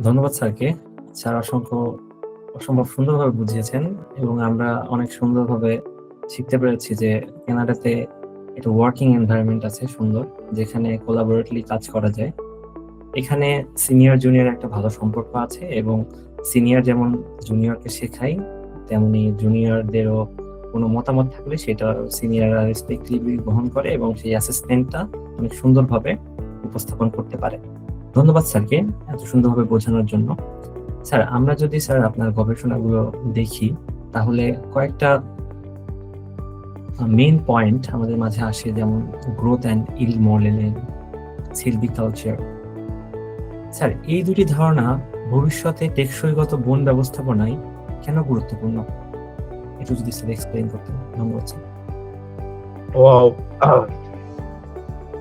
ধন্যবাদ স্যারকে। স্যার অসম্ভব সুন্দরভাবে বুঝিয়েছেন, এবং আমরা অনেক সুন্দরভাবে শিখতে পেরেছি যে কানাডাতে একটা ওয়ার্কিং এনভায়রনমেন্ট আছে সুন্দর, যেখানে কোলাবোরেটলি কাজ করা যায়। এখানে সিনিয়র জুনিয়র একটা ভালো সম্পর্ক আছে, এবং সিনিয়র যেমন জুনিয়রকে শেখায়, তেমনি জুনিয়রদেরও কোনো মতামত থাকলে সেটা সিনিয়ররা রেসপেক্টিভলি গ্রহণ করে এবং সেই অ্যাসেসমেন্টটা অনেক সুন্দরভাবে উপস্থাপন করতে পারে। ধন্যবাদ স্যারকে এত সুন্দরভাবে বোঝানোর জন্য। স্যার, আমরা যদি আপনার গবেষণাগুলো দেখি, তাহলে কয়েকটা মেইন পয়েন্ট আমাদের মাঝে আসে, যেমন growth and yield modelling, সিলভিকালচার। Sir, এই দুটি ধারণা ভবিষ্যতে টেকসইগত বন ব্যবস্থাপনায় কেন গুরুত্বপূর্ণ, একটু যদি স্যার এক্সপ্লেইন করতেন। ধন্যবাদ স্যার।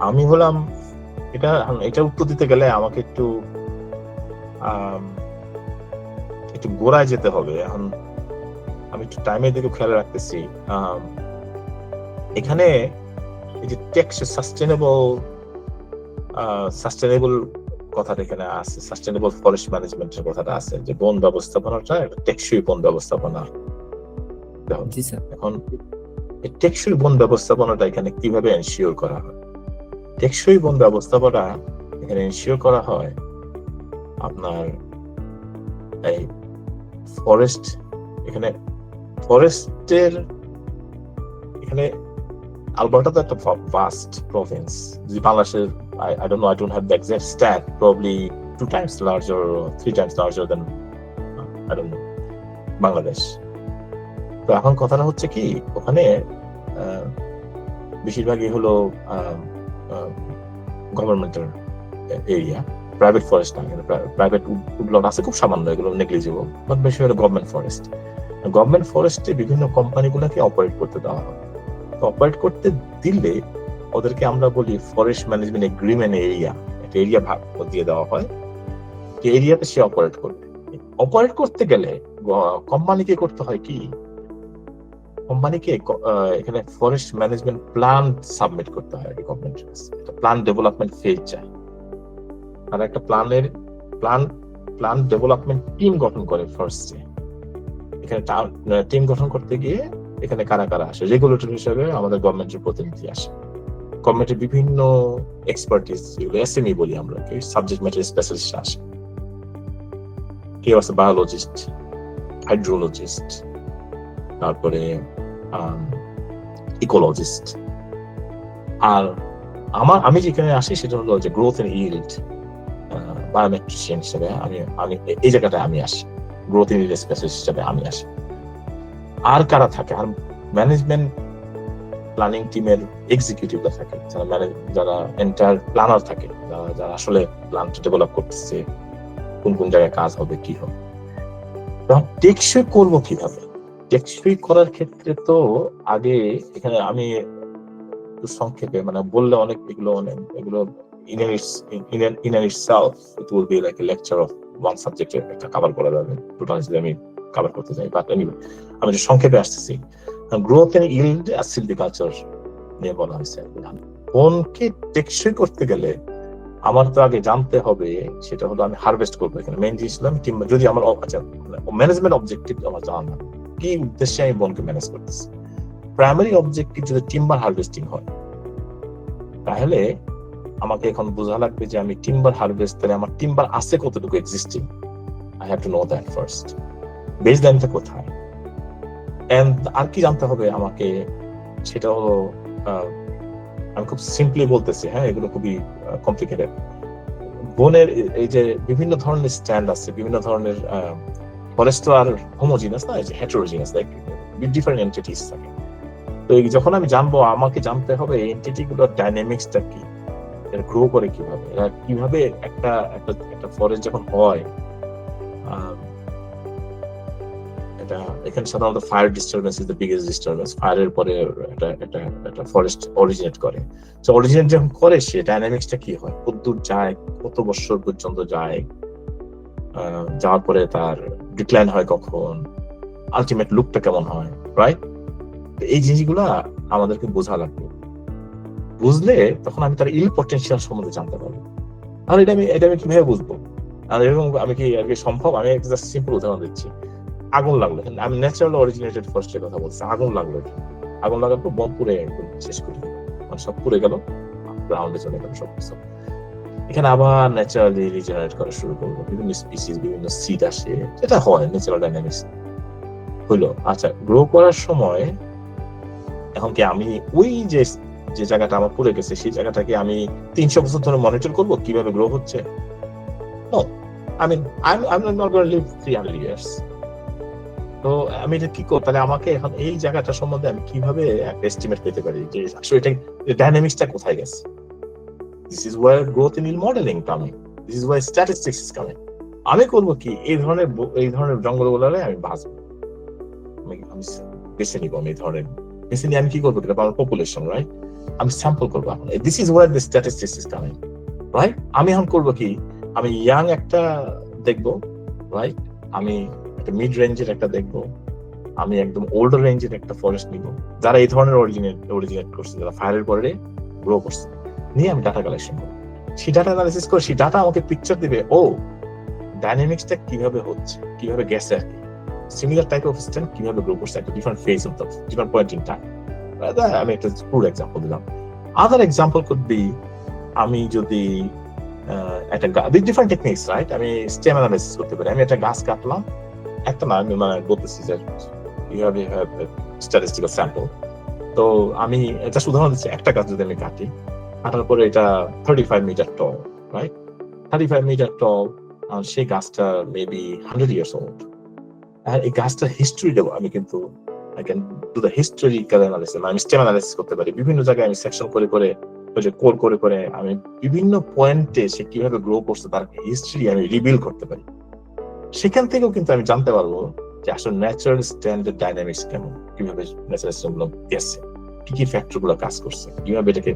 আমি হলাম এটা উত্তর দিতে গেলে আমাকে একটু গোড়ায় যেতে হবে। এখন আমি একটু টাইমের দিকে খেয়াল রাখতেছি। এখানে এই যে সাস্টেনেবল কথাটা এখানে আছে, সাস্টেনেবল ফরেস্ট ম্যানেজমেন্টের কথাটা আছে, যে বন ব্যবস্থাপনাটা টেকসই বন ব্যবস্থাপনা। এখন টেকসই বন ব্যবস্থাপনাটা এখানে কিভাবে এনশিওর করা হয়? টেকসই বন ব্যবস্থাপনা এখানে এনশিওর করা হয় আপনার এই ফরেস্ট, এখানে ফরেস্টের এখানে আলবার্টা তো একটা ভাস্ট প্রভিন্স, যদি বাংলাদেশের I don't know, I don't have the exact stat, probably 2 times larger or 3 times larger than I don't know Bangladesh. তো এখন কথাটা হচ্ছে কি, ওখানে বেশিরভাগই হলো গভর্নমেন্টের এরিয়া, প্রাইভেট ফরেস্ট না, প্রাইভেট উডল্যান্ড আছে খুব সামান্য, এগুলো নেগলিজিবল, বাট বেশি হলো গভর্নমেন্ট ফরেস্ট। গভর্নমেন্ট ফরেস্টে বিভিন্ন কোম্পানিগুলোকে অপারেট করতে দেওয়া হয়। তো অপারেট করতে দিলে ওদেরকে আমরা বলি ফরেস্ট ম্যানেজমেন্ট এগ্রিমেন্ট এরিয়া, একটা এরিয়া ভাগ দিয়ে দেওয়া হয়, যে এরিয়াতে সে অপারেট করবে। অপারেট করতে গেলে কোম্পানিকে করতে হয় কি, কোম্পানিকে এখানে ফরেস্ট ম্যানেজমেন্ট প্ল্যান সাবমিট করতে হয় গভর্নমেন্টের কাছে, একটা প্ল্যান ডেভেলপমেন্ট ফেজ চাই। আর একটা প্ল্যান ডেভেলপমেন্ট টিম গঠন করে ফার্স্টে। এখানে টিম গঠন করতে গিয়ে এখানে কারা কারা আসে, রেগুলেটর হিসেবে আমাদের গভর্নমেন্টের প্রতিনিধি আসে, গভর্নমেন্টের বিভিন্ন এক্সপার্টিস, এসএমই বলি আমরা, সাবজেক্ট ম্যাটার স্পেশালিস্ট আসে, কেউ আছে বায়োলজিস্ট, হাইড্রোলজিস্ট, তারপরে ইকোলজিস্ট। আর আমি যেখানে আসি সেটা হলো যে গ্রোথ এন্ড ইল্ড বায়োমেট্রিশিয়ান হিসেবে আমি এই জায়গাটায় আমি আসি, গ্রোথ এন্ড ইল্ড স্পেশালিস্ট হিসেবে আমি আসি। আর কারা থাকে, আর ম্যানেজমেন্ট প্ল্যানিং টিমের এক্সিকিউটিভরা থাকে, যারা এন্টায়ার প্ল্যানার থাকে, যারা আসলে প্ল্যানটা ডেভেলপ করতেছে, কোন কোন জায়গায় কাজ হবে, কি হবে। টেকসই করবো কিভাবে, টেকসই করার ক্ষেত্রে তো আগে এখানে আমি সংক্ষেপে মানে বললে অনেক এগুলো in itself it will be like a lecture of one subject একটা কভার করা যাবে, টোটালি আমি কভার করতে চাই, বাট এনিওয়ে আমি যে সংক্ষেপে আসতেছি। গ্রোথ এন্ড ইল্ড আর সিলভিকালচার নিয়ে বলা হয়েছে। বনকে টেকসই করতে গেলে আমার তো আগে জানতে হবে, সেটা হলো আমি হারভেস্ট করবো। এখানে মেইন জিনিস হলো যদি আমার ম্যানেজমেন্ট অবজেক্টিভ আমার জানা, কি উদ্দেশ্যে আমি বনকে ম্যানেজ করতেছি। প্রাইমারি অবজেক্টিভ যদি টিম্বার হারভেস্টিং হয়, তাহলে আমাকে এখন বোঝা লাগবে যে আমি টিম্বার হারভেস্ট করে আমার টিম্বার আছে কতটুকু existing, I have to know that first, বেসলাইনটা কোথায়। এন্ড আর কি জানতে হবে আমাকে, সেটা হলো আমি খুব সিম্পলি বলতেছি, হ্যাঁ এগুলো খুবই কমপ্লিকেটেড। বনের এই যে বিভিন্ন ধরনের স্ট্যান্ড আছে, বিভিন্ন ধরনের ফরেস্ট আর হোমোজিনাস না, হেটেরোজিনাস, লাইক ডিফারেন্ট এন্টিটিস থাকে। তো যখন আমি জানবো, আমাকে জানতে হবে এই এন্টিটি গুলোর ডাইনামিক্সটা কি, এরা গ্রো করে কিভাবে, এরা কিভাবে একটা ফরেস্ট যখন হয়, এটা এখানে সাধারণত fire disturbance is the biggest disturbance. ফায়ারের পরে একটা ফরেস্ট অরিজিনেট করে। তো অরিজিনেট যখন করে, সে ডাইনামিক্সটা কি হয়, কতদূর যায়, কত বছর পর্যন্ত যায়, যাওয়ার পরে তার ডিক্লাইন হয় কখন, আলটিমেট লুকটা কেমন হয়, রাইট? এই জিনিসগুলা আমাদেরকে বোঝা লাগবে। বুঝলে তখন আমি তার ইল পটেনশিয়াল সম্বন্ধে জানতে পারবো। আর এটা আমি কিভাবে বুঝবো, আর এরকম আমি কি আর কি সম্ভব? আমি একটা সিম্পল উদাহরণ দিচ্ছি। আগুন লাগলো, আমি ন্যাচারাল অরিজিনেটেড ফরেস্টের কথা বলছি। আগুন লাগলো, আগুন লাগার পর বন পুড়ে একদম শেষ করে দিল, মানে সব পুড়ে গেল, গ্রাউন্ডে চলে গেল সবকিছু। এখানে আবার ন্যাচারালি রিজেনারেট করা শুরু করবো, বিভিন্ন স্পিসিস, বিভিন্ন সিড আসে, যেটা হয় ন্যাচারাল ডাইনামিক্স হইলো। আচ্ছা, গ্রো করার সময় এখন কি আমি ওই যে জায়গাটা আমার পুড়ে গেছে, সেই জায়গাটাকে আমি 300 বছর ধরে মনিটর করবো কিভাবে গ্রো হচ্ছে? No, I'm not going to live 300 years. তো আমি এটা কি করব? তাহলে আমাকে এখন এই জায়গাটা সম্বন্ধে আমি কিভাবে একটা এস্টিমেট পেতে পারি যে আসলে এটা ডাইনামিক্সটা কোথায় গেছে? This is where growth in modeling coming. This is where statistics is coming. আমি করব কি, এই ধরনের জঙ্গলগুলোরে আমি বাঁচবো, আমি বেছে নিব। আমি কি করবো? এটা আমার পপুলেশন, রাইট? আমি স্যাম্পল করবো। এখন this is where the statistics is coming, right? আমি এখন করবো কি, আমি ইয়াং একটা দেখবো, রাইট? আমি একটা মিড রেঞ্জের একটা দেখবো, আমি একদম ওল্ডার রেঞ্জের একটা ফরেস্ট নিব, যারা এই ধরনের অরিজিনেট করছে, যারা ফায়ারের পরে গ্রো করছে, নিয়ে আমি ডাটা কালেকশন করবো। সেই ডাটা অ্যানালিসিস করে সেই ডাটা আমাকে পিকচার দিবে, ও ডাইনামিক্সটা কিভাবে হচ্ছে, কিভাবে গেছে আর কি, সিমিলার টাইপ অফ স্ট্যান্ড কিভাবে গ্রো করছে একটা different phase of the different point in time. আমি একটা ক্রুড এক্সাম্পল দিলাম। আদার এক্সাম্পল কুড বি আমি যদি একটা ডিফারেন্ট টেকনিক্স, রাইট? আমি স্টেম অ্যানালাইসিস করতে পারি। আমি একটা গাছ কাটলাম, একটা না, আমি মানে বলতেছি যে ইউ হ্যাভ স্ট্যাটিস্টিক্যাল স্যাম্পল। তো আমি এটা উদাহরণ দিচ্ছি, একটা গাছ যদি আমি কাটি, কাটার পরে এটা 35 মিটার টল, রাইট? 35 মিটার টল, সেই গাছটা মেবি 100 ইয়ার্স ওল্ড। আর এই গাছটার হিস্ট্রি দেবো আমি, কিন্তু I can do the historical analysis. আমি স্টেম অ্যানালিসিস করতে পারি, বিভিন্ন জায়গায় আমি সেকশন করে করে, ওই যে কোর করে করে আমি বিভিন্ন পয়েন্টে সে কিভাবে গ্রো করছে তার হিস্ট্রি আমি রিভিল করতে পারি। সেখান থেকেও কিন্তু আমি জানতে পারবো যে আসলে ন্যাচারাল স্ট্যান্ডার্ড ডাইনামিক্স কেমন, কিভাবে ন্যাচারাল স্ট্যান্ডার্ড গেছে, কি কি ফ্যাক্টর গুলো কাজ করছে, কিভাবে এটাকে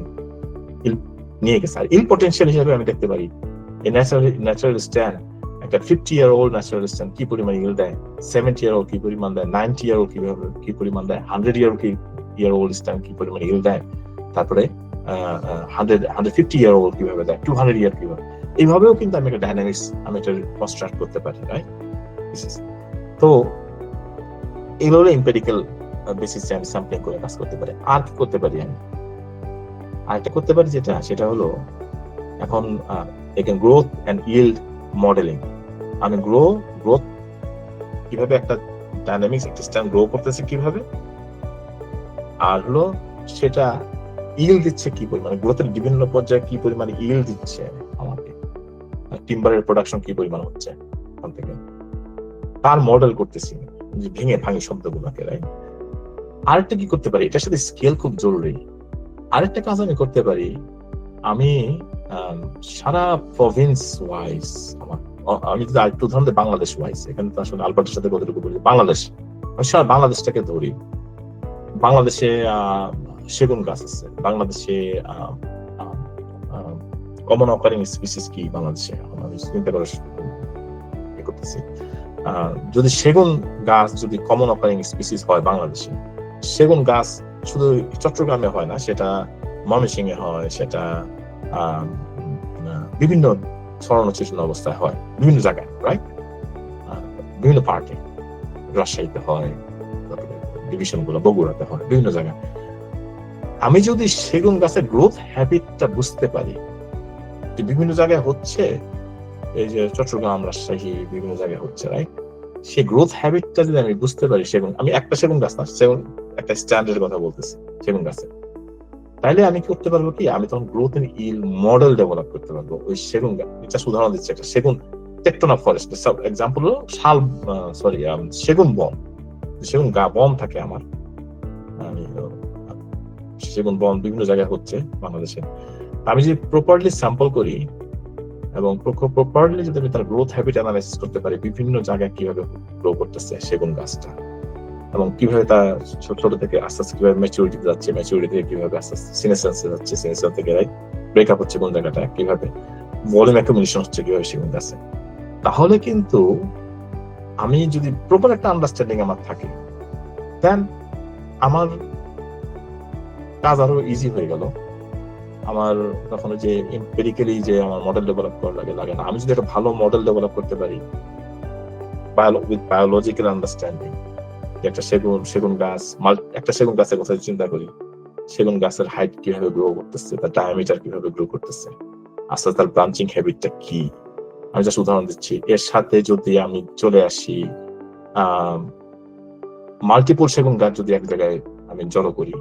নিয়ে গেছে। আর ইল পটেনশিয়াল হিসেবে আমি দেখতে পারি এই ন্যাচারাল স্ট্যান্ড, একটা 50-year-old ন্যাচারাল স্ট্যান্ড কি পরিমাণ ইল দেয়, 70-year-old কি পরিমাণ দেয়, 90-year-old কি পরিমাণ দেয়, 100-year-old স্ট্যান্ড কি পরিমাণ ইল দেয়, তারপরে 150-year-old কিভাবে দেয়, 200-year কিভাবে। এইভাবেও কিন্তু আমি একটা ডাইনামিক্স আমি এটা কনস্ট্রাক্ট করতে পারি, রাইট? তো এগুলো এমপিরিক্যাল বেসিসে আমি স্যাম্পলিং করে কাজ করতে পারি। আর কি করতে পারি আমি? আরেকটা করতে পারি সেটা হলো এখন এখানে গ্রোথ এন্ড ইল্ড মডেলিং। আমি গ্রোথ কিভাবে একটা ডাইনামিক্স একটা স্ট্যান্ড গ্রো করতেছে কিভাবে, আর হলো সেটা ইল্ড দিচ্ছে কি পরিমাণে, গ্রোথের বিভিন্ন পর্যায়ে কি পরিমাণে ইল্ড দিচ্ছে আমাকে, টিম্বারের প্রোডাকশন কি পরিমাণ হচ্ছে ওখান থেকে, তার মডেল করতেছি ভেঙে ভাঙি শব্দগুলোকে, রাইট? আরেকটা কি করতে পারি, এটার সাথে স্কেল খুব জরুরি। আরেকটা কাজ আমি করতে পারি, আমি সারা প্রভিন্স ওয়াইজ আমি যদি আরেকটু উদাহরণ দিই, বাংলাদেশ ওয়াইজ, এখানে তো আসলে আলবার্টের সাথে কতটুকু বলি, বাংলাদেশ, আমি সারা বাংলাদেশটাকে ধরি। বাংলাদেশে সেগুন গাছ আছে, বাংলাদেশে কমন অকারিং স্পিসিস কি বাংলাদেশে, আমি চিন্তা করে করতেছি। যদি সেগুন গাছ যদি কমন অকারিং স্পিসিস হয় বাংলাদেশে, সেগুন গাছ শুধু চট্টগ্রামে হয় না, সেটা ময়মনসিংহে হয়, সেটা বিভিন্ন ছড়ানো অবস্থায় হয় বিভিন্ন জায়গায়, রাইট? বিভিন্ন পার্টে, রাজশাহীতে হয়, ডিভিশন গুলো বগুড়াতে হয়, বিভিন্ন জায়গায়। আমি যদি সেগুন গাছের গ্রোথ হ্যাবিটটা বুঝতে পারি, যে বিভিন্ন জায়গায় হচ্ছে, এই যে চট্টগ্রাম, রাজশাহী, বিভিন্ন জায়গায় হচ্ছে, রাইট? সেই গ্রোথ হ্যাবিটটা যদি আমি বুঝতে পারি, আমি একটা সেগুন গাছ না, একটা স্ট্যান্ডার্ড কথা বলতেছি সেগুন গাছের, তাইলে আমি কি করতে পারবো কি, আমি তখন growth and yield model develop করতে পারবো ওই সেগুন গাছ। এটা উদাহরণ দিচ্ছে, একটা সেগুন টেকটোনা ফরেস্ট এক্সাম্পল হলো সেগুন বন, সেগুন বন থাকে আমার, সেগুন বন বিভিন্ন জায়গায় হচ্ছে বাংলাদেশে। আমি যদি প্রপারলি স্যাম্পল করি এবং প্রপারলি যদি আমি তার গ্রোথ হ্যাবিট অ্যানালাইসিস করতে পারি, বিভিন্ন জায়গায় কিভাবে গ্রো করতেছে সেগুন গাছটা, এবং কিভাবে তা ছোট থেকে আস্তে আস্তে কিভাবে ম্যাচুরিটি যাচ্ছে, ম্যাচুরিটি থেকে কিভাবে আস্তে আস্তে সিনেসেন্সে যাচ্ছে, সিনেসেন্স থেকে ব্রেকআপ হচ্ছে কোন জায়গাটা, কিভাবে ভলিউম অ্যাকুমুলেশন হচ্ছে কিভাবে সেগুন গাছে, তাহলে কিন্তু আমি যদি প্রপার একটা আন্ডারস্ট্যান্ডিং আমার থাকে, দেন আমার কাজ আরো ইজি হয়ে গেল। আমার তখন যে এমপিরিক্যালি যে আমার মডেল ডেভেলপ করা লাগে না। আমি যদি একটা ভালো মডেল ডেভেলপ করতে পারি উইথ বায়োলজিক্যাল আন্ডারস্ট্যান্ডিং, একটা সেগুন গাছ, একটা সেগুন গাছের কথা চিন্তা করি, সেগুন গাছের হাইট কিভাবে গ্রো করতেছে, তার ডায়ামিটার কিভাবে গ্রো করতেছে, আস্তে তার ব্রাঞ্চিং হ্যাবিটটা কি, আমি জাস্ট উদাহরণ দিচ্ছি। এর সাথে যদি আমি চলে আসি মাল্টিপল সেগুন গাছ যদি এক জায়গায় আমি জড়ো করি,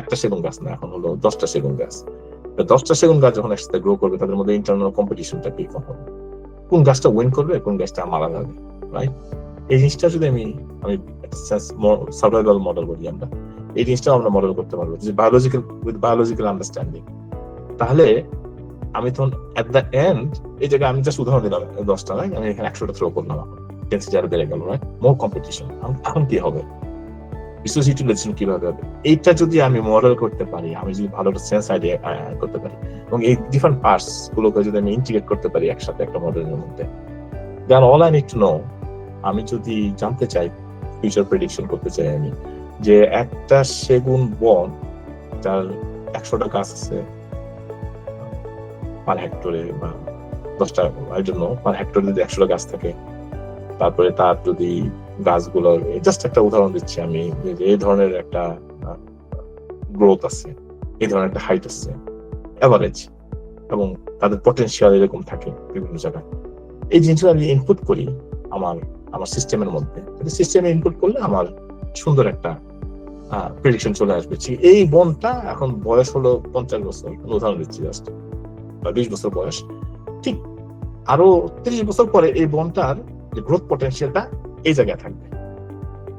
একটা সেগুন গাছ না, এখন হলো 10টা সেগুন গাছ, 10টা সেগুন গাছ যখন একসাথে গ্রো করবে, তাদের মধ্যে ইন্টারনাল কম্পিটিশনটা কি হবে, কোন গাছটা উইন করবে, কোন গাছটা মারা যাবে, রাইট? এই জিনিসটা যদি আমি সার্ভাইভাল মডেল বলি আমরা, এই জিনিসটাও আমরা মডেল করতে পারবো যে বায়োলজিক্যাল আন্ডারস্ট্যান্ডিং। তাহলে আমি তখন এট দ্য এন্ড, এই জায়গায় আমি জাস্ট উদাহরণ দিলাম 10টা, রাইট? আমি এখানে 100টা থ্রো করলাম, ডেন্সিটি আরো বেড়ে গেল, রাইট? মোর কম্পিটিশন, এখন কি হবে, রিসোর্স ইউটিলাইজেশন কিভাবে হবে, এইটা যদি আমি মডেল করতে পারি, আমি যদি ভালো একটা সেন্স আইডিয়া করতে পারি, এবং এই ডিফারেন্ট পার্টস গুলোকে যদি আমি ইন্টিগ্রেট করতে পারি একসাথে একটা মডেলের মধ্যে, then all I need to know, আমি যদি জানতে চাই, ফিউচার প্রেডিকশন করতে চাই আমি, যে একটা সেগুন বন যার 100টা গাছ আছে পার হেক্টরে, বা 10টা পার হেক্টরে যদি 100টা গাছ থাকে, তারপরে তার যদি গাছগুলোর, জাস্ট একটা উদাহরণ দিচ্ছি আমি, যে এই ধরনের একটা গ্রোথ আছে, এই ধরনের একটা হাইট আছে, এভারেজ, এবং তাদের পটেনশিয়াল এরকম থাকে বিভিন্ন জায়গায়। এই জিনিসগুলো আমি ইনপুট করি আমার সিস্টেমের মধ্যে। সিস্টেমে ইনপুট করলে আমার সুন্দর একটা প্রেডিকশন চলে আসবে। এই বোনটা এখন বয়স হলো 50 বছর, উদাহরণ দিচ্ছি জাস্ট, বা 20 বছর বয়স, ঠিক আরো 30 বছর পরে এই বোনটার যে গ্রোথ পটেনশিয়ালটা এই জায়গায় থাকবে।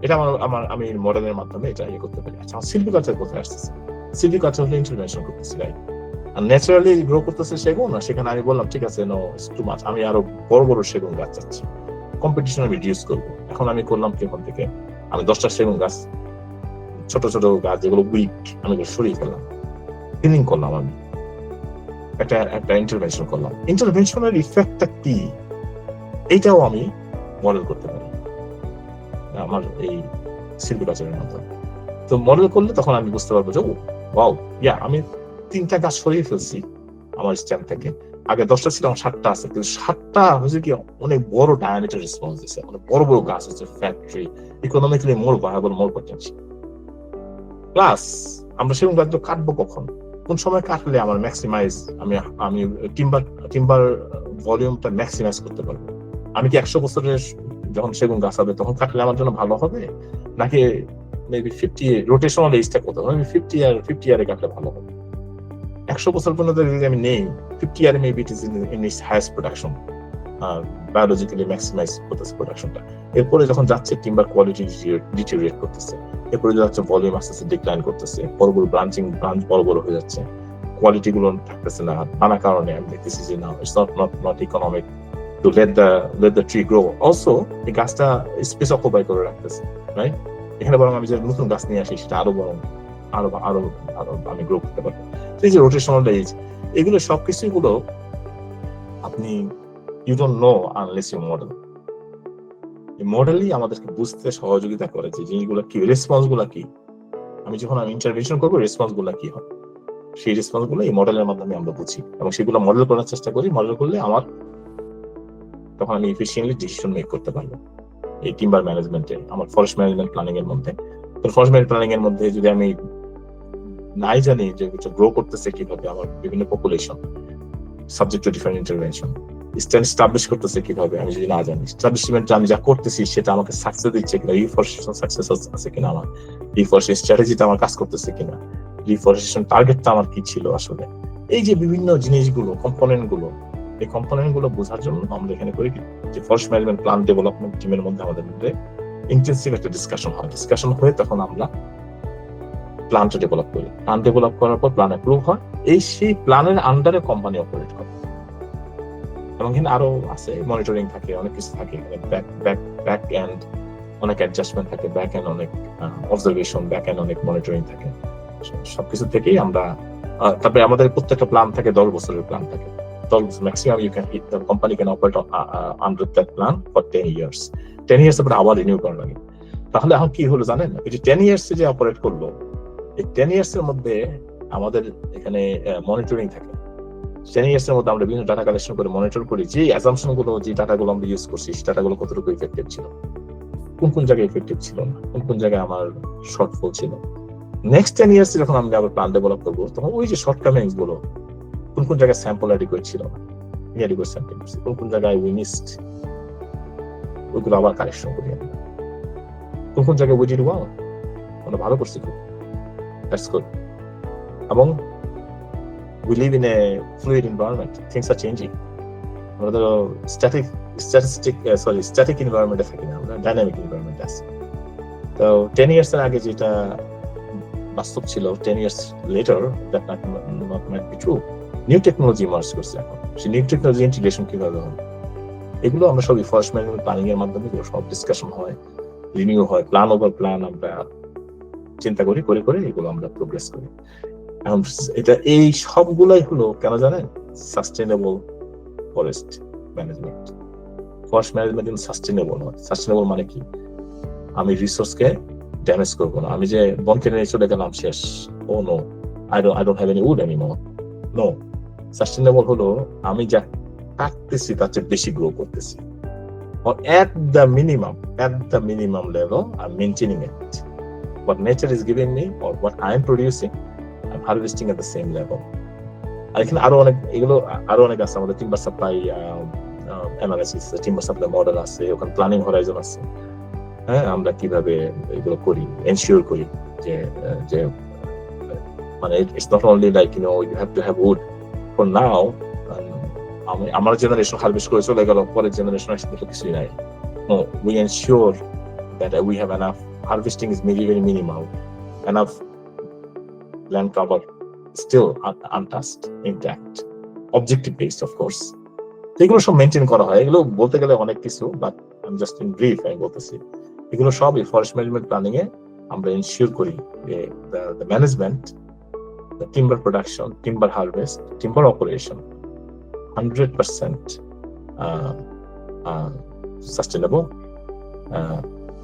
এটা আমি মডেলের মাধ্যমে এটা ইয়ে করতে পারি। আচ্ছা, সিলভিকালচার কোথায় আসতেছে? সিলভিকালচার হলে ইন্টারভেনশন করতেছি, রাইট? আর ন্যাচারালি গ্রো করতেছে সেগুন, আর সেখানে আমি বললাম ঠিক আছে, নো ইটস টু মাচ, আমি আরো বড় বড় সেগুন গাছ চাচ্ছি, কম্পিটিশন আমি রিডিউস করবো। এখন আমি করলাম কি, ওখান থেকে আমি 10টা সেগুন গাছ, ছোট ছোট গাছ যেগুলো উইক, আমি সরিয়ে ফেললাম, ক্লিনিং করলাম, আমি একটা ইন্টারভেনশন করলাম। ইন্টারভেনশনের ইফেক্টটা কি, এইটাও আমি মডেল করতে পারি আমার এই সিলভিকালচারের মাধ্যমে। তো মডেল করলে তখন আমি বুঝতে পারবো যে ওয়াও, আমি 3টা গাছ সরিয়ে ফেলছি আমার স্ট্যাম্প থেকে। আগে 10টা ছিল, আমার 7টা আছে, কিন্তু 7টা হচ্ছে কি অনেক বড় ডায়ামিটার রেসপন্স দিচ্ছে, অনেক বড় বড় গাছ হচ্ছে, ফ্যাক্টরি, ইকোনমিক্যালি মোর ভায়াবল, মোর পটেনশিয়াল। প্লাস আমরা সেরকম গাছগুলো কাটবো কখন, কোন সময় কাটলে আমার ম্যাক্সিমাইজ, আমি টিম্বার ভলিউমটা ম্যাক্সিমাইজ করতে পারবো। আমি কি 100 বছরের যখন সেগুন গাছ হবে তখন কাটলে আমার জন্য ভালো হবে, নাকি মেবি 50 রোটেশনাল এজটা কত, 50 ইয়ারে কাটলে ভালো হবে? 100 বছর পর্যন্ত যদি আমি নেই, 50 ইয়ারে maybe it is in its highest production, biologically maximize করতেছে প্রোডাকশনটা। এরপরে যখন যাচ্ছে টিম্বার কোয়ালিটি ডিটেরিয়েট করতেছে, এরপরে যাচ্ছে ভলিউম আস্তে আস্তে ডিক্লাইন করতেছে, বড় বড় ব্রাঞ্চ বড় বড় হয়ে যাচ্ছে, কোয়ালিটি গুলো থাকতেছে না, নানা কারণে আমি দেখতেছি যে না, it's not economic to let the tree grow. Also, এই গাছটা স্পেস অকুপাই করে রাখতেছে, রাইট? এখানে বরং আমি যে নতুন গাছ নিয়ে আসি সেটা আরো আমি গ্রো করতে পারবো। এই যে রোটেশনাল এজ, এগুলো সবকিছুই গুলো আপনি you don't know unless you model. এই মডেলই আমাদেরকে বুঝতে সহযোগিতা করে যে জিনিসগুলো কি, রেসপন্স গুলা কি। আমি যখন ইন্টারভেনশন করবো, রেসপন্স গুলা কি হবে, সেই রেসপন্স গুলো এই মডেলের মাধ্যমে আমরা বুঝি এবং সেগুলো মডেল করার চেষ্টা করি। মডেল করলে তখন আমি এফিসিয়েন্টলি ডিসিশন মেক করতে পারবো এই টিম্বার ম্যানেজমেন্টে, আমার ফরেস্ট ম্যানেজমেন্ট প্ল্যানিং এর মধ্যে। তো ফরেস্ট ম্যানেজমেন্ট প্ল্যানিং এর মধ্যে যদি আমি নাই জানি যে গ্রো করতেছে কিভাবে আমার বিভিন্ন population, subject to different intervention, establish করতেছে কিভাবে, আমি যদি না জানি, এস্টাবলিশমেন্ট আমি যা করতেছি সেটা আমাকে সাকসেস দিচ্ছে কিনা, রিফরেস্টেশন সাকসেস আছে কিনা, আমার রিফরেস্টেশন স্ট্র্যাটেজিটা আমার কাজ করতেছে কিনা, রিফরেস্টেশন টার্গেটটা আমার কি ছিল আসলে, এই যে বিভিন্ন জিনিসগুলো, এই কম্পোনেন্ট গুলো বোঝার জন্য আমরা এখানে করি যে ফরেস্ট ম্যানেজমেন্ট প্ল্যান ডেভেলপমেন্ট টিমের মধ্যে আমাদের মধ্যে ইন্টেন্সিভ একটা ডিসকাশন হয়ে তখন আমরা প্ল্যানটা ডেভেলপ করি। প্ল্যান ডেভেলপ করার পর প্ল্যান অ্যাপ্রুভ হয়, সেই প্ল্যানের আন্ডারে কোম্পানি অপারেট করে। এবং এখানে আরো আছে, মনিটরিং থাকে, অনেক কিছু থাকে, ব্যাক এন্ড অনেক অ্যাডজাস্টমেন্ট থাকে, ব্যাক এন্ড অনেক অবজারভেশন, ব্যাক এন্ড অনেক মনিটরিং থাকে। সবকিছু থেকেই আমরা তারপরে আমাদের প্রত্যেকটা প্ল্যান থাকে, 10 বছরের প্ল্যান থাকে। 10 বছর maximum the company can operate under that plan for 10 years. 10 years পরে আবার রিনিউ করা লাগে। তাহলে এখন কি হলো জানেন, এই যে 10 years যে অপারেট করলো, এই 10 years এর মধ্যে আমাদের এখানে মনিটরিং থাকে। 10 years এর মধ্যে আমরা বিভিন্ন ডাটা কালেকশন করে মনিটর করি যে অ্যাজাম্পশন গুলো, যে ডাটাগুলো আমরা ইউজ করছি, সেই ডাটাগুলো কতটুকু ইফেক্টিভ ছিল, কোন জায়গায় ইফেক্টিভ ছিল না, কোন জায়গায় আমার শর্টফল ছিল। নেক্সট 10 years যখন আমরা আবার প্ল্যান ডেভেলপ করবো, তখন ওই যে শর্টকামিংস গুলো, কোন জায়গায় স্যাম্পল অ্যাডিকুয়েট ছিল না, ইনঅ্যাডিকুয়েট স্যাম্পল করছি, কোন জায়গায় উই মিসড, ওইগুলো আবার কারেকশন করি আমরা। কোন জায়গায় উই ডিড ওয়েল, আমরা ভালো করছি, খুব দ্যাটস গুড। এবং we live in a fluid environment, things are changing. আমরা তো static environment থাকি না, আমরা ডাইনামিক এনভায়রনমেন্ট আছে। তো 10 years এর আগে যেটা বাস্তব ছিল, 10 years later that might be true. New technology merge করছে এখন, সেই নিউ টেকনোলজি ইন্টিগ্রেশন কিভাবে হবে, এগুলো আমরা সবই ফরেস্ট ম্যানেজমেন্ট প্ল্যানিং এর মাধ্যমে সব ডিসকাশন হয়, রিনিউ হয়, প্ল্যান ওভার প্ল্যান আমরা চিন্তা করি, করে এগুলো আমরা প্রোগ্রেস করি। এখন এটা এই সবগুলাই হলো কেন জানেন, sustainable forest management. Forest management sustainable হয়। সাস্টেইনেবল মানে কি, আমি রিসোর্সকে ড্যামেজ করবো না। আমি যে বন কেটে নিয়ে চলে গেলাম, শেষ, oh no, I don't have any wood anymore, no. Sustainable হলো আমি যা কাটতেছি তার চেয়ে বেশি গ্রো করতেছি, or at the minimum level I'm maintaining it. What nature is giving me or what I am producing, I'm harvesting at the same level. আর এখানে আরো অনেক আছে, আমাদের timber supply analysis, timber supply model আছে, ওখানে planning Horizon আছে। হ্যাঁ, আমরা কিভাবে এগুলো করি, এনশিওর করি যে যে মানে it's not only like you have to have wood for now. আমার জেনারেশন হারভেস্ট করে চলে গেল, পরের জেনারেশন আসলে তো কিছুই নাই। No, we ensure that we have enough. Harvesting is very minimal. Enough land cover still untouched, intact. Objective based, of course. এগুলো সব মেনটেন করা হয়। এগুলো বলতে গেলে অনেক কিছু, but I am just in brief আমি বলতেছি। এগুলো সবই ফরেস্ট ম্যানেজমেন্ট প্ল্যানিং এ আমরা এনশিওর করি যে the management, the timber production, timber harvest, timber operation 100% sustainable,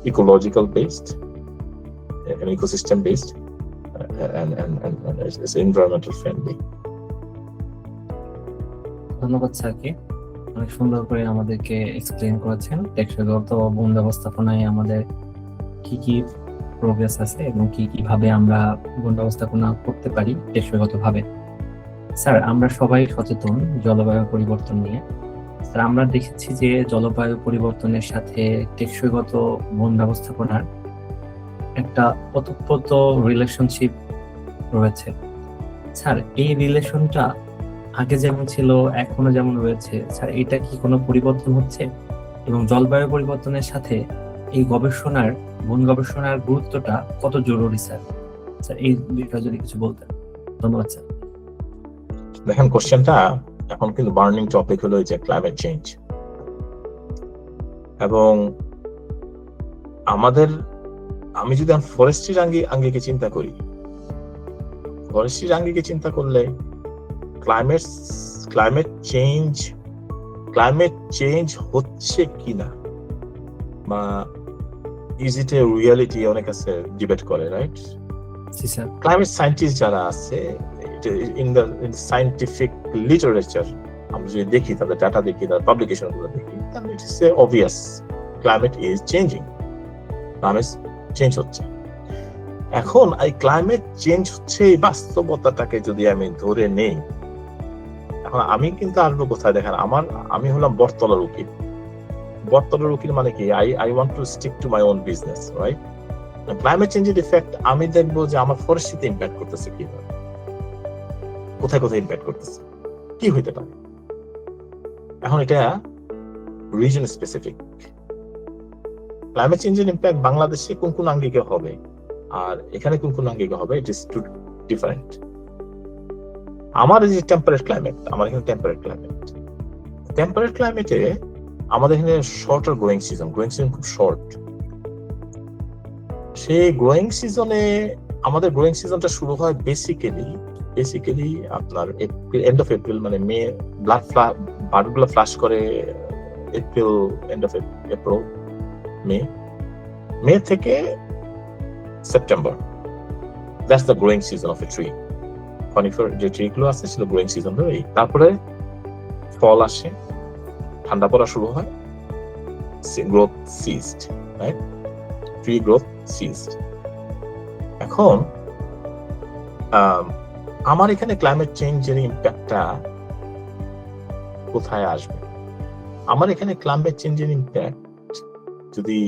ecological based, and ecosystem based, and it's environmental friendly. ধন্যবাদ স্যারকে, অনেক সুন্দর করে আমাদেরকে এক্সপ্লেইন করেছেন টেকসইগত বন ব্যবস্থাপনায় আমাদের কি কি প্রোগ্রেস আছে এবং কিভাবে আমরা বন ব্যবস্থাপনা করতে পারি টেকসইগত ভাবে। স্যার, আমরা সবাই সচেতন জলবায়ু পরিবর্তন নিয়ে। স্যার, আমরা দেখেছি যে জলবায়ু পরিবর্তনের সাথে টেকসইগত বন ব্যবস্থাপনার একটা ওতপ্রোত রিলেশনশিপ রয়েছে। স্যার, এই রিলেশনটা আগে যেমন ছিল এখনো যেমন রয়েছে, স্যার এটা কি কোনো পরিবর্তন হচ্ছে? এবং জলবায়ু পরিবর্তনের সাথে এই গবেষণার, বন গবেষণার গুরুত্বটা কত জরুরি স্যার? স্যার, এই বিষয়ে যদি কিছু বলতেন। ধন্যবাদ স্যার। দেখেন, কোশ্চেনটা এখন কিন্তু বার্নিং টপিক হলো যে ক্লাইমেট চেঞ্জ, এবং আমি যদি ফরেস্ট্রির আঙ্গিকে চিন্তা করি, ফরেস্ট্রির আঙ্গিকে চিন্তা করলে ক্লাইমেট চেঞ্জ হচ্ছে কিনা বা ইজ ইট এ রিয়ালিটি, অনেক আছে ডিবেট করে, রাইট? ক্লাইমেট সায়েন্টিস্ট যারা আছে in the scientific literature, আমরা যদি দেখি, তাদের ডাটা দেখি, তাদের পাবলিকেশন গুলো দেখি, then it is obvious climate is changing. Climate change হচ্ছে। এখন এই ক্লাইমেট চেঞ্জ হচ্ছে এই বাস্তবতাটাকে যদি আমি ধরে নেই, এখন আমি কিন্তু আসবো কোথায়? দেখেন, আমি হলাম বটতলার উকিল। বটতলার উকিল মানে কি? I want to stick to my own business, right? Climate চেঞ্জের ইফেক্ট আমি দেখবো যে আমার ফরেস্ট্রিতে ইম্প্যাক্ট করতেছে কিভাবে, কোথায় ইম্প্যাক্ট করতেছে, কি হইতে পারে। এখন এটা রিজন স্পেসিফিক। ক্লাইমেট চেঞ্জের ইম্প্যাক্ট বাংলাদেশে কোন আঙ্গিকে হবে আর এখানে কোন আঙ্গিকে হবে, ইট ইজ টু ডিফারেন্ট। আমার যে টেম্পারেট ক্লাইমেট, আমার এখানে টেম্পারেট ক্লাইমেটে আমাদের এখানে শর্টার গ্রোয়িং সিজন খুব শর্ট। সেই গ্রোয়িং সিজনে আমাদের গ্রোয়িং সিজনটা শুরু হয় বেসিক্যালি আপনার এন্ড অফ এপ্রিল, মানে মে। বার্ডগুলো ফ্লাশ করে এপ্রিল, এন্ড অফ এপ্রিল, মে থেকে September. That's the growing season of a tree. Conifer যে ট্রি গুলো আছে সেটা গ্রোয়িং সিজন ধরে। তারপরে ফল আসে, ঠান্ডা পড়া শুরু হয়, growth ceased, right? Tree growth ceased. এখন আমার এখানে ক্লাইমেট চেঞ্জের ইম্প্যাক্টটা কোথায় আসবে? আমার এখানে ক্লাইমেট চেঞ্জের ইম্প্যাক্ট, যদি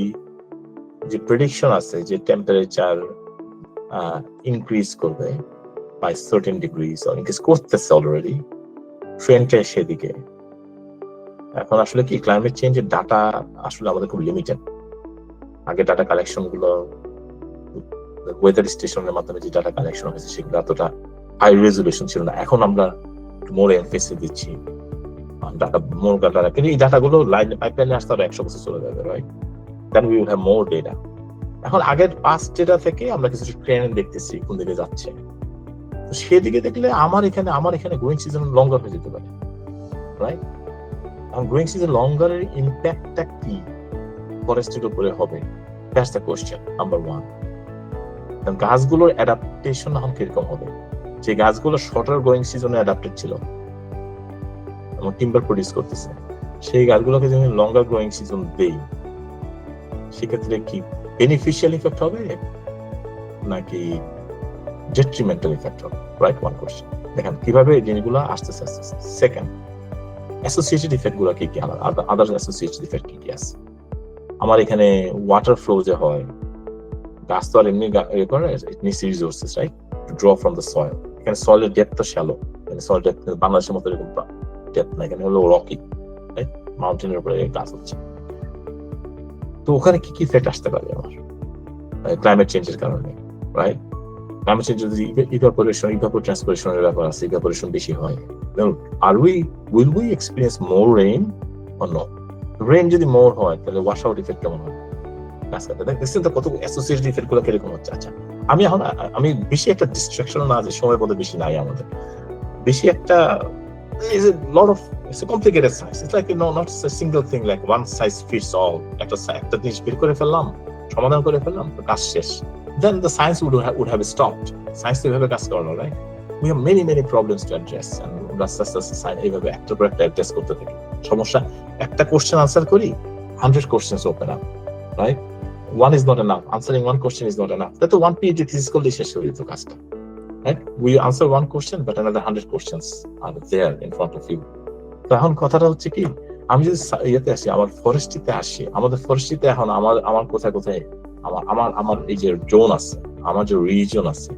যে প্রেডিকশন আছে যে টেম্পারেচার ইনক্রিজ করবে বাই সার্টেন ডিগ্রিজ, ইনক্রিজ করতেছে অলরেডি, ট্রেন্ডটা সেদিকে। এখন আসলে কি, ক্লাইমেট চেঞ্জের ডাটা আসলে আমাদের খুব লিমিটেড। আগে ডাটা কালেকশন গুলো ওয়েদার স্টেশনের মাধ্যমে যে ডাটা কালেকশন হয়েছে সেগুলো এতটা হাই রেজুলেশন ছিল না। এখন আমরা মোর এমফেসিস দিচ্ছি ডাটা, মোর ডাটা, কিন্তু এই ডাটাগুলো পাইপলাইনে আসতে আরো 100 বছর চলে যাবে, right? Then we will have more data. এখন আগের পাস্ট ডেটা থেকে আমরা কিছু ট্রেন্ড দেখতেছি কোন দিকে যাচ্ছে, তো সেদিকে দেখলে আমার এখানে গ্রোয়িং সিজন লঙ্গার হয়ে যেতে পারে, রাইট? এখন গ্রোয়িং সিজন লঙ্গারের ইম্প্যাক্টটা কি ফরেস্টের উপরে হবে? That's the question number 1। গাছগুলোর অ্যাডাপ্টেশন এখন কিরকম হবে? যে গাছগুলো শর্টার গ্রোয়িং সিজনে অ্যাডাপ্টেড ছিল এবং টিম্বার প্রডিউস করতেছে, সেই গাছগুলোকে যদি লঙ্গার গ্রোয়িং সিজন দেই, সেক্ষেত্রে কি বেনিফিশিয়াল ইফেক্ট হবে নাকি ডেট্রিমেন্টাল ইফেক্ট হবে, রাইট? One question. দেখেন কিভাবে এই জিনিসগুলো আসতেছে আসতেছে। সেকেন্ড, অ্যাসোসিয়েটেড ইফেক্ট গুলো কি কি, আদার অ্যাসোসিয়েটেড ইফেক্ট কি কি আছে? আমার এখানে ওয়াটার ফ্লো যে হয়, গাছ তো আর এমনি ইয়ে করে, it needs resources, right, two draw from the soil. এখানে সয়েলের ডেপথ তো শ্যালো, সয়েল ডেপথ বাংলাদেশের মতো এরকম ডেপথ না, এখানে হলো রকি, রাইট, মাউন্টেনের উপরে গাছ হচ্ছে। তো ওখানে কি কি ইফেক্ট আসতে পারে আমার ক্লাইমেট চেঞ্জের কারণে, রাইট? ক্লাইমেট চেঞ্জ যদি ইভাপোট্রান্সপিরেশনের ব্যাপার আছে, ইভাপোরেশন বেশি হয়, will we experience more rain or no? Rain যদি মোর হয় তাহলে ওয়াশ আউট ইফেক্ট কেমন হয়? দেখছেন তো কত অ্যাসোসিয়েটেড ইফেক্ট গুলো কিরকম হচ্ছে। আচ্ছা, আমি বেশি একটা ডিস্ট্রাকশন না, যে সময় বোধহয় বেশি নাই আমাদের, বেশি একটা is a lot of, it's a complicated science. It's like, not a single thing like one size fits all. একটা জিনিস বের করে ফেললাম, সমাধান করে ফেললাম, তো কাজ শেষ। Then the science would have stopped. Science তো এভাবে কাজ করে না, right? We have many problems to address, and আস্তে science এইভাবে একটা পর একটা অ্যাড্রেস করতে থাকি। সমস্যা, একটা কোশ্চেন আনসার করি, 100 questions open up, right? One is not enough. Answering one question is not enough. That's a one PhD thesis করলে শেষ হয়ে যেত কাজটা, right? We answer one question, but another 100 questions are there in front of you. তো এখন কথাটা হচ্ছে কি, আমি যদি ইয়েতে আসি, আমার ফরেস্ট্রিতে আসি, আমাদের ফরেস্ট্রিতে এখন আমার কোথায় কোথায় আমার এই যে জোন আছে, আমার যে রিজন আছে,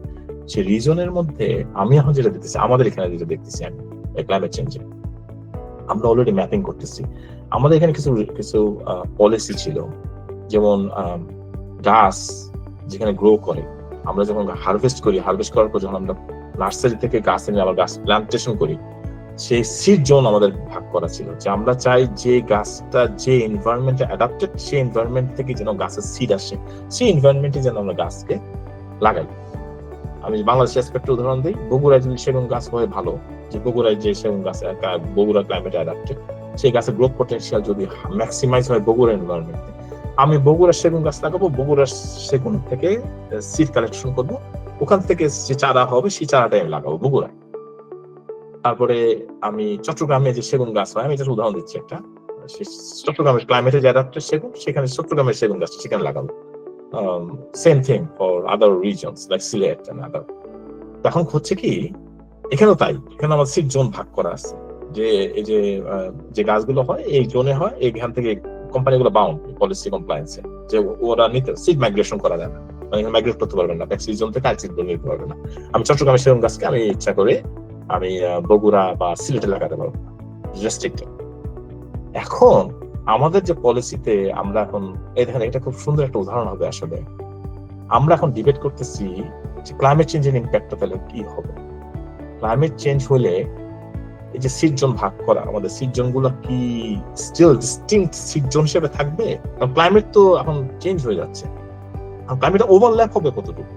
সেই রিজনের মধ্যে আমি এখন যেটা দেখতেছি, আমাদের এখানে যেটা দেখতেছি আমি ক্লাইমেট চেঞ্জে, আমরা অলরেডি ম্যাপিং করতেছি। আমাদের এখানে কিছু পলিসি ছিল, যেমন গাছ যেখানে গ্রো করে, আমরা যখন হারভেস্ট করার পর যখন আমরা নার্সারি থেকে গাছ এনে আবার গাছ প্লান্টেশন করি, সেই সিড জোন আমাদের ভাগ করা ছিল, যে আমরা চাই যে গাছটা যে এনভায়রনমেন্টে অ্যাডাপ্টেড, সেই এনভায়রনমেন্ট থেকে যেন গাছের সিড আসে, সেই এনভায়রনমেন্টে যেন আমরা গাছকে লাগাই। আমি বাংলাদেশের অ্যাসপেক্টের উদাহরণ দিই, বগুড়ায় যদি সেগুন গাছ হয় ভালো, যে বগুড়ায় যে সেগুন গাছ বগুড়া ক্লাইমেটে অ্যাডাপ্টেড, সেই গাছের গ্রোথ পটেনশিয়াল যদি ম্যাক্সিমাইজ হয় বগুড়া এনভায়রনমেন্টে, আমি বগুড়ার সেগুন গাছ লাগাবো, বগুড়ার সেগুন থেকে সিড কালেকশন করবো, ওখান থেকে যে চারা হবে সেই চারাটাই আমি লাগাবো বগুড়ায়। তারপরে আমি চট্টগ্রামে যে সেগুন গাছ হয়, আমি যেটা উদাহরণ দিচ্ছি একটা, চট্টগ্রামের ক্লাইমেটে যে অ্যাডাপ্টেড সেগুন, সেখানে চট্টগ্রামের সেগুন গাছ সেখানে লাগাবো। Same thing for other regions like Sylhet and other. এখন হচ্ছে কি, এখানেও তাই, এখানে আমার সিড জোন ভাগ করা আছে, যে এই যে গাছগুলো হয় এই জোনে হয়, এইখান থেকে কোম্পানিগুলো বাউন্ড পলিসি কমপ্লায়েন্সে, যে ওরা নিতে সিড মাইগ্রেশন করা যায় না, মানে মাইগ্রেট করতে পারবে না, এক সিজন থেকে আরেক সিজন নিতে পারবে না। আমি চট্টগ্রামের সেগুন গাছকে আমি ইচ্ছা করে আমি বগুড়া বা সিলেটে লাগাতে পারবো, রেস্ট্রিক্টেড। এখন আমাদের যে পলিসিতে আমরা এখন এখানে, এটা খুব সুন্দর একটা উদাহরণ হবে আসলে, আমরা এখন ডিবেট করতেছি যে ক্লাইমেট চেঞ্জের ইম্প্যাক্টটা তাহলে কি হবে। ক্লাইমেট চেঞ্জ হলে এই যে সিড জোন ভাগ করা, আমাদের সিড জোন গুলো কি স্টিল ডিস্টিংক্ট সিড জোন হিসেবে থাকবে? কারণ ক্লাইমেট তো এখন চেঞ্জ হয়ে যাচ্ছে, ক্লাইমেট ওভারল্যাপ হবে কতটুকু?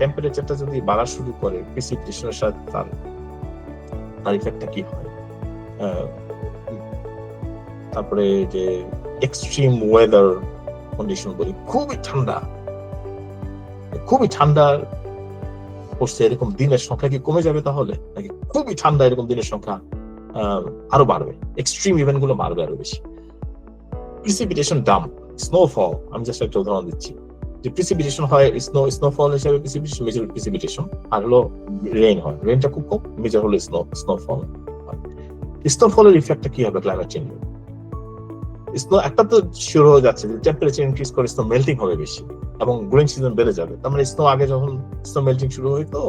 টেম্পারেচারটা যদি বাড়া শুরু করে, প্রিসিপিটেশনের সাথে তার ইফেক্টটা কি হয়? তারপরে যে এক্সট্রিম ওয়েদার কন্ডিশন বলি, খুবই ঠান্ডা পড়ছে, এরকম দিনের সংখ্যা কি কমে যাবে তাহলে, নাকি খুবই ঠান্ডা এরকম দিনের সংখ্যা আরো বাড়বে? এক্সট্রিম ইভেন্ট গুলো বাড়বে আরো বেশি। প্রিসিপিটেশন ডাম্প, স্নোফল, আমি জাস্ট একটা উদাহরণ দিচ্ছি, যে প্রিসিপিটেশন হয় স্নোফল হিসেবে মেজর প্রিসিপিটেশন, আর হলো রেইন হয়, রেইনটা খুব কম, মেজর হলো স্নোফল। স্নোফলের ইফেক্টটা কি হবে ক্লাইমেট চেঞ্জ? স্নো একটা তো শুরু হয়ে যাচ্ছে, যে টেম্পারেচার ইনক্রিজ করে স্নো মেল্টিং হবে বেশি এবং গ্রোয়িং সিজন বেড়ে যাবে। তার মানে স্নো আগে যখন স্নো মেল্টিং শুরু হইতো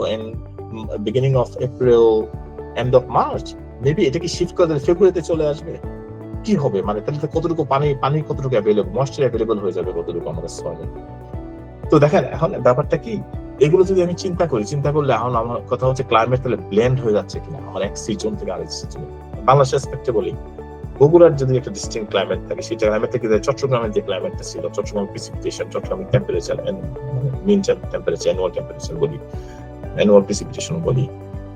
beginning of April, end of March, maybe এটা কি শিফট করে ফেব্রুয়ারিতে চলে আসবে? কি হবে মানে, তাহলে কতটুকু পানি কতটুকু অ্যাভেলেবল, ময়েশ্চার অ্যাভেলেবল হয়ে যাবে কতটুকু আমাদের সয়েলে? তো দেখেন এখন ব্যাপারটা কি, এগুলো যদি আমি চিন্তা করলে এখন আমার কথা হচ্ছে ক্লাইমেট তাহলে ব্লেন্ড হয়ে যাচ্ছে কিনা আমার এক সিজন থেকে আরেক সিজনে। বাংলাদেশ অ্যাসপেক্টে বলি, বগুড়ার যদি একটা ডিস্টিংক্ট ক্লাইমেট থাকে, সেই ক্লাইমেট থেকে চট্টগ্রামের যে ক্লাইমেটটা ছিল, চট্টগ্রামের প্রিসিপিটেশন, চট্টগ্রামের টেম্পারেচার, মিন টেম্পারেচার, অ্যানুয়াল টেম্পারেচার বলি, অ্যানুয়াল প্রিসিপিটেশন বলি,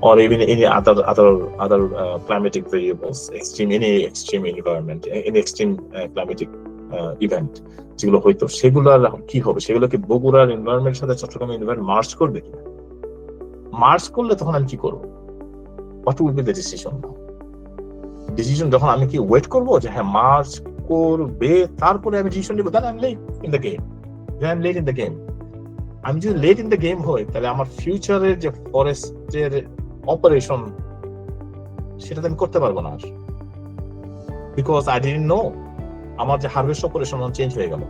or even any other climatic variables, any extreme environment, any extreme climatic event যেগুলো হয়তো, সেগুলোর কি হবে? সেগুলো কি বগুড়ার এনভায়রনমেন্টের সাথে চট্টগ্রামের এনভায়রনমেন্ট মার্জ করবে কিনা? মার্জ করলে তখন আমি কি করবো? What will be the decision? যখন আমি কি ওয়েট করবো যে হ্যাঁ মার্জ করবে তারপরে আমি ডিসিশন নিবো, then I'm late in the game. আমি যদি লেট ইন দ্য গেম হই, তাহলে আমার ফিউচারের যে ফরেস্টের অপারেশন সেটাতে আমি করতে পারবো না আর, বিকজ আই ডিডন্ট নো আমার যে হারভেস্ট অপারেশন চেঞ্জ হয়ে গেল।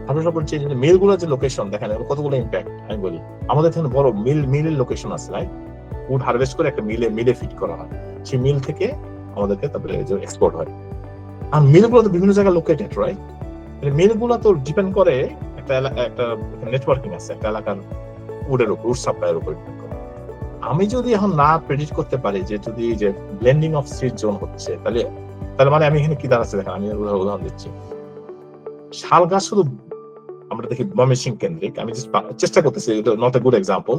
হারভেস্ট অপারেশন চেঞ্জ হলে মিলগুলোর যে লোকেশন দেখেন কতগুলো ইম্প্যাক্ট। আমি বলি আমাদের এখানে বড় মিলের লোকেশন আছে, রাইট? উড হারভেস্ট করে একটা মিলে ফিট করা হয়, সেই মিল থেকে আমাদেরকে তারপরে এক্সপোর্ট হয়। আর মিলগুলো তো বিভিন্ন জায়গায় লোকেটেড, রাইট? মিলগুলো তো ডিপেন্ড করে একটা নেটওয়ার্কিং আছে একটা এলাকার উডের উপর, উড সাপ্লাইয়ের উপর ডিপেন্ড করে। আমি যদি এখন না প্রেডিক্ট করতে পারি যে যদি যে ব্লেন্ডিং অফ সিড জোন হচ্ছে, তাহলে মানে আমি এখানে কি দাঁড়াচ্ছে দেখেন, আমি উদাহরণ দিচ্ছি। শাল গাছ শুধু আমরা দেখি ময়মনসিংহ কেন্দ্রিক, আমি চেষ্টা করতেছি, নট এ গুড এক্সাম্পল,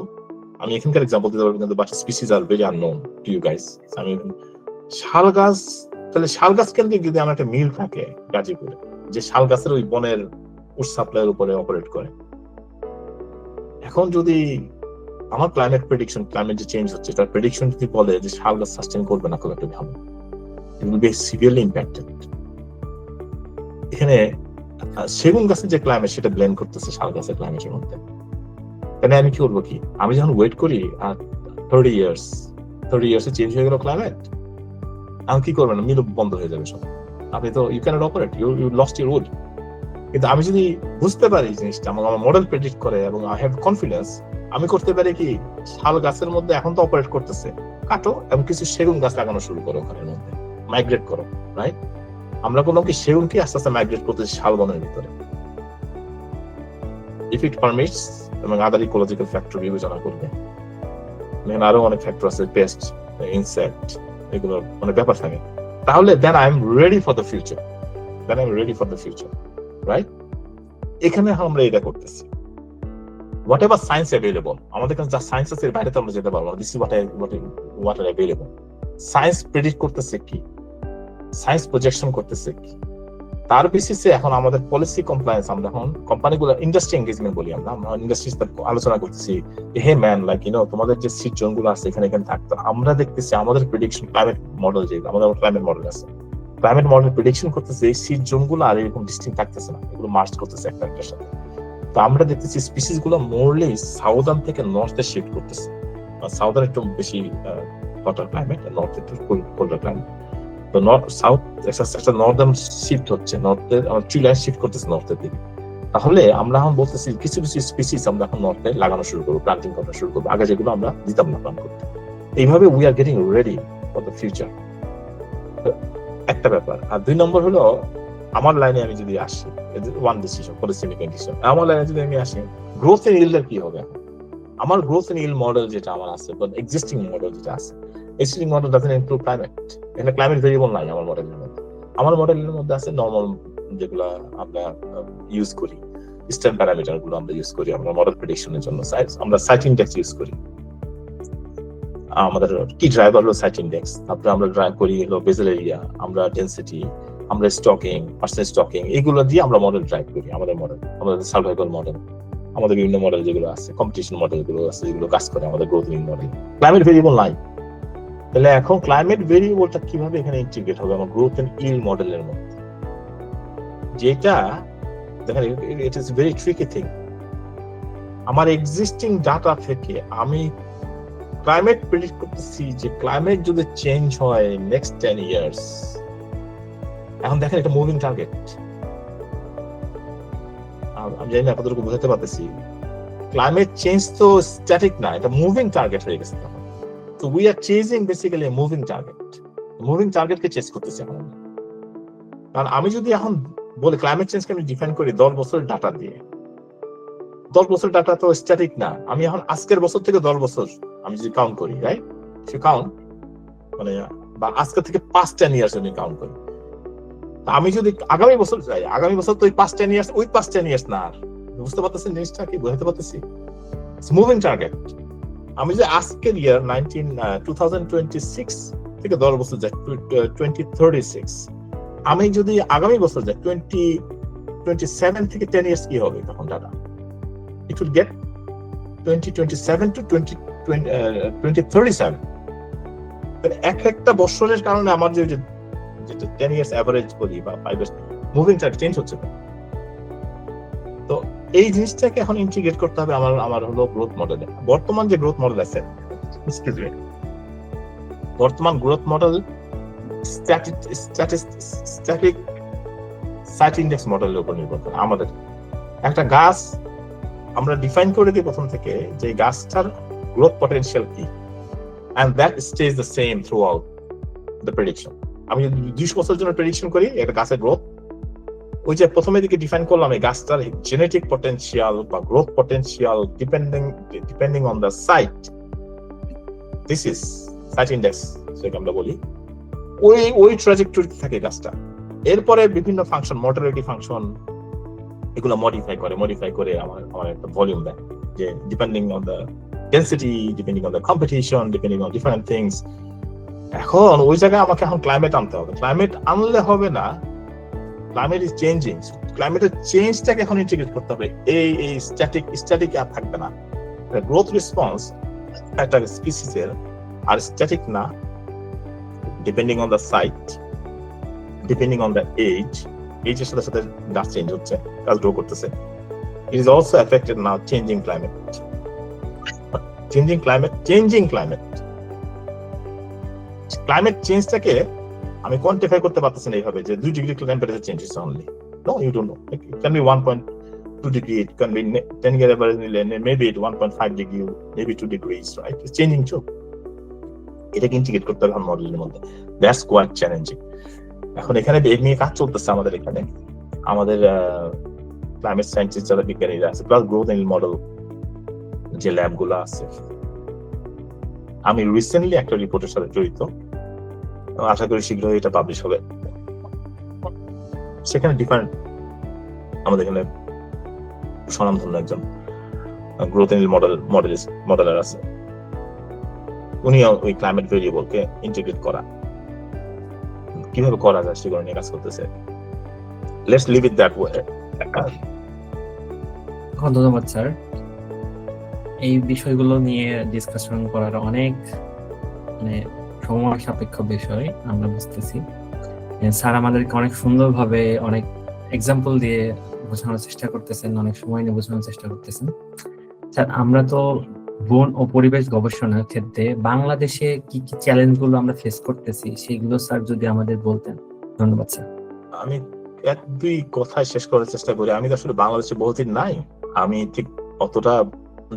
আমি এখানকার এক্সাম্পল দিতে পারবো কিন্তু but species are very unknown to you guys. আমি শাল গাছ, তাহলে শাল গাছ কেন্দ্রিক যদি আমার একটা মিল থাকে গাজীপুরে, যে শাল গাছের ওই বনের উড সাপ্লাইয়ের উপরে অপারেট করে, এখন যদি আমার ক্লাইমেট প্রেডিকশন, ক্লাইমেট যে চেঞ্জ হচ্ছে তার প্রেডিকশন যদি বলে যে শাল গাছ সাস্টেন করবে না খুব একটা ভালো, it will be severely impacted. এখানে সেগুন গাছের যে ক্লাইমেট সেটা ব্লেন্ড করতেছে শাল গাছের ক্লাইমেটের মধ্যে। তাহলে আমি কি করবো, কি আমি যখন ওয়েট করি 30 ইয়ার্স চেঞ্জ হয়ে গেল ক্লাইমেট, আমি কি করবেন, মিল বন্ধ হয়ে যাবে সব, আপনি তো you can't operate, you lost your wood. কিন্তু আমি যদি বুঝতে পারি জিনিসটা, আমার মডেল প্রেডিক্ট করে এবং আই হ্যাভ কনফিডেন্স, আমি করতে পারি কি শাল গাছের মধ্যে এখন তো অপারেট করতেছে, কাটো এবং কিছু সেগুন গাছ লাগানো শুরু করো, ওখানের মধ্যে মাইগ্রেট করো, রাইট? আমরা বললাম কি সেগুনকে আস্তে আস্তে মাইগ্রেট করতেছি শাল বনের ভিতরে, ইফ ইট পারমিটস, এবং আদার ইকোলজিক্যাল ফ্যাক্টর বিবেচনা করবে। আরো অনেক ফ্যাক্টর আছে, পেস্ট, ইনসেক্ট, এগুলোর অনেক ব্যাপার থাকে। তাহলে then I am ready for the future, right? এখানে আমরা এটা করতেছি। হোয়াট এভার সায়েন্স অ্যাভেলেবল, আমাদের কাছে যা সায়েন্স আছে এর বাইরে তো আমরা যেতে পারবো না। This is what are available. Science predict করতেছে কি, সায়েন্স প্রজেকশন করতেছে কি, তার বেসিসে এখন আমাদের পলিসি কমপ্লায়েন্স, আমরা এখন কোম্পানিগুলো ইন্ডাস্ট্রি এঙ্গেজমেন্ট বলি, আমরা ইন্ডাস্ট্রির সাথে আলোচনা করতেছি, হে ম্যান, লাইক তোমাদের যে সিট জোন গুলো আছে এখানে থাকতো, আমরা দেখতেছি আমাদের প্রেডিকশন ক্লাইমেট মডেল, যে আমাদের ক্লাইমেট মডেল আছে, ক্লাইমেট মডেল প্রেডিকশন করতেছে এই সিট জোন গুলো আর এরকম ডিস্টিংক্ট থাকতেছে না, এগুলো মার্জ করতেছে একটা একটার সাথে। তো আমরা দেখতেছি স্পিসিস গুলো মোরলি সাউদার্ন থেকে নর্থে শিফট করতেছে। সাউদার্ন একটু বেশি হটার ক্লাইমেট, নর্থ একটু কোল্ডার ক্লাইমেট। তো নর্থ সাউথ একটা নর্দার্ন শিফট হচ্ছে, নর্থের ট্রি লাইন শিফট করতেছে নর্থের দিকে। তাহলে আমরা এখন বলতেছি কিছু কিছু স্পিসিস আমরা এখন নর্থে লাগানো শুরু করবো, প্লান্টিং করা শুরু করবো, আগে যেগুলো আমরা দিতাম না প্লান্ট করতে। এইভাবে we are getting ready for the future, একটা ব্যাপার। আর 2 নম্বর হলো আমার লাইনে আমি যদি আসি, one decision policy making decision, আমার লাইনে যদি আমি আসি, গ্রোথ এন্ড ইল্ডের কি হবে? আমার গ্রোথ এন্ড ইল্ড মডেল যেটা আমার আছে, বা এক্সিস্টিং মডেল যেটা আছে, existing model doesn't include climate. এখানে ক্লাইমেট ভেরিয়েবল নাই আমার মডেলের মধ্যে। আমার মডেলের মধ্যে আছে নরমাল যেগুলো আমরা ইউজ করি, স্ট্যান্ড প্যারামিটার গুলো আমরা ইউজ করি আমরা মডেল প্রেডিকশনের জন্য। আমরা সাইট ইন্ডেক্স ইউজ করি, আমাদের কি ড্রাইভার হলো সাইট ইন্ডেক্স, তারপরে আমরা ড্রাইভ করি হলো বেজেল এরিয়া, আমরা ডেনসিটি, আমরা স্টকিং, পার্সেন্ট স্টকিং, এগুলো দিয়ে আমরা মডেল ড্রাইভ করি। আমাদের মডেল, আমাদের সার্ভাইভাল মডেল, আমাদের বিভিন্ন মডেল যেগুলো আছে, কম্পিটিশন মডেল গুলো আছে, যেগুলো কাজ করে আমাদের গ্রোথ মডেল। ক্লাইমেট ভেরিয়েবল নাই, তাহলে এখন ক্লাইমেট ভেরিয়েবলটা কিভাবে এখানে ইন্টিগ্রেট হবে আমার গ্রোথ এন্ড ইল্ড মডেলের মধ্যে? যেটা দেখেন, it is very tricky thing. আমার এক্সিস্টিং ডাটা থেকে আমি ক্লাইমেট প্রেডিক্ট করতেছি যে ক্লাইমেট যদি চেঞ্জ হয় নেক্সট 10 ইয়ার্স, এখন দেখেন এটা মুভিং টার্গেট। আমি জানি না আপনাদেরকে বোঝাতে পারতেছি, ক্লাইমেট চেঞ্জ তো স্ট্যাটিক না, এটা মুভিং টার্গেট হয়ে গেছে। So we are chasing basically a moving target. Moving target K chess করতেছি এখন। কারণ আমি যদি এখন বলি ক্লাইমেট চেঞ্জকে আমি ডিফাইন করি 10 বছরের ডাটা দিয়ে, 10 বছর ডাটা তো স্ট্যাটিক না। আমি এখন আজকের বছর থেকে 10 বছর আমি যদি কাউন্ট করি, রাইট? সে কাউন্ট মানে বা আজকে থেকে 5-10 ইয়ার্স আমি কাউন্ট করি। আমি যদি আগামী বছর যাই, আগামী বছর তো ওই 5-10 ইয়ার্স, ওই 5-10 ইয়ার্স না। বুঝতে পারতেছেন জিনিসটা কি বোঝাতে পারতেছি? Moving target. আমি যে আজকের ইয়ার 2026 থেকে 10 বছর যাই 2036, আমি যদি আগামী বছর যাই 2027 থেকে 10 ইয়ার্স, কি হবে তখন data? It will get 2027 to 2037। একটা বছরের কারণে আমার যে 10 ইয়ার্স অ্যাভারেজ করি বা 5 ইয়ার্স মুভিং টার্গেট চেঞ্জ হচ্ছে। তো এই জিনিসটাকে এখন ইন্টিগ্রেট করতে হবে আমার হলো গ্রোথ মডেলে। বর্তমান যে গ্রোথ মডেল আছে, বর্তমান growth model static site index মডেলের উপর নির্ভর করে। আমাদের একটা গাছ আমরা ডিফাইন করে দিই প্রথম থেকে যে গাছটার গ্রোথ পটেনশিয়াল কি, and that stays the same throughout the prediction. আমি যদি 20 বছরের জন্য প্রেডিকশন করি একটা গাছের গ্রোথ, ওই যে প্রথমে দিকে ডিফাইন করলাম এই গাছটার জেনেটিক পটেনশিয়াল বা growth potential depending on the site, this is site index যেটা আমরা বলি, ওই ট্রাজেক্টরি থাকে গাছটা। এরপরে বিভিন্ন ফাংশন, মর্টালিটি ফাংশন, এগুলো মডিফাই করে আমার একটা ভলিউম দেয়, যে depending on the density, depending on the competition, depending on different things. এখন ওই জায়গায় আমাকে এখন ক্লাইমেট আনতে হবে। ক্লাইমেট আনলে হবে না, ক্লাইমেট ইজ চেঞ্জিং। ক্লাইমেটের চেঞ্জটাকে এখন ইন্টিগ্রেট করতে হবে। এই স্ট্যাটিক আর থাকবে না। গ্রোথ রেসপন্স একটা স্পিসিসের আর স্ট্যাটিক না, depending on the site, depending on the এজের সাথে সাথে গাছ চেঞ্জ হচ্ছে, গাছ গ্রো করতেছে। It is also affected now changing climate. Climate চেঞ্জটাকে আমি কোয়ান্টিফাই করতে পারতেছি না এইভাবে যে 2 ডিগ্রি টেম্পারেচার চেঞ্জ হচ্ছে only. No, you don't know. It can be 1.2 degree, it can be 10 year average, maybe 1.5 degree, maybe 2 degrees, right? It's changing too. এটাকে integrate করতে হবে মডেলের মধ্যে। That's quite challenging. এখন এখানে এই নিয়ে কাজ চলতেছে আমাদের এখানে, আমাদের ক্লাইমেট সায়েন্টিস্ট যারা বিজ্ঞানীরা আছে, প্লাস গ্রোথ এন্ড মডেল যে ল্যাব গুলো আছে। আমি রিসেন্টলি একটা রিপোর্টের সাথে জড়িত, আশা করি শীঘ্রই এটা পাবলিশ হবে। সেখানে ডিফারেন্ট আমাদের এখানে স্বনামধন্য একজন গ্রোথ এন্ড মডেলার আছে, উনি ওই ক্লাইমেট ভেরিয়েবলকে ইন্টিগ্রেট করা, কিভাবে করা যায় সেগুলো নিয়ে কাজ করতেছে। Let's leave it that way. ধন্যবাদ স্যার। এই বিষয়গুলো নিয়ে ডিসকাশন করার অনেক সময় সাপেক্ষ বিষয় আমরা বুঝতেছি। স্যার আমাদেরকে অনেক সুন্দরভাবে অনেক এক্সাম্পল দিয়ে বোঝানোর চেষ্টা করতেছেন, অনেক সময় নিয়ে বোঝানোর চেষ্টা করতেছেন। স্যার, আমরা তো বন ও পরিবেশ গবেষণার ক্ষেত্রে বাংলাদেশে কি কি চ্যালেঞ্জগুলো আমরা ফেস করতেছি সেগুলো স্যার যদি আমাদের বলতেন। ধন্যবাদ স্যার। আমি 1-2 কথায় শেষ করার চেষ্টা করি। আমি তো আসলে বাংলাদেশে বহুদিন নাই, আমি ঠিক অতটা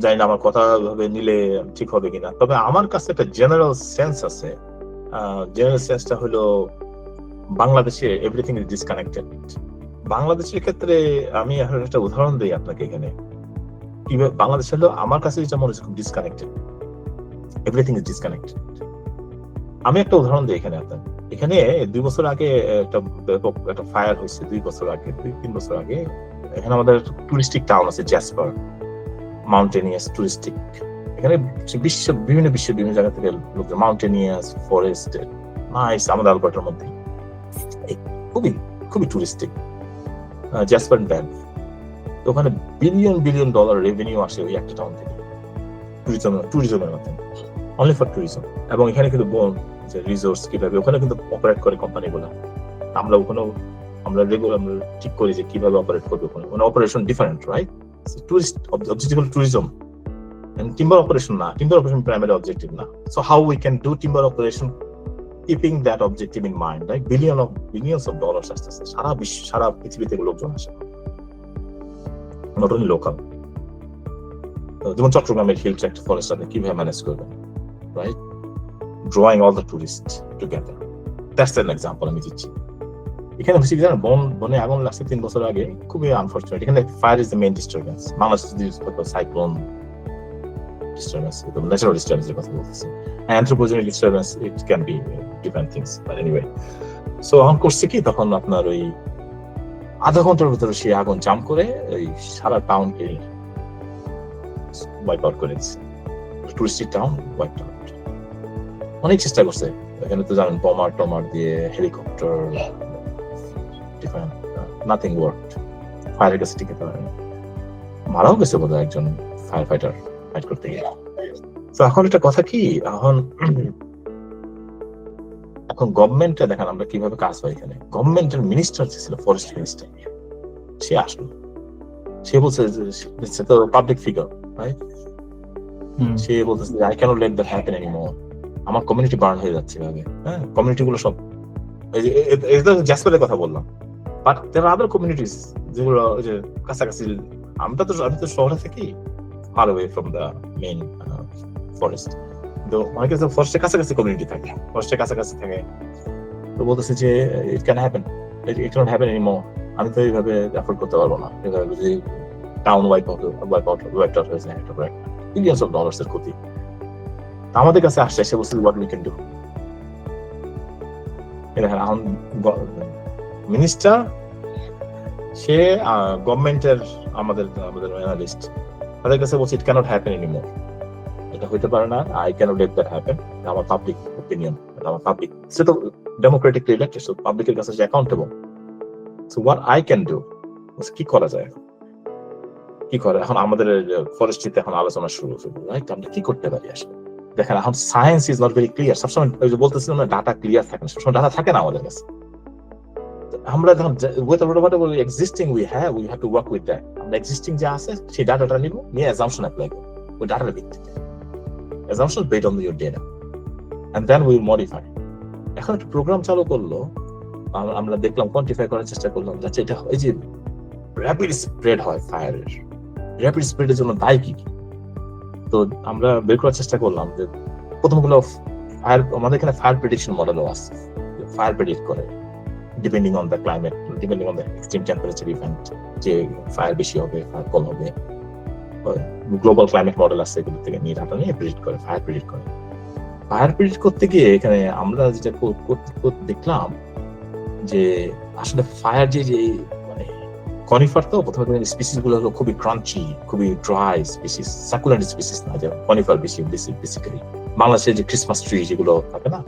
জানি না আমার কথা ভাবে নিলে ঠিক হবে কিনা। তবে আমার কাছে একটা জেনারেল সেন্স আছে। জেনারেল সেন্সটা হলো বাংলাদেশে এভরিথিং ইজ ডিসকানেক্টেড। বাংলাদেশের ক্ষেত্রে আমি এখন একটা উদাহরণ দিই আপনাকে। এখানে বাংলাদেশ হলো আমার কাছে যেটা মনে হচ্ছে খুব ডিসকানেক্টেড, এভরিথিং ইজ ডিসকানেক্টেড। আমি একটা উদাহরণ দিই এখানে আপনার। এখানে 2 বছর আগে একটা ফায়ার হয়েছে, 2 বছর আগে, 2-3 বছর আগে। এখানে আমাদের টুরিস্টিক টাউন আছে জ্যাসপার, মাউন্টেনিয়াস টুরিস্টিক। এখানে বিভিন্ন জায়গা থেকে লোক, মাউন্টেনিয়াস ফরেস্ট, নাইস, আমাদের আলবার্টার মধ্যে খুবই খুবই টুরিস্টিক জ্যাসপার ব্যান্ড। তো ওখানে বিলিয়ন ডলার রেভিনিউ আসে ওই একটা টাউন থেকে, ট্যুরিজমের মাধ্যমে, অনলি ফর ট্যুরিজম। এবং এখানে কিন্তু যে রিসোর্স কিভাবে ওখানে কিন্তু অপারেট করে কোম্পানিগুলো, আমরা রেগুলার আমরা ঠিক করি যে কিভাবে অপারেট করবে ওখানে। Operation different, right? Tourist objective হল ট্যুরিজম, টিম্বার অপারেশন না। টিম্বার অপারেশন প্রাইমারি অবজেক্টিভ না। So how we can do timber operation keeping that objective in mind, like billions of dollars আসতেছে সারা পৃথিবীতে লোকজন আসে, not only local. যেমন চট্টগ্রামের hill tract forest আপনি কিভাবে ম্যানেজ করবেন, right? Drawing all the tourists together. That's an example আমি দিচ্ছি। এখানে হচ্ছে কি জানেন, বনে আগুন লাগছে 3 বছর আগে, খুবই আনফরচুনেট। এখানে fire is the main disturbance. Bangladesh cyclone disturbance, the natural disturbance এর কথা বলতেছি। Anthropogenic disturbance, it can be different things, but anyway. So on করছে কি, তখন আপনার ওই আধা ঘন্টার ভিতরে সে আগুন জাম করে ওই সারা টাউনকে ওয়াইপ আউট করে দিচ্ছে। Touristic town wipe out. অনেক চেষ্টা করছে এখানে, তো জানেন টমার দিয়ে, হেলিকপ্টার, ডিফারেন্ট, নাথিং ওয়ার্কড। ফায়ারের কাছে টিকে পারেনি, মারাও গেছে বোধহয় একজন ফায়ার ফাইটার ফাইট করতে গিয়ে। তো এখন একটা কথা কি, এখন গভর্নমেন্টে দেখেন আমরা কিভাবে কাজ হয়। এখানে গভর্নমেন্টের মিনিস্টার ছিল, ফরেস্ট মিনিস্টার, সে আসলো, সে বলছে সে তো পাবলিক ফিগার, রাইট? সে বলতেছে I can't let that happen anymore, আমার কমিউনিটি বার্ন হয়ে যাচ্ছে ভাবে। হ্যাঁ, কমিউনিটি গুলো সব জাসপারের কথা বললাম, but there R other communities যেগুলো ওই যে কাছাকাছি। আমি তো শহরে থাকি, far away from the main forest, তো অনেকে তো ফরেস্টের কাছাকাছি কমিউনিটি থাকে, ফরেস্টের কাছাকাছি থাকে। তো বলতেছে যে it can happen, it cannot happen anymore. আমি তো এইভাবে অ্যাফোর্ড করতে পারবো না, এভাবে যদি টাউন ওয়াইপ আউট হয়েছে বিলিয়ন্স অফ ডলার্স এর ক্ষতি। আমাদের কাছে আসছে, সে বলছে হোয়াট উই ক্যান ডু। এখন মিনিস্টার, সে গভর্নমেন্টের আমাদের অ্যানালিস্ট, তাদের কাছে বলছে ইট ক্যানট হ্যাপেন এনিমোর, এটা হইতে পারে না, I can't let that happen. আমার পাবলিক ওপিনিয়ন, আমার পাবলিক, সে তো ডেমোক্রেটিকলি ইলেক্টেড, সো পাবলিকের কাছে সে accountable. So what I can do, কি করা যায়, কি করে। এখন আমাদের ফরেস্ট্রিতে এখন আলোচনা শুরু হলো, রাইট? আমরা কি করতে পারি আসলে? দেখেন, এখন science is not very clear. সবসময় ওই যে বলতেছিলাম না, ডাটা ক্লিয়ার থাকে না, সবসময় ডাটা থাকে না আমাদের কাছে। আমরা যখন whatever existing we have to work with that. আমরা এক্সিস্টিং যা আছে সেই ডাটাটা নিব, নিয়ে অ্যাজাম্পশন অ্যাপ্লাই করব ওই ডাটার ভিত্তিতে, assumption based on your data, and then will modify. এখন একটা প্রোগ্রাম চালু করলো, আমরা দেখলাম, কোয়ান্টিফাই করার চেষ্টা করলাম যাচ্ছে এটা এই যে র্যাপিড স্প্রেড হয় ফায়ারের, র্যাপিড স্প্রেডের জন্য দায়ী কি। তো আমরা বের করার চেষ্টা করলাম যে প্রথম হলো ফায়ার, আমাদের এখানে ফায়ার প্রেডিকশন মডেলও আছে, ফায়ার প্রেডিক্ট করে depending on the climate, depending on the extreme temperature event, যে ফায়ার বেশি হবে, ফায়ার কম হবে। গ্লোবাল ক্লাইমেট মডেল আছে, এগুলো থেকে নিয়ে ডাটা নিয়ে প্রেডিক্ট করে, ফায়ার প্রেডিক্ট করে। ফায়ার প্রেডিক্ট করতে গিয়ে এখানে আমরা যেটা দেখলাম যে আসলে ফায়ার যে মানে কনিফার, তো প্রথমে স্পিসিস গুলো হলো খুবই ক্রাঞ্চি, খুবই ড্রাই স্পিসিস, সাকুলেন্ট স্পিসিস না, যে কনিফার বেসিক্যালি। বাংলাদেশে যে ক্রিসমাস ট্রি যেগুলো থাকে না,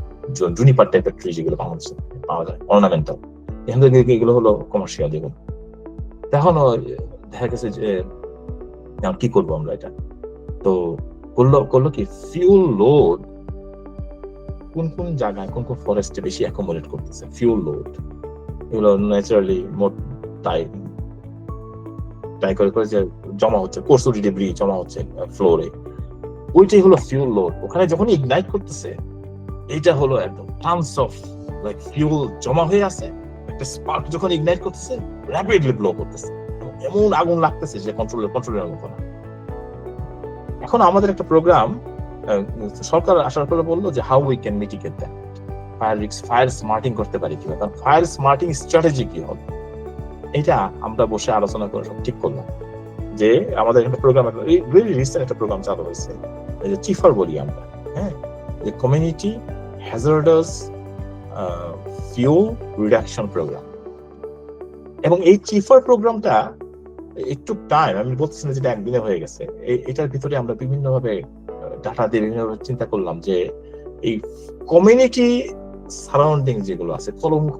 জুনিপার টাইপের ট্রি যেগুলো বাংলাদেশে পাওয়া যায়, অর্নামেন্টাল, এখান থেকে এগুলো হলো কমার্শিয়াল যেগুলো। এখন দেখা গেছে যে কি করবো আমরা এটা, তো করলো কি ফিউল লোড কোন কোন জায়গায়, কোন কোন ফরেস্টে বেশি অ্যাকোমোডেট করতেছে ফিউল লোড, এগুলো ন্যাচারালি মোট তাই করে যে জমা হচ্ছে, কোর্সুরি ডেব্রি জমা হচ্ছে ফ্লোরে, ওইটাই হলো ফিউল লোড। ওখানে যখন ইগনাইট করতেছে, এইটা হলো একদম টানস অফ লাইক ফিউল জমা হয়ে আছে, একটা স্পার্ক যখন ইগনাইট করতেছে র্যাপিডলি ব্লো করতেছে, এমন আগুন লাগতেছে যে কন্ট্রোলের মতো না। এখন আমাদের একটা প্রোগ্রাম সরকার আসার পরে বললো যে how we can mitigate that, fire smarting করতে পারি কিভাবে, কারণ ফায়ার স্মার্টিং স্ট্র্যাটেজি কি হবে, এটা আমরা বসে আলোচনা করে সব ঠিক করলাম। যে আমাদের একটা প্রোগ্রাম, ভেরি রিসেন্ট একটা প্রোগ্রাম চালু হয়েছে, এই যে চিফার বলি আমরা, হ্যাঁ, যে community hazardous fuel reduction program. এবং এই চিফার প্রোগ্রামটা একটু টাইম, আমি বলতেছি না যেটা একদিনে হয়ে গেছে, এটার ভিতরে আমরা বিভিন্ন ভাবে ডাটা দিয়ে বিভিন্ন ভাবে চিন্তা করলাম যে এই কমিউনিটি সারাউন্ডিং যেগুলো আছে,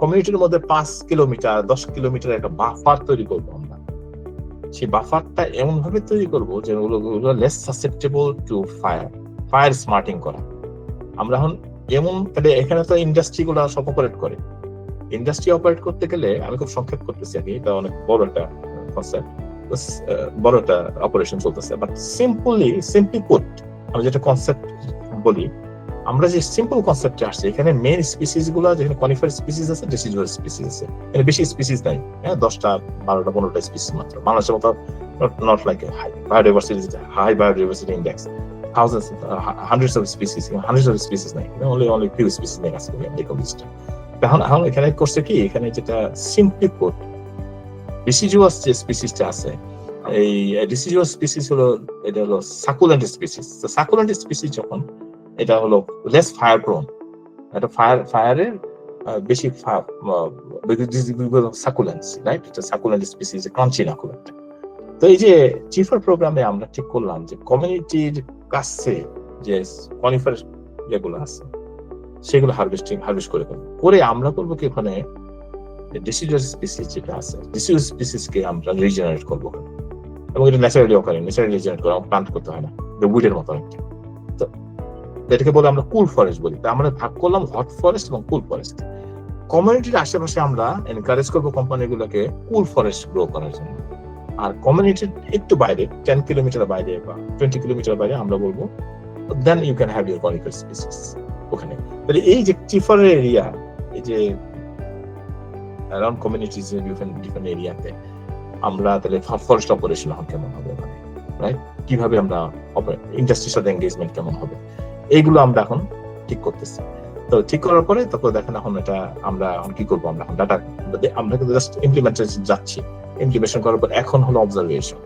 কমিউনিটির মধ্যে 5 কিলোমিটার 10 কিলোমিটার একটা বাফার তৈরি করবো আমরা। সেই বাফারটা এমন ভাবে তৈরি করবো যে ওগুলো লেস সাসেপ্টেবল টু ফায়ার স্মার্টিং করা। আমরা এখন এমন, তাহলে এখানে তো ইন্ডাস্ট্রি গুলো সব অপারেট করে, ইন্ডাস্ট্রি অপারেট করতে গেলে, আমি খুব সংক্ষেপ করতেছি আর কি, এটা অনেক বড় একটা কনসেপ্ট, বড় একটা অপারেশন চলতেছে, বাট সিম্পলি পুট আমি যেটা কনসেপ্ট বলি, আমরা যে সিম্পল কনসেপ্টে আসছে, এখানে মেইন স্পিসিস গুলো, যেখানে কনিফার স্পিসিস আছে, ডিসিডুয়াল স্পিসিস আছে, এখানে বেশি স্পিসিস নাই, হ্যাঁ, 10টা 12টা 15টা স্পিসিস মাত্র। বাংলাদেশের মতো not like high biodiversity index, thousands, hundreds of species নাই, only few species নেই আছে লিস্টে। এখন এখানে করছে কি, এখানে যেটা সিম্পলি পুট ডিসিডুয়াস যে স্পিসিসটা আছে, এই ডিসিডুয়াস স্পিসিস হলো, এটা হলো সাকুলেন্ট স্পিসিস। তো সাকুলেন্ট স্পিসিস যখন, এটা হলো লেস ফায়ার প্রোন, এটা ফায়ারের বেশি সাকুলেন্স, রাইট? এটা সাকুলেন্ট স্পিসিস, ক্রাঞ্চি নাকুলেন্ট। তো এই যে চিফার প্রোগ্রামে আমরা ঠিক করলাম যে কমিউনিটির কাছে যে কনিফার যেগুলো আছে সেগুলো হারভেস্ট করে আমরা করবো কি, ওখানে ডিসিডুয়াস স্পিসিস যেটা আছে, ডিসিডুয়াস স্পিসিসকে আমরা রিজেনারেট করবো, এবং এটা ন্যাচারালি রিজেনারেট করা, প্লান্ট করতে হয় না, উইডের মতো একটা। তো এটাকে বলে আমরা কুল ফরেস্ট বলি। আমরা ভাগ করলাম হট ফরেস্ট এবং কুল ফরেস্ট। কমিউনিটির আশেপাশে আমরা এনকারেজ করবো কোম্পানিগুলোকে কুল ফরেস্ট গ্রো করার জন্য। আর কমিউনিটির একটু বাইরে 10 কিলোমিটার বাইরে বা 20 কিলোমিটার বাইরে আমরা বলবো then you can have your conifer species ওখানে। তাহলে এই যে টিফারের এরিয়া, এই যে অ্যারাউন্ড কমিউনিটিজ ডিফারেন্ট এরিয়াতে আমরা তাহলে ফরেস্ট অপারেশন কেমন হবে ওখানে, রাইট? কিভাবে আমরা ইন্ডাস্ট্রির সাথে এঙ্গেজমেন্ট কেমন হবে, এইগুলো আমরা এখন ঠিক করতেছি। তো ঠিক করার পরে তারপর দেখেন এখন এটা আমরা এখন কি করবো, আমরা এখন ডাটা আমরা কিন্তু জাস্ট ইমপ্লিমেন্টেশন যাচ্ছি। ইমপ্লিমেন্টেশন করার পর এখন হলো অবজারভেশন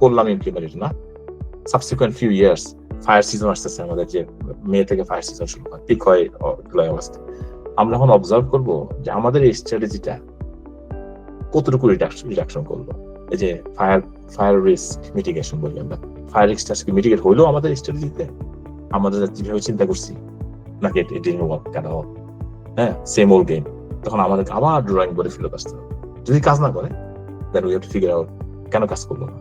করলাম, ইমপ্লিমেন্টেশন না। Subsequent few years fire season আসতেছে আমাদের, যে মে থেকে ফায়ার সিজন শুরু হয়, পিক হয় জুলাই আগস্ট। আমরা এখন অবজার্ভ করবো যে আমাদের এই স্ট্র্যাটেজিটা কতটুকু রিডাকশন করলো। এই যে ফায়ার রিস্ক মিটিগেশন বলি আমরা, ফায়ার রিস্কটা মিটিগেট হইলো আমাদের স্ট্র্যাটেজিতে, আমাদের যেভাবে চিন্তা করছি, নাকি it didn't work at all, হ্যাঁ, সেম ওল্ড গেম। তখন আমাদেরকে আবার ড্রয়িং বোর্ডে ফেরত আসতে হবে। যদি কাজ না করে then we have to figure out কেন কাজ করলো না,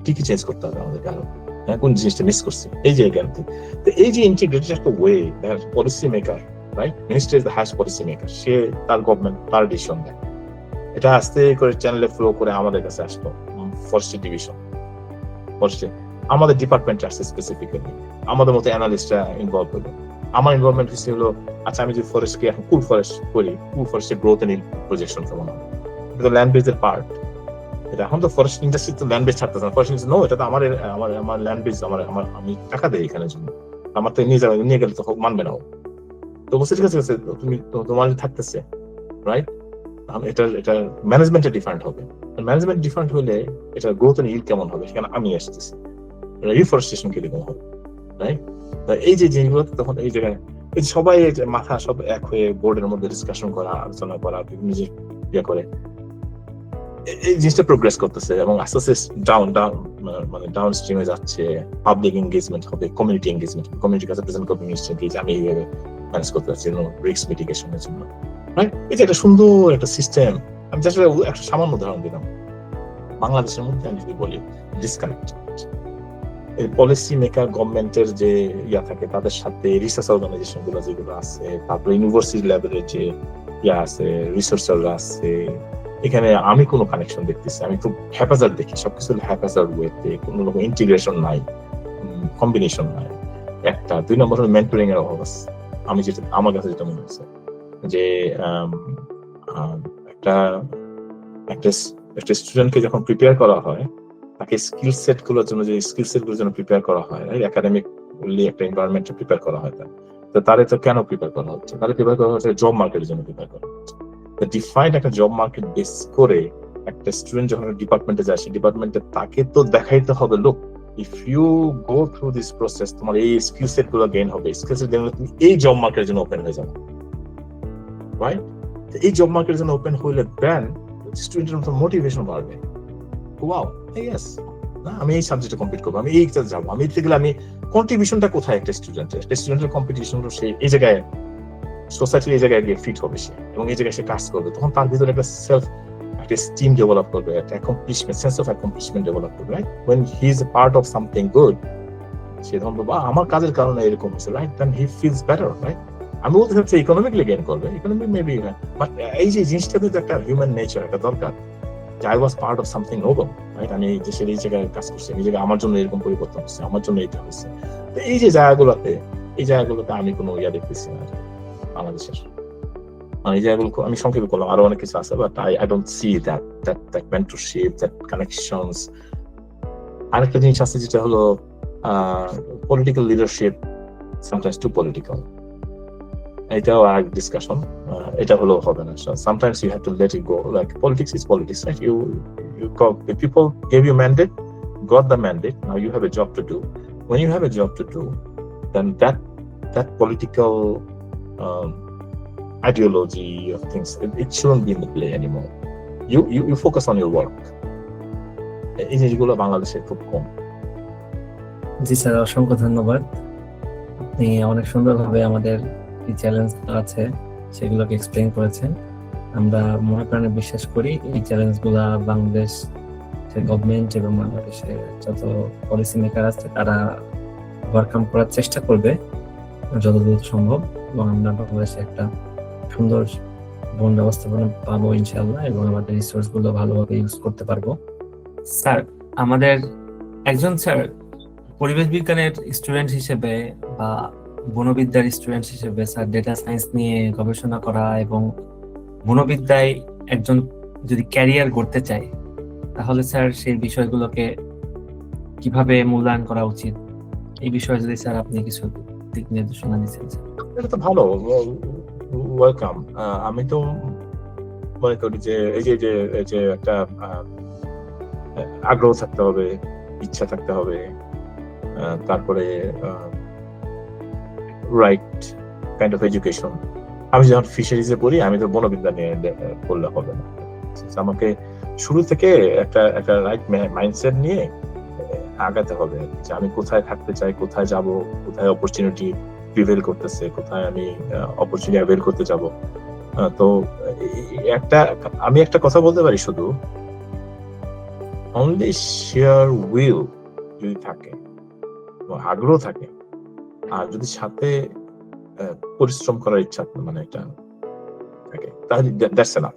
কি কি চেঞ্জ করতে হবে আমাদেরকে আরো, হ্যাঁ, কোন জিনিসটা মিস করছি। এই যে জ্ঞান, তো এই যে ইন্টিগ্রেটেড একটা way, policy maker, right, minister is the highest policy maker, সে তার গভর্নমেন্ট তার ডিসিশন দেয়। এটা আস্তে করে চ্যানেলে ফ্লো করে আমাদের কাছে আসলো, ফরেস্ট্রি ডিভিশন, ফরেস্ট্রি আমাদের ডিপার্টমেন্টে আসছে স্পেসিফিক্যালি, আমাদের মতো অ্যানালিস্টরা ইনভলভ হলো। আমার ইনভলভমেন্ট হচ্ছে হলো, আচ্ছা আমি যদি ফরেস্টকে এখন কুল ফরেস্ট করি, কুল ফরেস্টের গ্রোথ এন্ড প্রজেকশন কেমন হবে, এটা তো ল্যান্ড বেজের পার্ট। এটা এখন তো ফরেস্ট ইন্ডাস্ট্রি তো ল্যান্ড বেজ ছাড়তেছে না, ফরেস্ট ইন্ডাস্ট্রি নো, এটা তো আমার ল্যান্ড বেজ, আমি টাকা দেই এখানে জন্য, আমার তো নিয়ে গেলে তো মানবে না। তো বলছে ঠিক আছে, তুমি তোমার থাকতেছে, রাইট, এটা ম্যানেজমেন্টে ডিফারেন্ট হবে। ম্যানেজমেন্ট ডিফারেন্ট হলে এটা গ্রোথ এন্ড ইল্ড কেমন হবে, সেখানে আমি আসতেছি, রিফরেস্টেশন কিরকম হবে, রাইট? এই যে জিনিসগুলো তখন এই জায়গায় সবাই মাথা সব এক হয়ে বোর্ডের মধ্যে ডিসকাশন করা, আলোচনা করা, নিজে ইয়ে করে এই জিনিসটা প্রোগ্রেস করতেছে এবং আস্তে আস্তে মানে ডাউন স্ট্রিমে যাচ্ছে। পাবলিক এঙ্গেজমেন্ট হবে, কমিউনিটি এঙ্গেজমেন্ট, কমিউনিটির কাছে প্রেজেন্ট করবে মিনিস্টারকে যে আমি এইভাবে ম্যানেজ করতে পারছি রিস্ক মিটিগেশনের জন্য, রাইট? এই যে একটা সুন্দর একটা সিস্টেম। আমি জাস্ট একটা সামান্য উদাহরণ দিলাম। বাংলাদেশের মধ্যে আমি যদি বলি ডিসকানেক্ট, পলিসি মেকার গভর্নমেন্টের যে ইয়া থাকে তাদের সাথে রিসার্চ অর্গানাইজেশন গুলো যেগুলো আছে, তারপরে ইউনিভার্সিটি লেভেলের যে ইয়া আছে, রিসার্চাররা আছে, এখানে আমি কোনো কানেকশন দেখতেছি, আমি খুব হ্যাপাজার্ড দেখি, সবকিছু হ্যাপাজার্ড ওয়েতে, কোনো রকম ইন্টিগ্রেশন নাই, কম্বিনেশন নাই। একটা, দুই নম্বর হলো মেন্টরিং এর অভাব আছে। আমি যেটা আমার কাছে যেটা মনে হচ্ছে যে একটা স্টুডেন্টকে যখন প্রিপেয়ার করা হয়, তাকে স্কিল সেট গুলোর জন্য প্রিপেয়ার করা হয়, একাডেমিক একটা এনভায়রনমেন্টে প্রিপেয়ার করা হয়। তো তারে তো কেন প্রিপেয়ার করা হচ্ছে? তারে প্রিপেয়ার করা হচ্ছে জব মার্কেটের জন্য প্রিপেয়ার করা হচ্ছে। তো ডিফাইন্ড একটা জব মার্কেট বেস করে একটা স্টুডেন্ট যখন ডিপার্টমেন্টে যায়, সেই ডিপার্টমেন্টে তাকে তো দেখাইতে হবে, লোক, if you go through this process, তোমার এই স্কিল সেট গুলো গেইন হবে, স্কিল সেট গেইন হলে তুমি এই জব মার্কেটের জন্য ওপেন হয়ে যাবে, রাইট? এই জব মার্কেটের জন্য ওপেন হইলে দেন স্টুডেন্টের মতো মোটিভেশন বাড়বে। ওয়াও, ইয়েস, না আমি এই সাবজেক্টে কমপ্লিট করবো, আমি এইটা যাবো, আমি এতে গেলে আমি কন্ট্রিবিউশনটা কোথায় একটা স্টুডেন্টের কম্পিটিশন, সে এই জায়গায় সোসাইটির এই জায়গায় গিয়ে ফিট হবে সে, এবং এই জায়গায় সে কাজ করবে, তখন তার ভিতরে একটা একটা স্টিম ডেভেলপ করবে, একটা accomplishment, sense of accomplishment develop করবে, right? when he is a part of something good, সে ধরুন বা আমার কাজের কারণে এরকম হচ্ছে, right, then he feels better, right? আমি বলতে চাচ্ছি ইকোনমিক্যালি গেইন করবে, ইকোনমিক মেবি, বাট এই যে জিনিসটা কিন্তু একটা হিউম্যান নেচার, একটা দরকার, যে I was part of something noble, right? আমি এই দেশের এই জায়গায় কাজ করছি, এই জায়গায় আমার জন্য এরকম পরিবর্তন হচ্ছে, আমার জন্য এটা হচ্ছে। তো এই যে জায়গাগুলোতে আমি কোনো ইয়া দেখতেছি না বাংলাদেশের। এই জায়গাগুলো আমি সংক্ষেপে করলাম, আরো অনেক কিছু আছে, but I don't see that mentorship, that connections. আরেকটা জিনিস আছে যেটা হলো political leadership, sometimes too political. এটাও আর ডিসকাশন, এটা হলো হবে না। Sometimes you have to let it go, like politics is politics, right? You the people gave you mandate, got the mandate, now you have a job to do. When you have a job to do, then that political ideology of things, it shouldn't be in the play anymore. You focus on your work. এই জিনিসগুলো বাংলাদেশে খুব কম। জি sir, অসংখ্য ধন্যবাদ। আপনি অনেক সুন্দরভাবে আমাদের কি চ্যালেঞ্জ আছে সেগুলোকে এক্সপ্লেইন করেছেন। আমরা মনে প্রাণে বিশ্বাস করি এই চ্যালেঞ্জগুলা বাংলাদেশ গভর্নমেন্ট এবং বাংলাদেশের যত পলিসি মেকার আছে তারা ওভারকাম করার চেষ্টা করবে যত দ্রুত সম্ভব, এবং আমরা বাংলাদেশে একটা সুন্দর বন ব্যবস্থাপনা পাবো ইনশাআল্লাহ, এবং আমাদের রিসোর্স গুলো ভালোভাবে ইউজ করতে পারবো। স্যার, আমাদের একজন স্যার পরিবেশ বিজ্ঞানের স্টুডেন্ট হিসেবে বা বনবিদ্যার স্টুডেন্ট হিসেবে স্যার ডেটা সায়েন্স নিয়ে গবেষণা করা এবং বনবিদ্যায় একজন যদি ক্যারিয়ার গড়তে চায় তাহলে স্যার সেই বিষয়গুলোকে কিভাবে মূল্যায়ন করা উচিত, এই বিষয়ে যদি স্যার আপনি কিছু দিক নির্দেশনা দিচ্ছেন স্যার। এটা তো ভালো, ওয়েলকাম। আমি তো মনে করি যে এই যে একটা আগ্রহ থাকতে হবে, ইচ্ছা থাকতে হবে, তারপরে রাইট কাইন্ড অফ এডুকেশন। আমি যখন ফিশারিজে পড়ি আমি তো বনবিদ্যা নিয়ে পড়লে হবে না, আমাকে শুরু থেকে একটা রাইট মাইন্ডসেট নিয়ে আগাতে হবে যে আমি কোথায় থাকতে চাই, কোথায় যাব, কোথায় অপরচুনিটি প্রিভেল করতেছে, কোথায় আমি অপরচুনিটি অ্যাভেল করতে যাব। তো আমি একটা কথা বলতে পারি, শুধু অনলি শেয়ার উইল যদি থাকে, আগ্রহ থাকে, আর যদি সাথে পরিশ্রম করার ইচ্ছা মানে এটা থাকে, তাহলে দ্যাটস এনাফ।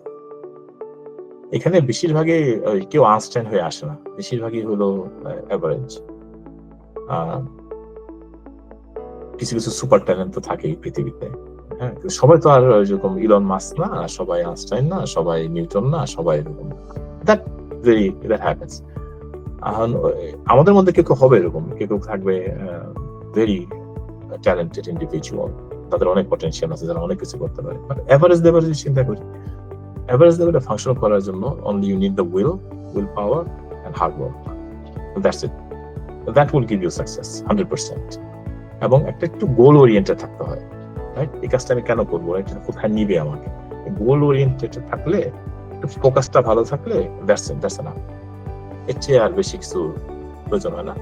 এখানে বেশিরভাগই কেউ আনস্ট্যান্ড হয়ে আসে না, বেশিরভাগই হলো অ্যাভারেজ। কিছু কিছু সুপার ট্যালেন্ট তো থাকেই পৃথিবীতে, হ্যাঁ, সবাই তো আর এরকম ইলন মাস্ক না, সবাই আনস্টাইন না, সবাই নিউটন না, সবাই এরকম। That happens. আমাদের মধ্যে কেউ হবে এরকম, কেউ থাকবে ভেরি ট্যালেন্টেড ইন্ডিভিজুয়াল, তাদের অনেক পটেনশিয়াল আছে, যারা অনেক কিছু করতে পারে। বাট এভারেজ লেভেলে চিন্তা করি, এভারেজ লেভেলে ফাংশন করার জন্য only you need the will power and hard work. That's it. That will give you success 100%। এবং একটা একটু গোল ওরিয়েন্টেড থাকতে হয়, রাইট? এই কাজটা আমি কেন করবো, এটা কোথায় নিবে আমাকে, গোল ওরিয়েন্টেড থাকলে, একটু ফোকাসটা ভালো থাকলে দ্যাটস এনাফ। এর চেয়ে আর বেশি কিছু প্রয়োজন হয় না।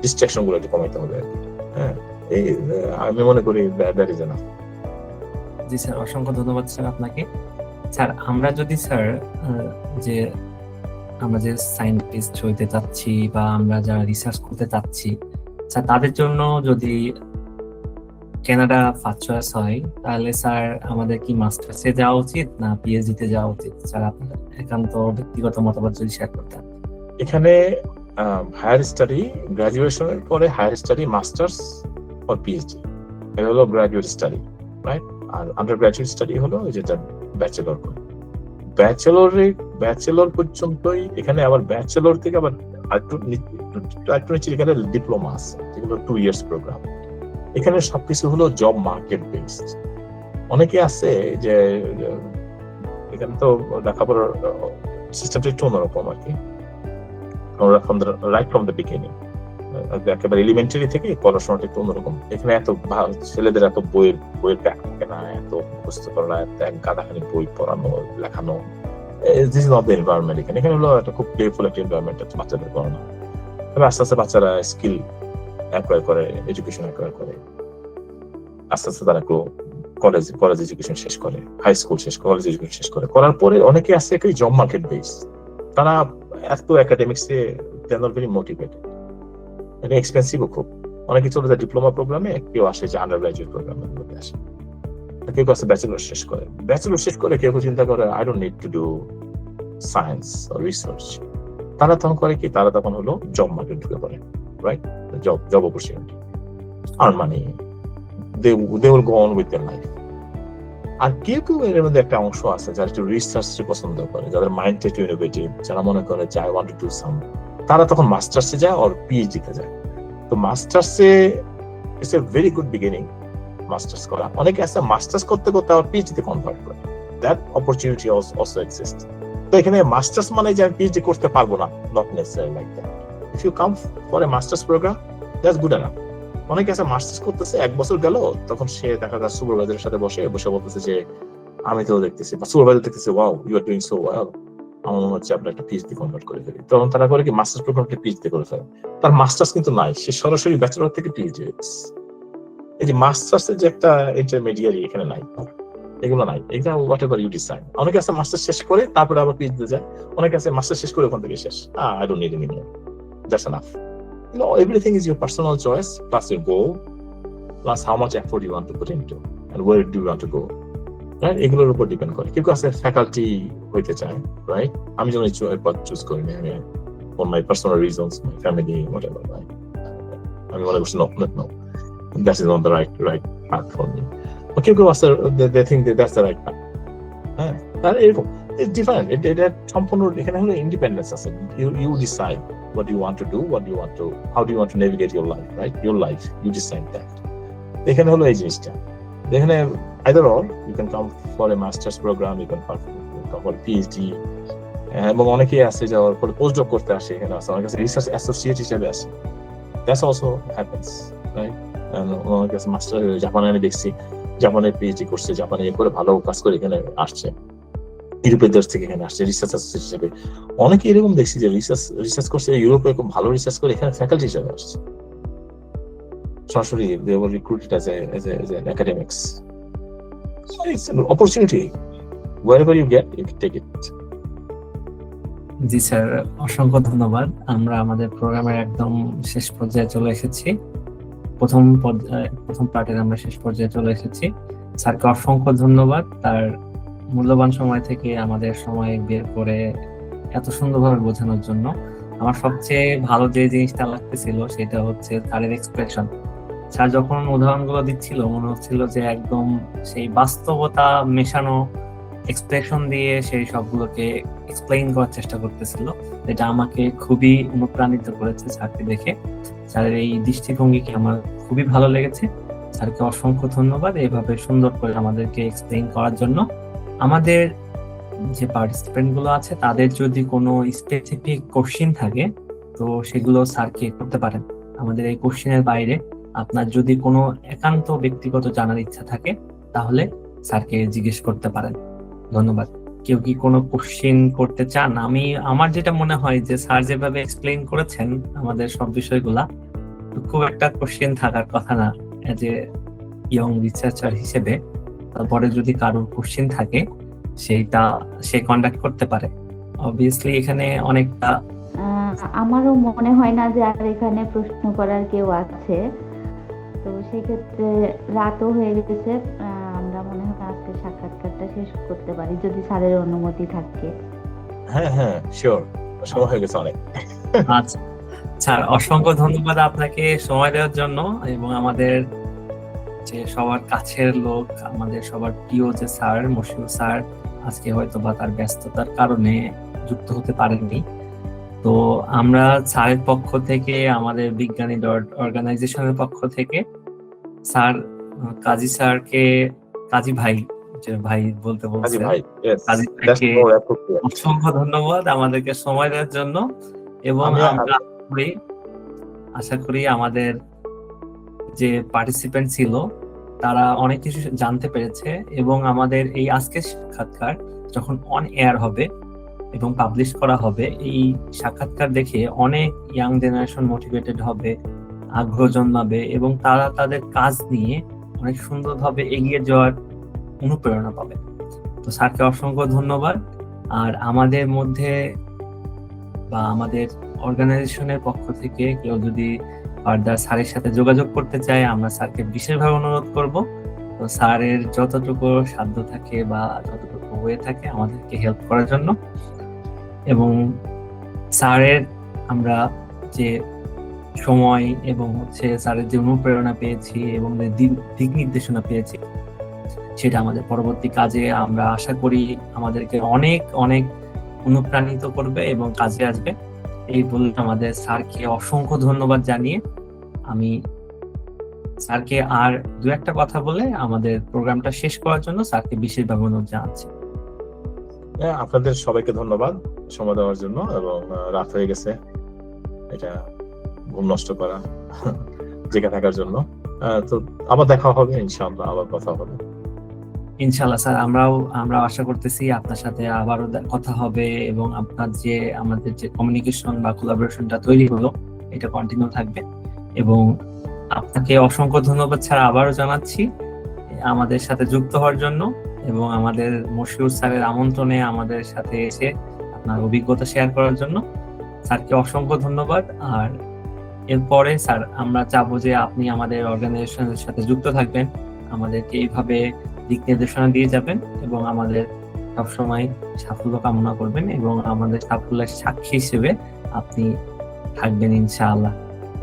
ডিস্ট্রাকশন গুলো একটু কমাইতে হবে আর কি। হ্যাঁ, আমি মনে করি that is enough. G sir, অসংখ্য ধন্যবাদ স্যার আপনাকে। স্যার, আমরা যদি স্যার যে আমরা যে সায়েন্টিস্ট হইতে চাচ্ছি বা আমরা যারা রিসার্চ করতে চাচ্ছি, স্যার তাদের জন্য যদি কানাডা ফার্স্ট চয়েস হয়, তাহলে স্যার আমাদের কি মাস্টার্সে যাওয়া উচিত না পিএইচডি তে যাওয়া উচিত? স্যার আপনার একান্ত ব্যক্তিগত মতামত যদি শেয়ার করতেন। এখানে হায়ার স্টাডি, গ্রাজুয়েশনের পরে higher study, masters or PhD, এটা হলো গ্রাজুয়েট স্টাডি, রাইট? আর আন্ডার গ্রাজুয়েট স্টাডি হলো যেটা ব্যাচেলর করে। ব্যাচেলর পর্যন্তই। এখানে আবার ব্যাচেলর থেকে আবার একটু নিচে এখানে ডিপ্লোমা আছে, যেগুলো 2 ইয়ার্স প্রোগ্রাম। এখানে সবকিছু হলো জব মার্কেট বেসড। অনেকে আছে যে এখানে তো লেখাপড়ার সিস্টেমটা একটু অন্যরকম আর কি, রাইট ফ্রম দ্য বিগিনিং, একেবারে এলিমেন্টারি থেকে পড়াশোনাটা একটু অন্যরকম। এখানে এত ছেলেদের এত বইয়ের ব্যাগ থাকে না, এত মুখস্থ করা না, এত গাদাখানি বই পড়ানো লেখানো। This is not the environment. এখানে হলো একটা খুব প্লেফুল একটা এনভায়রনমেন্ট বাচ্চাদের পড়ানো। তবে আস্তে আস্তে বাচ্চারা স্কিল অ্যাকোয়ার করে, এডুকেশন অ্যাকোয়ার করে, আস্তে আস্তে তারা একটু কলেজ এডুকেশন শেষ করে, হাই স্কুল শেষ করে, কলেজ এডুকেশন শেষ করে, করার পরে অনেকে আছে একটা জব মার্কেট বেস। তারা এত একাডেমিক্সে দে আর নট ভেরি মোটিভেটেড, এটা এক্সপেন্সিভও খুব। অনেকে চলে যায় ডিপ্লোমা প্রোগ্রামে, কেউ আসে যে আন্ডার গ্রাজুয়েট প্রোগ্রামের মধ্যে আসে, কেউ আছে ব্যাচেলর শেষ করে কেউ চিন্তা করে I don't need to do science or research. তারা তখন করে কি, তারা তখন হলো জব মার্কেট ঢুকে পড়ে, right? Job opportunity, earn money, they will go on with their life. আর কেউ এর মধ্যে একটা অংশ আছে যারা একটু রিসার্চ পছন্দ করে, যাদের মাইন্ডটা একটু ইনোভেটিভ, যারা মনে করে যে I want to do some, তারা তখন মাস্টার্সে যায় আর পিএইচডি তে যায়। তো মাস্টার্সে it's a very good beginning masters করা। অনেকে আছে মাস্টার্স করতে করতে আবার পিএইচডি তে কনভার্ট করে, দ্যাট অপরচুনিটি অলসো এক্সিস্ট। তো এখানে মাস্টার্স মানে যে আমি পিএইচডি করতে পারবো না, not necessary like that. If you come for a masters program, that's good enough. অনেকে আছে মাস্টার্স করতেছে, 1 বছর গেল, তখন সে দেখা যায় সুপারভাইজারের সাথে বসে বলতেছে যে আমি তো দেখতেছি, বা সুপারভাইজার দেখতেছে, wow you are doing so well, আমার মনে হচ্ছে আপনার একটা পিএইচডি কনভার্ট করে ফেলি। তখন তারা করে কি, মাস্টার্স প্রোগ্রামকে পিএইচডি করে ফেলে। তার মাস্টার্স কিন্তু নাই, সে সরাসরি ব্যাচেলর থেকে পিএইচডি। এই যে মাস্টার্স এর যে একটা ইন্টারমিডিয়ারি এখানে নাই, এগুলো নাই। এটা হোয়াট এভার ইউ ডিসাইড। অনেকে আছে মাস্টার্স শেষ করে তারপরে আবার পিএইচডি যায়, অনেকে আছে মাস্টার্স শেষ করে ওখান থেকে শেষ, I don't need any more, that's enough. No, everything is your personal choice, plus your goal, plus how much effort you want to put into, and where do you want to go. Right, এগুলোর উপর depend করে। কেউ আছে faculty হইতে চায়, right, আমি যেন পথ চুজ করিনি, আমি for my personal reasons, my family, whatever, right, আমি মনে করছি no, that is not the right path for me. কেউ আছে they think that's the right path. হ্যাঁ, তার এরকম ডিফারেন্ট, এটা সম্পূর্ণ এখানে হলো ইন্ডিপেন্ডেন্স আছে। You decide what you want to do, how do you want to navigate your life, right? Your life, you decide that. এখানে হলো এই জিনিসটা, এখানে either or, you can come for a master's program, you can come for a PhD, এবং অনেকেই আছে যাওয়ার পরে পোস্টডক করতে আসে, এখানে আছে অনেক কাছে রিসার্চ অ্যাসোসিয়েট হিসেবে আসে, দ্যাটস অলসো হ্যাপেন্স, রাইট। অনেক কাছে মাস্টার, জাপানে আমি দেখছি জাপানে পিএইচডি করছে, জাপানে করে ভালো কাজ করে এখানে আসছে, ইউরোপের দেশ থেকে এখানে আসছে রিসার্চ অ্যাসোসিয়েট হিসেবে। অনেকে এরকম দেখছি যে রিসার্চ করছে ইউরোপে, খুব ভালো রিসার্চ করে এখানে ফ্যাকাল্টি হিসেবে আসছে সরাসরি, they were recruited as an academics. So it's an opportunity, wherever you get, you can take it. G sir, অসংখ্য ধন্যবাদ। আমরা আমাদের প্রোগ্রামের একদম শেষ পর্যায়ে চলে এসেছি, প্রথম পার্টের আমরা শেষ পর্যায়ে চলে এসেছি। স্যারকে অসংখ্য ধন্যবাদ তার মূল্যবান সময় থেকে আমাদের সময় বের করে এত সুন্দরভাবে বোঝানোর জন্য। আমার সবচেয়ে ভালো যে জিনিসটা লাগতেছিল সেটা হচ্ছে স্যারের এক্সপ্রেশন। স্যার যখন উদাহরণগুলো দিচ্ছিল মনে হচ্ছিল যে একদম সেই বাস্তবতা মেশানো এক্সপ্রেশন দিয়ে সেই সবগুলোকে এক্সপ্লেইন করার চেষ্টা করতেছিল, যেটা আমাকে খুবই অনুপ্রাণিত করেছে স্যারকে দেখে। স্যারের এই দৃষ্টিভঙ্গিকে আমার খুবই ভালো লেগেছে। স্যারকে অসংখ্য ধন্যবাদ এইভাবে সুন্দর করে আমাদেরকে এক্সপ্লেইন করার জন্য। আমাদের যে পার্টিসিপেন্ট গুলো আছে তাদের যদি কোনো স্পেসিফিক কোশ্চিন থাকে তো সেগুলো স্যারকে করতে পারেন। আমাদের এই কোশ্চিনের বাইরে আপনার যদি কোনো একান্ত ব্যক্তিগত জানার ইচ্ছা থাকে তাহলে স্যারকে জিজ্ঞেস করতে পারেন। ধন্যবাদ। কেউ কি কোনো কোশ্চিন করতে চান? আমার যেটা মনে হয় যে স্যার যেভাবে এক্সপ্লেইন করেছেন আমাদের সব বিষয়গুলা, খুব একটা কোশ্চিন থাকার কথা না এজ এ ইয়ং রিসার্চার হিসেবে। তারপরে যদি কারোর কোশ্চিন থাকে সে কন্ডাক্ট করতে পারে। অবভিয়াসলি এখানে অনেকটা আমারও মনে হয় না যে আর এখানে প্রশ্ন করার কেউ আছে, তো সেক্ষেত্রে রাতও হয়ে গেছে। আমরা মনে হয় আজকে সাক্ষাৎকারটা শেষ করতে পারি যদি স্যারের অনুমতি থাকে। হ্যাঁ শিওর, সময় হয়ে গেছে অনেক। আচ্ছা স্যার, অসংখ্য ধন্যবাদ আপনাকে সময় দেওয়ার জন্য, এবং আমাদের যে সবার কাছের লোক, আমাদের সবার প্রিয় যে স্যার মশিউর স্যার আজকে হয়তো বা তার ব্যস্ততার কারণে যুক্ত হতে পারেননি। তো আমরা স্যারের পক্ষ থেকে, আমাদের বিজ্ঞানী ডট অর্গানাইজেশনের পক্ষ থেকে স্যার কাজী স্যারকে, কাজী ভাই, যে ভাই বলতে বলছেন, কাজী ভাইকে অসংখ্য ধন্যবাদ আমাদেরকে সময় দেওয়ার জন্য। এবং আমরা আশা করি আমাদের যে পার্টিসিপেন্ট ছিল তারা অনেক কিছু জানতে পেরেছে, এবং আমাদের এই আজকের সাক্ষাৎকার যখন অন এয়ার হবে এবং পাবলিশ করা হবে, এই সাক্ষাৎকার দেখে অনেক ইয়াং জেনারেশন মোটিভেটেড হবে, আগ্রহ জন্মাবে, এবং তারা তাদের কাজ নিয়ে অনেক সুন্দরভাবে এগিয়ে যাওয়ার অনুপ্রেরণা পাবে। তো স্যারকে অসংখ্য ধন্যবাদ। আর আমাদের মধ্যে বা আমাদের অর্গানাইজেশনের পক্ষ থেকে কেউ যদি ফার্দার স্যারের সাথে যোগাযোগ করতে চায়, আমরা স্যারকে বিশেষভাবে অনুরোধ করব। তো স্যারের যতটুকু সাধ্য থাকে বা যতটুকু হয়ে থাকে আমাদেরকে হেল্প করার জন্য। এবং স্যারের আমরা যে সময় এবং স্যারের যে অনুপ্রেরণা পেয়েছি এবং যে দিক নির্দেশনা পেয়েছি, সেটা আমাদের পরবর্তী কাজে আমরা আশা করি আমাদেরকে অনেক অনেক অনুপ্রাণিত করবে এবং কাজে আসবে। এই বলে আমাদের স্যারকে অসংখ্য ধন্যবাদ জানিয়ে আমি স্যারকে আর দু একটা কথা বলে আমাদের প্রোগ্রামটা শেষ করার জন্য স্যারকে বিশেষভাবে অনুরোধ জানাচ্ছি। আপনাদের সবাইকে ধন্যবাদ সময় দেওয়ার জন্য, এবং রাত হয়ে গেছে, এটা ঘুম নষ্ট করা জেগে থাকার জন্য। তো আবার দেখা হবে ইনশাআল্লাহ, আবার কথা হবে ইনশাআল্লাহ। স্যার আমরা আশা করতেছি আপনার সাথে আবারও কথা হবে, এবং আপনার যে আমাদের যে কমিউনিকেশন বা কোলাবোরেশনটা তৈরি হলো এটা কন্টিনিউ থাকবে। এবং আপনাকে অসংখ্য ধন্যবাদ স্যার আবারও জানাচ্ছি আমাদের সাথে যুক্ত হওয়ার জন্য, এবং আমাদের মশিউর স্যারের আমন্ত্রণে আমাদের সাথে এসে আপনার অভিজ্ঞতা শেয়ার করার জন্য স্যারকে অসংখ্য ধন্যবাদ। আর এরপরে স্যার আমরা চাবো যে আপনি আমাদের অর্গানাইজেশনের সাথে যুক্ত থাকবেন, আমাদেরকে এইভাবে দিক নির্দেশনা দিয়ে যাবেন এবং আমাদের সবসময় সাফল্য কামনা করবেন এবং আমাদের সাফল্যের সাক্ষী হিসেবে আপনি থাকবেন ইনশাআল্লাহ।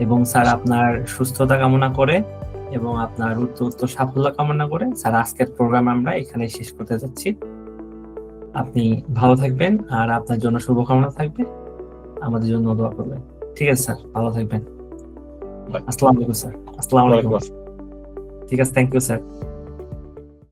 এবং স্যার আপনার সুস্থতা কামনা করে এবং আপনার উত্তর সাফল্য কামনা করে স্যার আজকের প্রোগ্রাম আমরা এখানে শেষ করতে যাচ্ছি। আপনি ভালো থাকবেন আর আপনার জন্য শুভকামনা থাকবে, আমাদের জন্য দোয়া করবেন। ঠিক আছে স্যার, ভালো থাকবেন। আসসালামু আলাইকুম স্যার। আসসালামু আলাইকুম। ঠিক আছে, থ্যাংক ইউ স্যার।